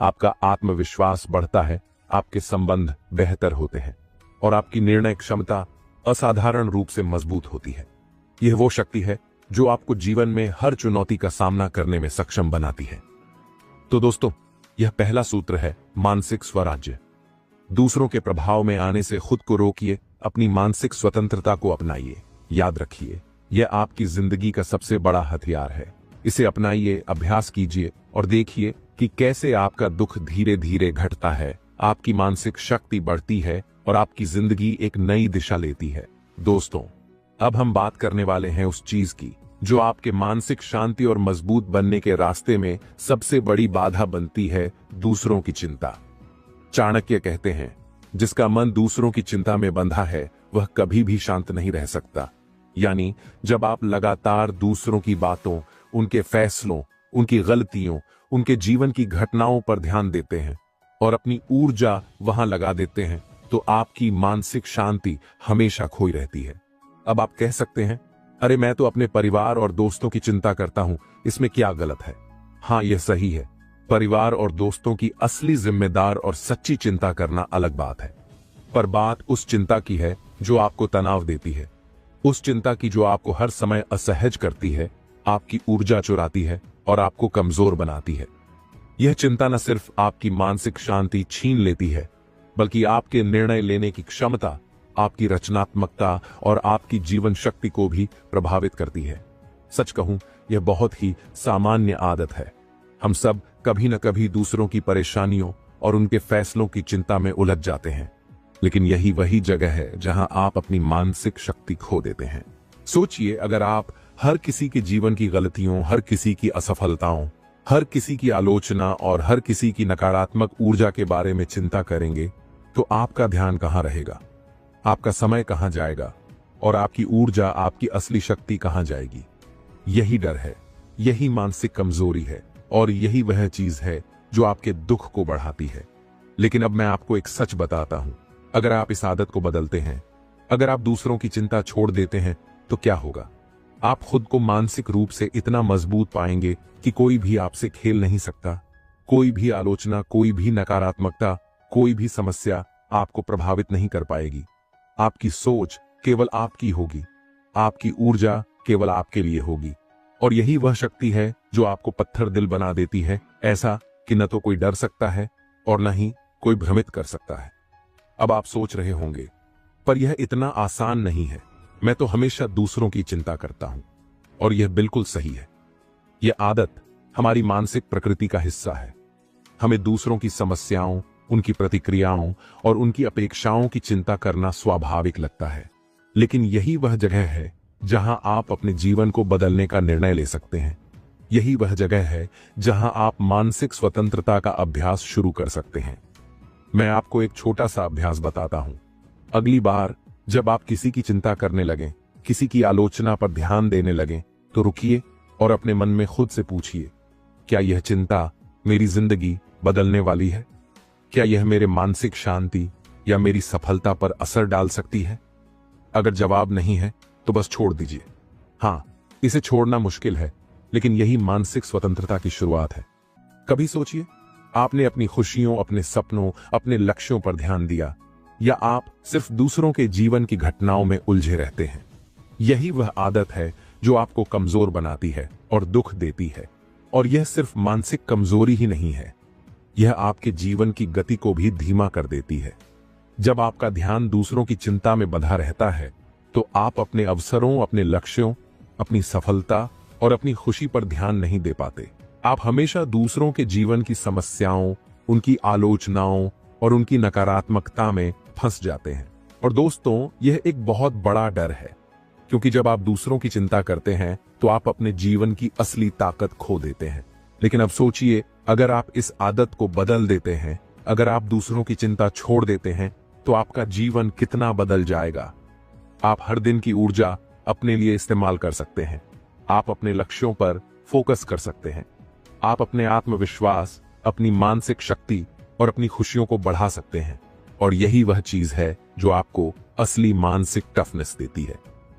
आपका आत्मविश्वास बढ़ता है, आपके संबंध बेहतर होते हैं और आपकी निर्णय क्षमता असाधारण रूप से मजबूत होती है। यह वो शक्ति है जो आपको जीवन में हर चुनौती का सामना करने में सक्षम बनाती है। तो दोस्तों, यह पहला सूत्र है, मानसिक स्वराज्य। दूसरों के प्रभाव में आने से खुद को रोकिए, अपनी मानसिक स्वतंत्रता को अपनाइए। याद रखिए, यह आपकी जिंदगी का सबसे बड़ा हथियार है। इसे अपनाइए, अभ्यास कीजिए और देखिए कि कैसे आपका दुख धीरे धीरे घटता है, आपकी मानसिक शक्ति बढ़ती है और आपकी जिंदगी एक नई दिशा लेती है। दोस्तों, अब हम बात करने वाले हैं उस चीज की जो आपके मानसिक शांति और मजबूत बनने के रास्ते में सबसे बड़ी बाधा बनती है, दूसरों की चिंता। चाणक्य कहते हैं, जिसका मन दूसरों की चिंता में बंधा है वह कभी भी शांत नहीं रह सकता। यानी जब आप लगातार दूसरों की बातों, उनके फैसलों, उनकी गलतियों, उनके जीवन की घटनाओं पर ध्यान देते हैं और अपनी ऊर्जा वहां लगा देते हैं तो आपकी मानसिक शांति हमेशा खोई रहती है। अब आप कह सकते हैं, अरे मैं तो अपने परिवार और दोस्तों की चिंता करता हूं, इसमें क्या गलत है? हाँ, यह सही है। परिवार और दोस्तों की असली जिम्मेदार और सच्ची चिंता करना अलग बात है। पर बात उस चिंता की है जो आपको तनाव देती है, उस चिंता की जो आपको हर समय असहज करती है, आपकी ऊर्जा चुराती है और आपको कमजोर बनाती है। यह चिंता न सिर्फ आपकी मानसिक शांति छीन लेती है, बल्कि आपके निर्णय लेने की क्षमता, आपकी रचनात्मकता और आपकी जीवन शक्ति को भी प्रभावित करती है। सच कहूं, यह बहुत ही सामान्य आदत है। हम सब कभी न कभी दूसरों की परेशानियों और उनके फैसलों की चिंता में उलझ जाते हैं। लेकिन यही वही जगह है जहां आप अपनी मानसिक शक्ति खो देते हैं। सोचिए, अगर आप हर किसी के जीवन की गलतियों, हर किसी की असफलताओं, हर किसी की आलोचना और हर किसी की नकारात्मक ऊर्जा के बारे में चिंता करेंगे, तो आपका ध्यान कहां रहेगा, आपका समय कहां जाएगा और आपकी ऊर्जा, आपकी असली शक्ति कहां जाएगी? यही डर है, यही मानसिक कमजोरी है और यही वह चीज है जो आपके दुख को बढ़ाती है। लेकिन अब मैं आपको एक सच बताता हूं, अगर आप इस आदत को बदलते हैं, अगर आप दूसरों की चिंता छोड़ देते हैं, तो क्या होगा? आप खुद को मानसिक रूप से इतना मजबूत पाएंगे कि कोई भी आपसे खेल नहीं सकता। कोई भी आलोचना, कोई भी नकारात्मकता, कोई भी समस्या आपको प्रभावित नहीं कर पाएगी। आपकी सोच केवल आपकी होगी, आपकी ऊर्जा केवल आपके लिए होगी। और यही वह शक्ति है जो आपको पत्थर दिल बना देती है, ऐसा कि न तो कोई डर सकता है और न ही कोई भ्रमित कर सकता है। अब आप सोच रहे होंगे, पर यह इतना आसान नहीं है। मैं तो हमेशा दूसरों की चिंता करता हूं। और यह बिल्कुल सही है। यह आदत हमारी मानसिक प्रकृति का हिस्सा है। हमें दूसरों की समस्याओं, उनकी प्रतिक्रियाओं और उनकी अपेक्षाओं की चिंता करना स्वाभाविक लगता है। लेकिन यही वह जगह है जहां आप अपने जीवन को बदलने का निर्णय ले सकते हैं। यही वह जगह है जहां आप मानसिक स्वतंत्रता का अभ्यास शुरू कर सकते हैं। मैं आपको एक छोटा सा अभ्यास बताता हूं। अगली बार जब आप किसी की चिंता करने लगें, किसी की आलोचना पर ध्यान देने लगें, तो रुकिए और अपने मन में खुद से पूछिए, क्या यह चिंता मेरी जिंदगी बदलने वाली है? क्या यह मेरे मानसिक शांति या मेरी सफलता पर असर डाल सकती है? अगर जवाब नहीं है तो बस छोड़ दीजिए। हां, इसे छोड़ना मुश्किल है, लेकिन यही मानसिक स्वतंत्रता की शुरुआत है। कभी सोचिए, आपने अपनी खुशियों, अपने सपनों, अपने लक्ष्यों पर ध्यान दिया, या आप सिर्फ दूसरों के जीवन की घटनाओं में उलझे रहते हैं? यही वह आदत है जो आपको कमजोर बनाती है और दुख देती है। और यह सिर्फ मानसिक कमजोरी ही नहीं है, यह आपके जीवन की गति को भी धीमा कर देती है। जब आपका ध्यान दूसरों की चिंता में बंधा रहता है, तो आप अपने अवसरों, अपने लक्ष्यों, अपनी सफलता और अपनी खुशी पर ध्यान नहीं दे पाते। आप हमेशा दूसरों के जीवन की समस्याओं, उनकी आलोचनाओं और उनकी नकारात्मकता में फंस जाते हैं। और दोस्तों, यह एक बहुत बड़ा डर है, क्योंकि जब आप दूसरों की चिंता करते हैं तो आप अपने जीवन की असली ताकत खो देते हैं। लेकिन अब सोचिए, अगर आप इस आदत को बदल देते हैं, अगर आप दूसरों की चिंता छोड़ देते हैं, तो आपका जीवन कितना बदल जाएगा। आप हर दिन की ऊर्जा अपने लिए इस्तेमाल कर सकते हैं। आप अपने लक्ष्यों पर फोकस कर सकते हैं। आप अपने आत्मविश्वास, अपनी मानसिक शक्ति और अपनी खुशियों को बढ़ा सकते हैं। और यही वह चीज है जो आपको असली मानसिक टफनेस देती है।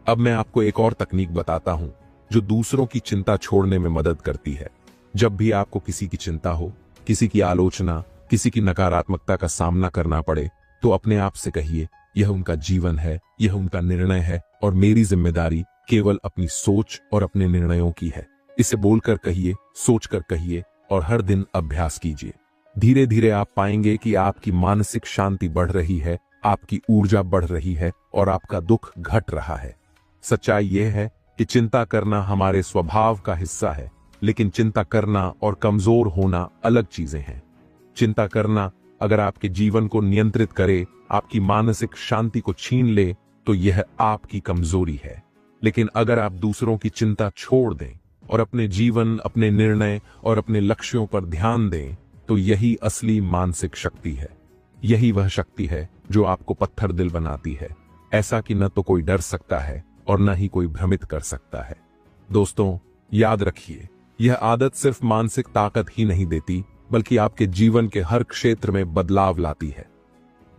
अब मैं आपको एक और तकनीक बताता हूं जो दूसरों की चिंता छोड़ने में मदद करती है। जब भी आपको किसी की चिंता हो, किसी की आलोचना, किसी की नकारात्मकता का सामना करना पड़े, तो अपने आप से कहिए, यह उनका जीवन है, यह उनका निर्णय है और मेरी जिम्मेदारी केवल अपनी सोच और अपने निर्णयों की है। इसे बोलकर कहिए, सोचकर कहिए और हर दिन अभ्यास कीजिए। धीरे धीरे आप पाएंगे कि आपकी मानसिक शांति बढ़ रही है, आपकी ऊर्जा बढ़ रही है और आपका दुख घट रहा है। सच्चाई यह है कि चिंता करना हमारे स्वभाव का हिस्सा है, लेकिन चिंता करना और कमजोर होना अलग चीजें हैं। चिंता करना अगर आपके जीवन को नियंत्रित करे, आपकी मानसिक शांति को छीन ले, तो यह आपकी कमजोरी है। लेकिन अगर आप दूसरों की चिंता छोड़ दें और अपने जीवन, अपने निर्णय और अपने लक्ष्यों पर ध्यान दें, तो यही असली मानसिक शक्ति है। यही वह शक्ति है जो आपको पत्थर दिल बनाती है, ऐसा कि न तो कोई डर सकता है और न ही कोई भ्रमित कर सकता है। दोस्तों, याद रखिए, यह आदत सिर्फ मानसिक ताकत ही नहीं देती, बल्कि आपके जीवन के हर क्षेत्र में बदलाव लाती है।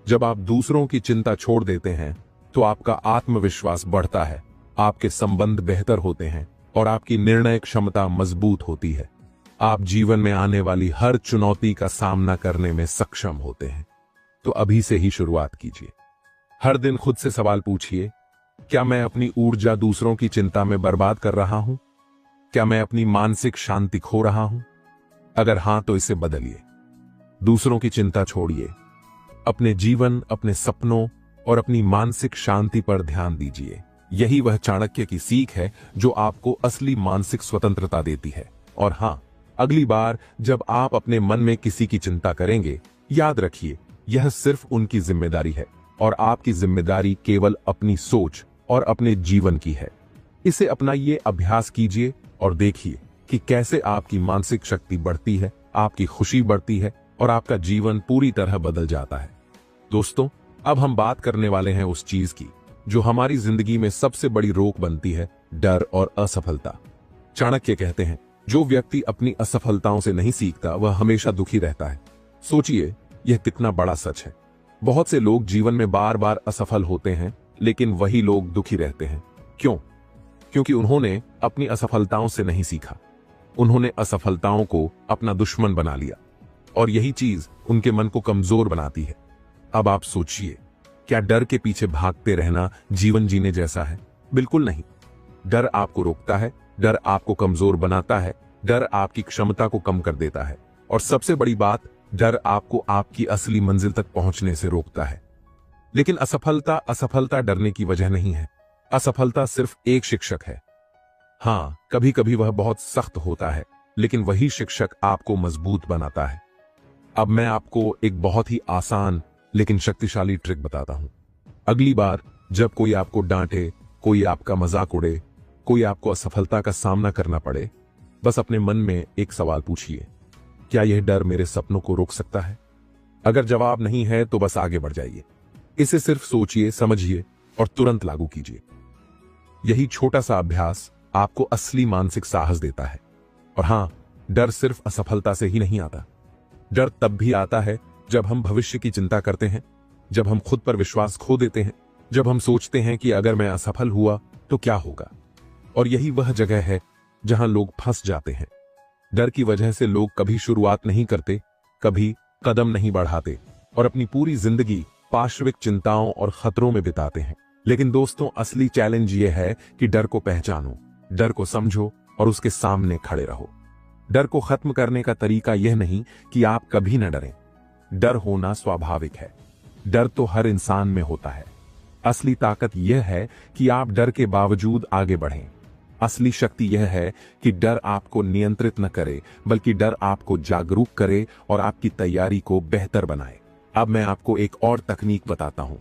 जब आप दूसरों की चिंता छोड़ देते हैं, तो आपका आत्मविश्वास बढ़ता है, आपके संबंध बेहतर होते हैं और आपकी निर्णय क्षमता मजबूत होती है। आप जीवन में आने वाली हर चुनौती का सामना करने में सक्षम होते हैं। तो अभी से ही शुरुआत कीजिए। हर दिन खुद से सवाल पूछिए, क्या मैं अपनी ऊर्जा दूसरों की चिंता में बर्बाद कर रहा हूं? क्या मैं अपनी मानसिक शांति खो रहा हूं? अगर हां, तो इसे बदलिए। दूसरों की चिंता छोड़िए, अपने जीवन, अपने सपनों और अपनी मानसिक शांति पर ध्यान दीजिए। यही वह चाणक्य की सीख है जो आपको असली मानसिक स्वतंत्रता देती है। और हां, अगली बार जब आप अपने मन में किसी की चिंता करेंगे, याद रखिए, यह सिर्फ उनकी जिम्मेदारी है। और आपकी जिम्मेदारी केवल अपनी सोच और अपने जीवन की है। इसे अपनाइए, अभ्यास कीजिए और देखिए कि कैसे आपकी मानसिक शक्ति बढ़ती है, आपकी खुशी बढ़ती है और आपका जीवन पूरी तरह बदल जाता है। दोस्तों, अब हम बात करने वाले हैं उस चीज की जो हमारी जिंदगी में सबसे बड़ी रोक बनती है, डर और असफलता। चाणक्य कहते हैं, जो व्यक्ति अपनी असफलताओं से नहीं सीखता वह हमेशा दुखी रहता है। सोचिए, यह कितना बड़ा सच है। बहुत से लोग जीवन में बार बार असफल होते हैं, लेकिन वही लोग दुखी रहते हैं। क्यों? क्योंकि उन्होंने अपनी असफलताओं से नहीं सीखा। उन्होंने असफलताओं को अपना दुश्मन बना लिया और यही चीज उनके मन को कमजोर बनाती है। अब आप सोचिए, क्या डर के पीछे भागते रहना जीवन जीने जैसा है? बिल्कुल नहीं। डर आपको रोकता है, डर आपको कमजोर बनाता है, डर आपकी क्षमता को कम कर देता है और सबसे बड़ी बात, डर आपको आपकी असली मंजिल तक पहुंचने से रोकता है। लेकिन असफलता डरने की वजह नहीं है। असफलता सिर्फ एक शिक्षक है। हां, कभी कभी वह बहुत सख्त होता है, लेकिन वही शिक्षक आपको मजबूत बनाता है। अब मैं आपको एक बहुत ही आसान लेकिन शक्तिशाली ट्रिक बताता हूं। अगली बार जब कोई आपको डांटे, कोई आपका मजाक उड़े, कोई आपको असफलता का सामना करना पड़े, बस अपने मन में एक सवाल पूछिए, क्या यह डर मेरे सपनों को रोक सकता है? अगर जवाब नहीं है तो बस आगे बढ़ जाइए। इसे सिर्फ सोचिए, समझिए और तुरंत लागू कीजिए। यही छोटा सा अभ्यास आपको असली मानसिक साहस देता है। और हां, डर सिर्फ असफलता से ही नहीं आता। डर तब भी आता है जब हम भविष्य की चिंता करते हैं, जब हम खुद पर विश्वास खो देते हैं, जब हम सोचते हैं कि अगर मैं असफल हुआ तो क्या होगा। और यही वह जगह है जहां लोग फंस जाते हैं। डर की वजह से लोग कभी शुरुआत नहीं करते, कभी कदम नहीं बढ़ाते और अपनी पूरी जिंदगी पार्श्विक चिंताओं और खतरों में बिताते हैं। लेकिन दोस्तों, असली चैलेंज यह है कि डर को पहचानो, डर को समझो और उसके सामने खड़े रहो। डर को खत्म करने का तरीका यह नहीं कि आप कभी न डरें। डर होना स्वाभाविक है। डर तो हर इंसान में होता है। असली ताकत यह है कि आप डर के बावजूद आगे बढ़ें। असली शक्ति यह है कि डर आपको नियंत्रित न करे, बल्कि डर आपको जागरूक करे और आपकी तैयारी को बेहतर बनाए। अब मैं आपको एक और तकनीक बताता हूं।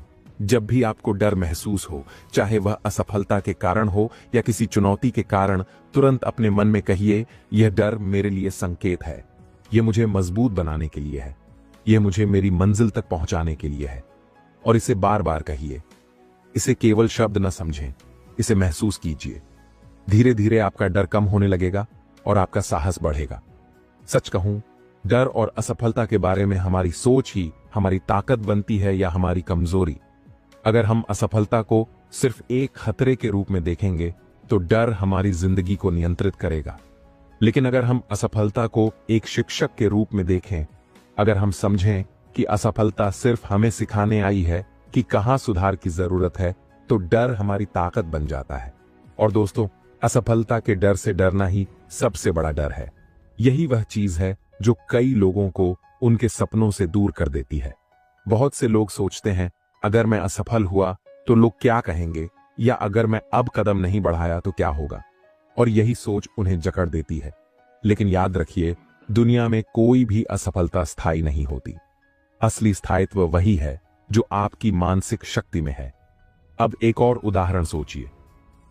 जब भी आपको डर महसूस हो, चाहे वह असफलता के कारण हो या किसी चुनौती के कारण, तुरंत अपने मन में कहिए, यह डर मेरे लिए संकेत है। यह मुझे मजबूत बनाने के लिए है। यह मुझे मेरी मंजिल तक पहुंचाने के लिए है। और इसे बार बार कहिए। इसे केवल शब्द न समझें, इसे महसूस कीजिए। धीरे धीरे आपका डर कम होने लगेगा और आपका साहस बढ़ेगा। सच कहूं, डर और असफलता के बारे में हमारी सोच ही हमारी ताकत बनती है या हमारी कमजोरी। अगर हम असफलता को सिर्फ एक खतरे के रूप में देखेंगे तो डर हमारी जिंदगी को नियंत्रित करेगा। लेकिन अगर हम असफलता को एक शिक्षक के रूप में देखें, अगर हम समझें कि असफलता सिर्फ हमें सिखाने आई है कि कहां सुधार की जरूरत है, तो डर हमारी ताकत बन जाता है। और दोस्तों, असफलता के डर से डरना ही सबसे बड़ा डर है। यही वह चीज है जो कई लोगों को उनके सपनों से दूर कर देती है। बहुत से लोग सोचते हैं, अगर मैं असफल हुआ तो लोग क्या कहेंगे, या अगर मैं अब कदम नहीं बढ़ाया तो क्या होगा। और यही सोच उन्हें जकड़ देती है। लेकिन याद रखिए, दुनिया में कोई भी असफलता स्थायी नहीं होती। असली स्थायित्व वही है जो आपकी मानसिक शक्ति में है। अब एक और उदाहरण सोचिए।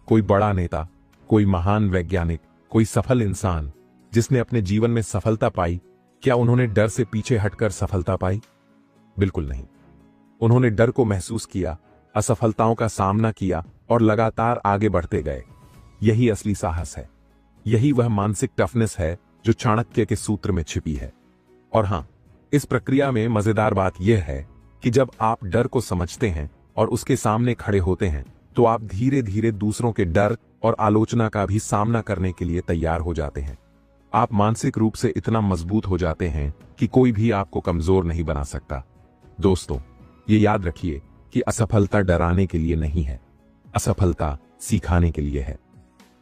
कोई बड़ा नेता, कोई महान वैज्ञानिक, कोई सफल इंसान जिसने अपने जीवन में सफलता पाई, क्या उन्होंने डर से पीछे हटकर सफलता पाई? बिल्कुल नहीं। उन्होंने डर को महसूस किया, असफलताओं का सामना किया और लगातार आगे बढ़ते गए। यही असली साहस है। यही वह मानसिक टफनेस है जो चाणक्य के सूत्र में छिपी है। और हां, इस प्रक्रिया में मजेदार बात यह है कि जब आप डर को समझते हैं और उसके सामने खड़े होते हैं, तो आप धीरे धीरे दूसरों के डर और आलोचना का भी सामना करने के लिए तैयार हो जाते हैं। आप मानसिक रूप से इतना मजबूत हो जाते हैं कि कोई भी आपको कमजोर नहीं बना सकता। दोस्तों, ये याद रखिए कि असफलता डराने के लिए नहीं है, असफलता सिखाने के लिए है।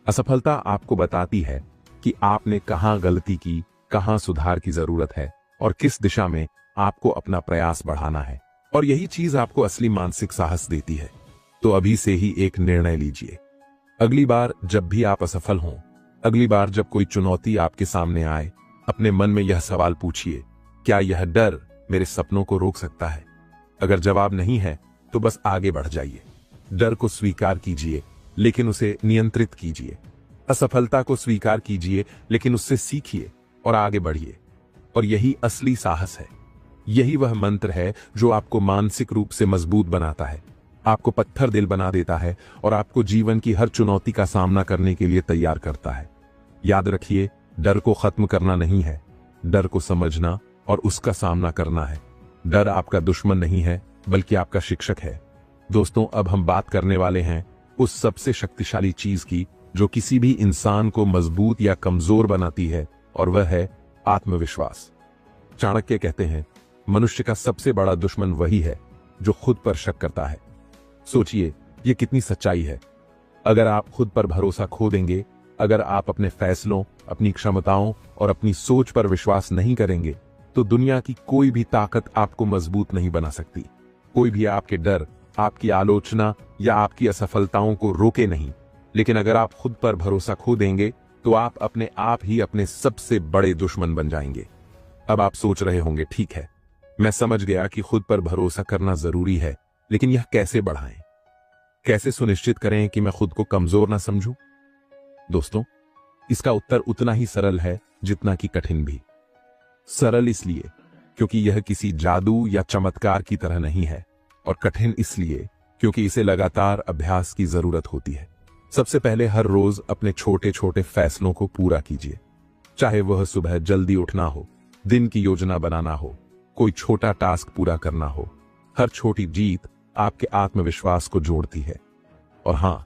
असफलता आपको बताती है कि आपने कहां गलती की, कहां सुधार की जरूरत है और किस दिशा में आपको अपना प्रयास बढ़ाना है। और यही चीज आपको असली मानसिक साहस देती है। तो अभी से ही एक निर्णय लीजिए। अगली बार जब भी आप असफल हों, अगली बार जब कोई चुनौती आपके सामने आए, अपने मन में यह सवाल पूछिए, क्या यह डर मेरे सपनों को रोक सकता है? अगर जवाब नहीं है तो बस आगे बढ़ जाइए। डर को स्वीकार कीजिए, लेकिन उसे नियंत्रित कीजिए। असफलता को स्वीकार कीजिए, लेकिन उससे सीखिए और आगे बढ़िए। और यही असली साहस है। यही वह मंत्र है जो आपको मानसिक रूप से मजबूत बनाता है, आपको पत्थर दिल बना देता है और आपको जीवन की हर चुनौती का सामना करने के लिए तैयार करता है। याद रखिए, डर को खत्म करना नहीं है, डर को समझना और उसका सामना करना है। डर आपका दुश्मन नहीं है, बल्कि आपका शिक्षक है। दोस्तों, अब हम बात करने वाले हैं उस सबसे शक्तिशाली चीज की जो किसी भी इंसान को मजबूत या कमजोर बनाती है, और वह है आत्मविश्वास। चाणक्य कहते हैं, मनुष्य का सबसे बड़ा दुश्मन वही है जो खुद पर शक करता है। सोचिए, ये कितनी सच्चाई है। अगर आप खुद पर भरोसा खो देंगे, अगर आप अपने फैसलों, अपनी क्षमताओं और अपनी सोच पर विश्वास नहीं करेंगे, तो दुनिया की कोई भी ताकत आपको मजबूत नहीं बना सकती। कोई भी आपके डर, आपकी आलोचना या आपकी असफलताओं को रोके नहीं। लेकिन अगर आप खुद पर भरोसा खो देंगे, तो आप अपने आप ही अपने सबसे बड़े दुश्मन बन जाएंगे। अब आप सोच रहे होंगे, ठीक है, मैं समझ गया कि खुद पर भरोसा करना जरूरी है, लेकिन यह कैसे बढ़ाएं? कैसे सुनिश्चित करें कि मैं खुद को कमजोर ना समझूं? दोस्तों, इसका उत्तर उतना ही सरल है जितना कि कठिन भी। सरल इसलिए क्योंकि यह किसी जादू या चमत्कार की तरह नहीं है, और कठिन इसलिए क्योंकि इसे लगातार अभ्यास की जरूरत होती है। सबसे पहले हर रोज अपने छोटे छोटे फैसलों को पूरा कीजिए। चाहे वह सुबह जल्दी उठना हो, दिन की योजना बनाना हो, कोई छोटा टास्क पूरा करना हो। हर छोटी जीत आपके आत्मविश्वास को जोड़ती है। और हां,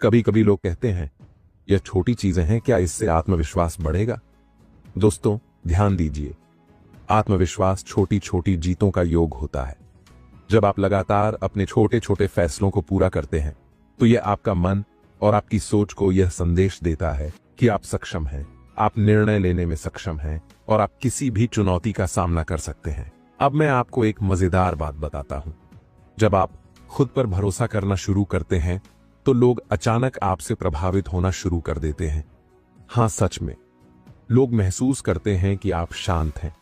कभी कभी लोग कहते हैं, यह छोटी चीजें हैं, क्या इससे आत्मविश्वास बढ़ेगा? दोस्तों, ध्यान दीजिए, आत्मविश्वास छोटी छोटी जीतों का योग होता है। जब आप लगातार अपने छोटे छोटे फैसलों को पूरा करते हैं, तो यह आपका मन और आपकी सोच को यह संदेश देता है कि आप सक्षम हैं, आप निर्णय लेने में सक्षम हैं और आप किसी भी चुनौती का सामना कर सकते हैं। अब मैं आपको एक मजेदार बात बताता हूं। जब आप खुद पर भरोसा करना शुरू करते हैं, तो लोग अचानक आपसे प्रभावित होना शुरू कर देते हैं। हां, सच में, लोग महसूस करते हैं कि आप शांत हैं,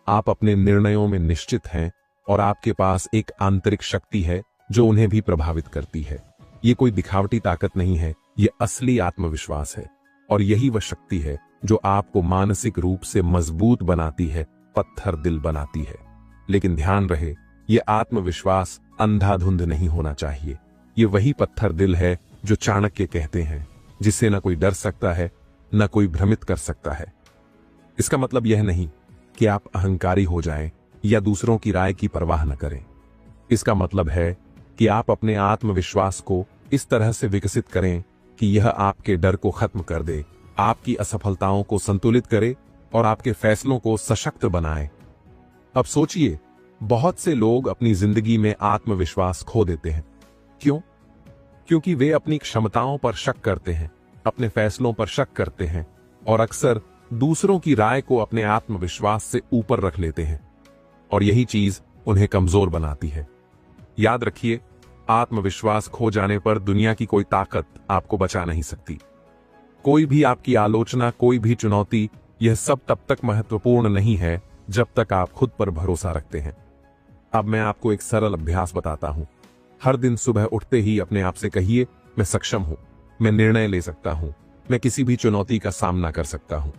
आप अपने निर्णयों में निश्चित हैं और आपके पास एक आंतरिक शक्ति है जो उन्हें भी प्रभावित करती है। ये कोई दिखावटी ताकत नहीं है, ये असली आत्मविश्वास है। और यही वह शक्ति है जो आपको मानसिक रूप से मजबूत बनाती है, पत्थर दिल बनाती है। लेकिन ध्यान रहे, ये आत्मविश्वास अंधाधुंध नहीं होना चाहिए। ये वही पत्थर दिल है जो चाणक्य कहते हैं, जिससे न कोई डर सकता है, न कोई भ्रमित कर सकता है। इसका मतलब यह नहीं कि आप अहंकारी हो जाएं या दूसरों की राय की परवाह न करें। इसका मतलब है कि आप अपने आत्मविश्वास को इस तरह से विकसित करें कि यह आपके डर को खत्म कर दे, आपकी असफलताओं को संतुलित करे और आपके फैसलों को सशक्त बनाए। अब सोचिए, बहुत से लोग अपनी जिंदगी में आत्मविश्वास खो देते हैं। क्यों? क्योंकि वे अपनी क्षमताओं पर शक करते हैं, अपने फैसलों पर शक करते हैं और अक्सर दूसरों की राय को अपने आत्मविश्वास से ऊपर रख लेते हैं। और यही चीज उन्हें कमजोर बनाती है। याद रखिए, आत्मविश्वास खो जाने पर दुनिया की कोई ताकत आपको बचा नहीं सकती। कोई भी आपकी आलोचना, कोई भी चुनौती, यह सब तब तक महत्वपूर्ण नहीं है जब तक आप खुद पर भरोसा रखते हैं। अब मैं आपको एक सरल अभ्यास बताता हूं। हर दिन सुबह उठते ही अपने आप से कहिए, मैं सक्षम हूं, मैं निर्णय ले सकता हूं, मैं किसी भी चुनौती का सामना कर सकता हूं।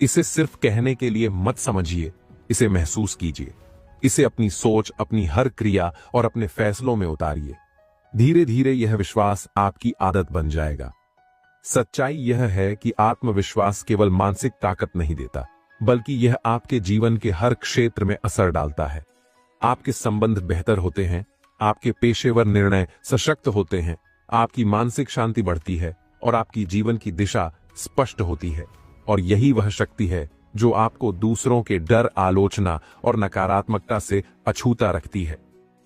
इसे सिर्फ कहने के लिए मत समझिए, इसे महसूस कीजिए। इसे अपनी सोच, अपनी हर क्रिया और अपने फैसलों में उतारिए। धीरे धीरे यह विश्वास आपकी आदत बन जाएगा। सच्चाई यह है कि आत्मविश्वास केवल मानसिक ताकत नहीं देता, बल्कि यह आपके जीवन के हर क्षेत्र में असर डालता है। आपके संबंध बेहतर होते हैं, आपके पेशेवर निर्णय सशक्त होते हैं, आपकी मानसिक शांति बढ़ती है और आपकी जीवन की दिशा स्पष्ट होती है। और यही वह शक्ति है जो आपको दूसरों के डर, आलोचना और नकारात्मकता से अछूता रखती है।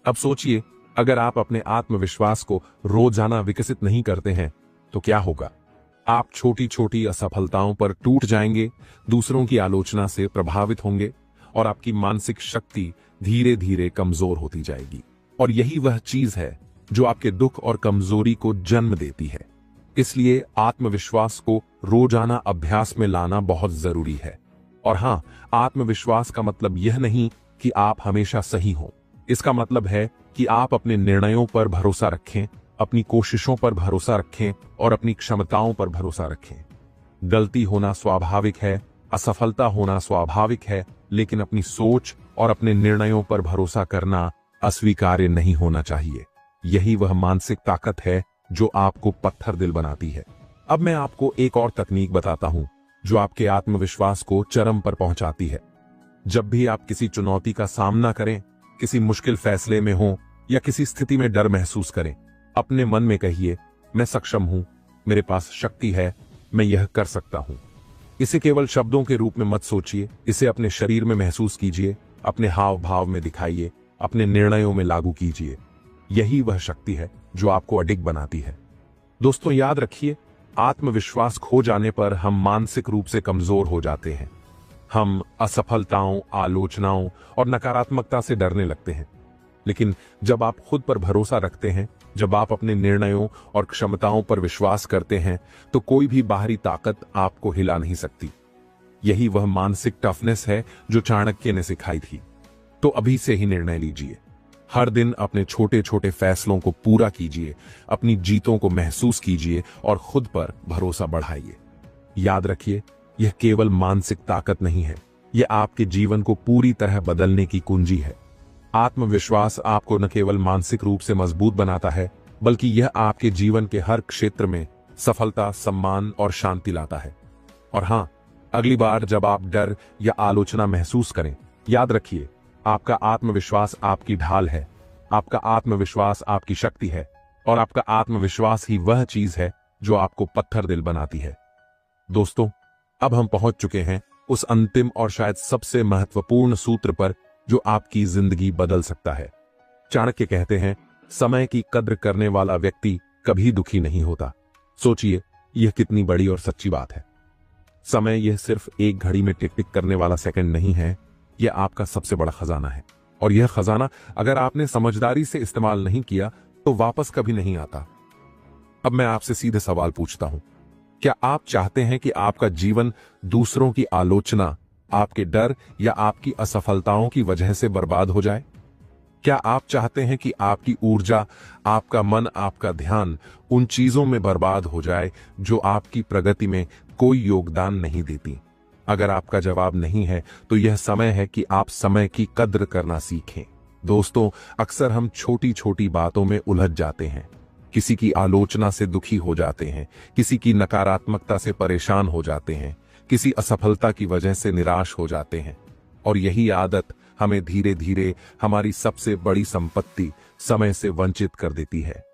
अब सोचिए, अगर आप अपने आत्मविश्वास को रोजाना विकसित नहीं करते हैं, तो क्या होगा? आप छोटी छोटी असफलताओं पर टूट जाएंगे, दूसरों की आलोचना से प्रभावित होंगे और आपकी मानसिक शक्ति धीरे धीरे कमजोर होती जाएगी। और यही वह चीज है जो आपके दुख और कमजोरी को जन्म देती है। इसलिए आत्मविश्वास को रोजाना अभ्यास में लाना बहुत जरूरी है। और हां, आत्मविश्वास का मतलब यह नहीं कि आप हमेशा सही हो। इसका मतलब है कि आप अपने निर्णयों पर भरोसा रखें, अपनी कोशिशों पर भरोसा रखें और अपनी क्षमताओं पर भरोसा रखें। गलती होना स्वाभाविक है, असफलता होना स्वाभाविक है, लेकिन अपनी सोच और अपने निर्णयों पर भरोसा करना अस्वीकार्य नहीं होना चाहिए। यही वह मानसिक ताकत है जो आपको पत्थर दिल बनाती है। अब मैं आपको एक और तकनीक बताता हूं जो आपके आत्मविश्वास को चरम पर पहुंचाती है। जब भी आप किसी चुनौती का सामना करें, किसी मुश्किल फैसले में हो या किसी स्थिति में डर महसूस करें, अपने मन में कहिए, मैं सक्षम हूं, मेरे पास शक्ति है, मैं यह कर सकता हूं। इसे केवल शब्दों के रूप में मत सोचिए, इसे अपने शरीर में महसूस कीजिए, अपने हाव भाव में दिखाइए, अपने निर्णयों में लागू कीजिए। यही वह शक्ति है जो आपको अडिग बनाती है। दोस्तों, याद रखिए, आत्मविश्वास खो जाने पर हम मानसिक रूप से कमजोर हो जाते हैं। हम असफलताओं, आलोचनाओं और नकारात्मकता से डरने लगते हैं। लेकिन जब आप खुद पर भरोसा रखते हैं, जब आप अपने निर्णयों और क्षमताओं पर विश्वास करते हैं, तो कोई भी बाहरी ताकत आपको हिला नहीं सकती। यही वह मानसिक टफनेस है जो चाणक्य ने सिखाई थी। तो अभी से ही निर्णय लीजिए। हर दिन अपने छोटे छोटे फैसलों को पूरा कीजिए, अपनी जीतों को महसूस कीजिए और खुद पर भरोसा बढ़ाइए। याद रखिए, यह केवल मानसिक ताकत नहीं है, यह आपके जीवन को पूरी तरह बदलने की कुंजी है। आत्मविश्वास आपको न केवल मानसिक रूप से मजबूत बनाता है, बल्कि यह आपके जीवन के हर क्षेत्र में सफलता, सम्मान और शांति लाता है। और हां, अगली बार जब आप डर या आलोचना महसूस करें, याद रखिए, आपका आत्मविश्वास आपकी ढाल है, आपका आत्मविश्वास आपकी शक्ति है और आपका आत्मविश्वास ही वह चीज है जो आपको पत्थर दिल बनाती है। दोस्तों, अब हम पहुंच चुके हैं उस अंतिम और शायद सबसे महत्वपूर्ण सूत्र पर जो आपकी जिंदगी बदल सकता है। चाणक्य कहते हैं, समय की कद्र करने वाला व्यक्ति कभी दुखी नहीं होता। सोचिए, यह कितनी बड़ी और सच्ची बात है। समय यह सिर्फ एक घड़ी में टिक टिक करने वाला सेकंड नहीं है, यह आपका सबसे बड़ा खजाना है। और यह खजाना अगर आपने समझदारी से इस्तेमाल नहीं किया तो वापस कभी नहीं आता। अब मैं आपसे सीधे सवाल पूछता हूं, क्या आप चाहते हैं कि आपका जीवन दूसरों की आलोचना, आपके डर या आपकी असफलताओं की वजह से बर्बाद हो जाए? क्या आप चाहते हैं कि आपकी ऊर्जा, आपका मन, आपका ध्यान उन चीजों में बर्बाद हो जाए जो आपकी प्रगति में कोई योगदान नहीं देती? अगर आपका जवाब नहीं है, तो यह समय है कि आप समय की कद्र करना सीखें। दोस्तों, अक्सर हम छोटी छोटी बातों में उलझ जाते हैं। किसी की आलोचना से दुखी हो जाते हैं, किसी की नकारात्मकता से परेशान हो जाते हैं, किसी असफलता की वजह से निराश हो जाते हैं। और यही आदत हमें धीरे धीरे हमारी सबसे बड़ी संपत्ति समय से वंचित कर देती है।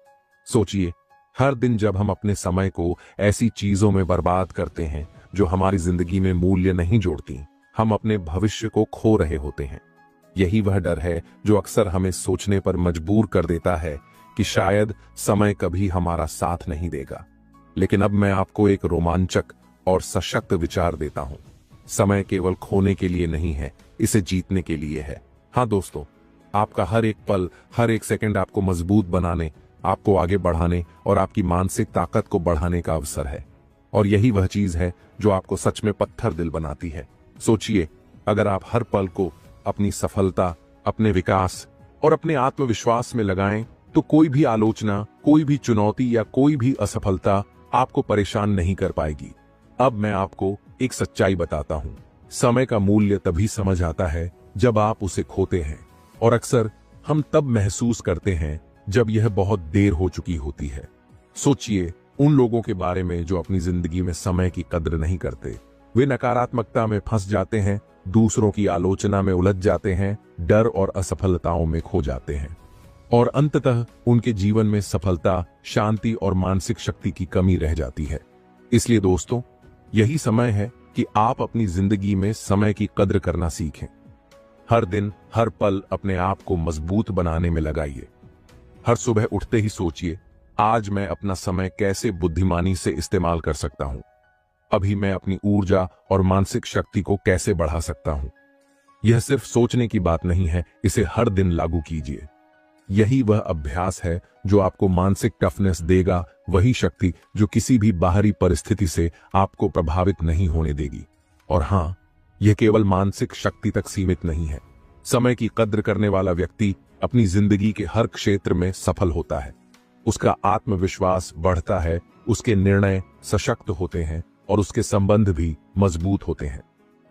सोचिए, हर दिन जब हम अपने समय को ऐसी चीजों में बर्बाद करते हैं जो हमारी जिंदगी में मूल्य नहीं जोड़ती, हम अपने भविष्य को खो रहे होते हैं। यही वह डर है जो अक्सर हमें सोचने पर मजबूर कर देता है कि शायद समय कभी हमारा साथ नहीं देगा। लेकिन अब मैं आपको एक रोमांचक और सशक्त विचार देता हूं। समय केवल खोने के लिए नहीं है, इसे जीतने के लिए है। हाँ दोस्तों, आपका हर एक पल, हर एक सेकंड आपको मजबूत बनाने, आपको आगे बढ़ाने और आपकी मानसिक ताकत को बढ़ाने का अवसर है। और यही वह चीज है जो आपको सच में पत्थर दिल बनाती है। सोचिए, अगर आप हर पल को अपनी सफलता, अपने विकास और अपने आत्मविश्वास में लगाएं, तो कोई भी आलोचना, कोई भी चुनौती या कोई भी असफलता आपको परेशान नहीं कर पाएगी। अब मैं आपको एक सच्चाई बताता हूं। समय का मूल्य तभी समझ आता है जब आप उसे खोते हैं, और अक्सर हम तब महसूस करते हैं जब यह बहुत देर हो चुकी होती है। सोचिए उन लोगों के बारे में जो अपनी जिंदगी में समय की कद्र नहीं करते। वे नकारात्मकता में फंस जाते हैं, दूसरों की आलोचना में उलझ जाते हैं, डर और असफलताओं में खो जाते हैं, और अंततः उनके जीवन में सफलता, शांति और मानसिक शक्ति की कमी रह जाती है। इसलिए दोस्तों, यही समय है कि आप अपनी जिंदगी में समय की कद्र करना सीखें। हर दिन, हर पल अपने आप को मजबूत बनाने में लगाइए। हर सुबह उठते ही सोचिए, आज मैं अपना समय कैसे बुद्धिमानी से इस्तेमाल कर सकता हूं। अभी मैं अपनी ऊर्जा और मानसिक शक्ति को कैसे बढ़ा सकता हूं। यह सिर्फ सोचने की बात नहीं है, इसे हर दिन लागू कीजिए। यही वह अभ्यास है जो आपको मानसिक टफनेस देगा, वही शक्ति जो किसी भी बाहरी परिस्थिति से आपको प्रभावित नहीं होने देगी। और हां, यह केवल मानसिक शक्ति तक सीमित नहीं है। समय की कद्र करने वाला व्यक्ति अपनी जिंदगी के हर क्षेत्र में सफल होता है। उसका आत्मविश्वास बढ़ता है, उसके निर्णय सशक्त होते हैं और उसके संबंध भी मजबूत होते हैं।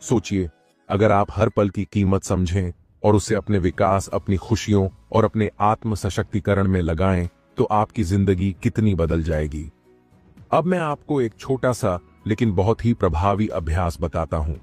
सोचिए, अगर आप हर पल की कीमत समझें और उसे अपने विकास, अपनी खुशियों और अपने आत्म सशक्तिकरण में लगाएं, तो आपकी जिंदगी कितनी बदल जाएगी। अब मैं आपको एक छोटा सा लेकिन बहुत ही प्रभावी अभ्यास बताता हूं।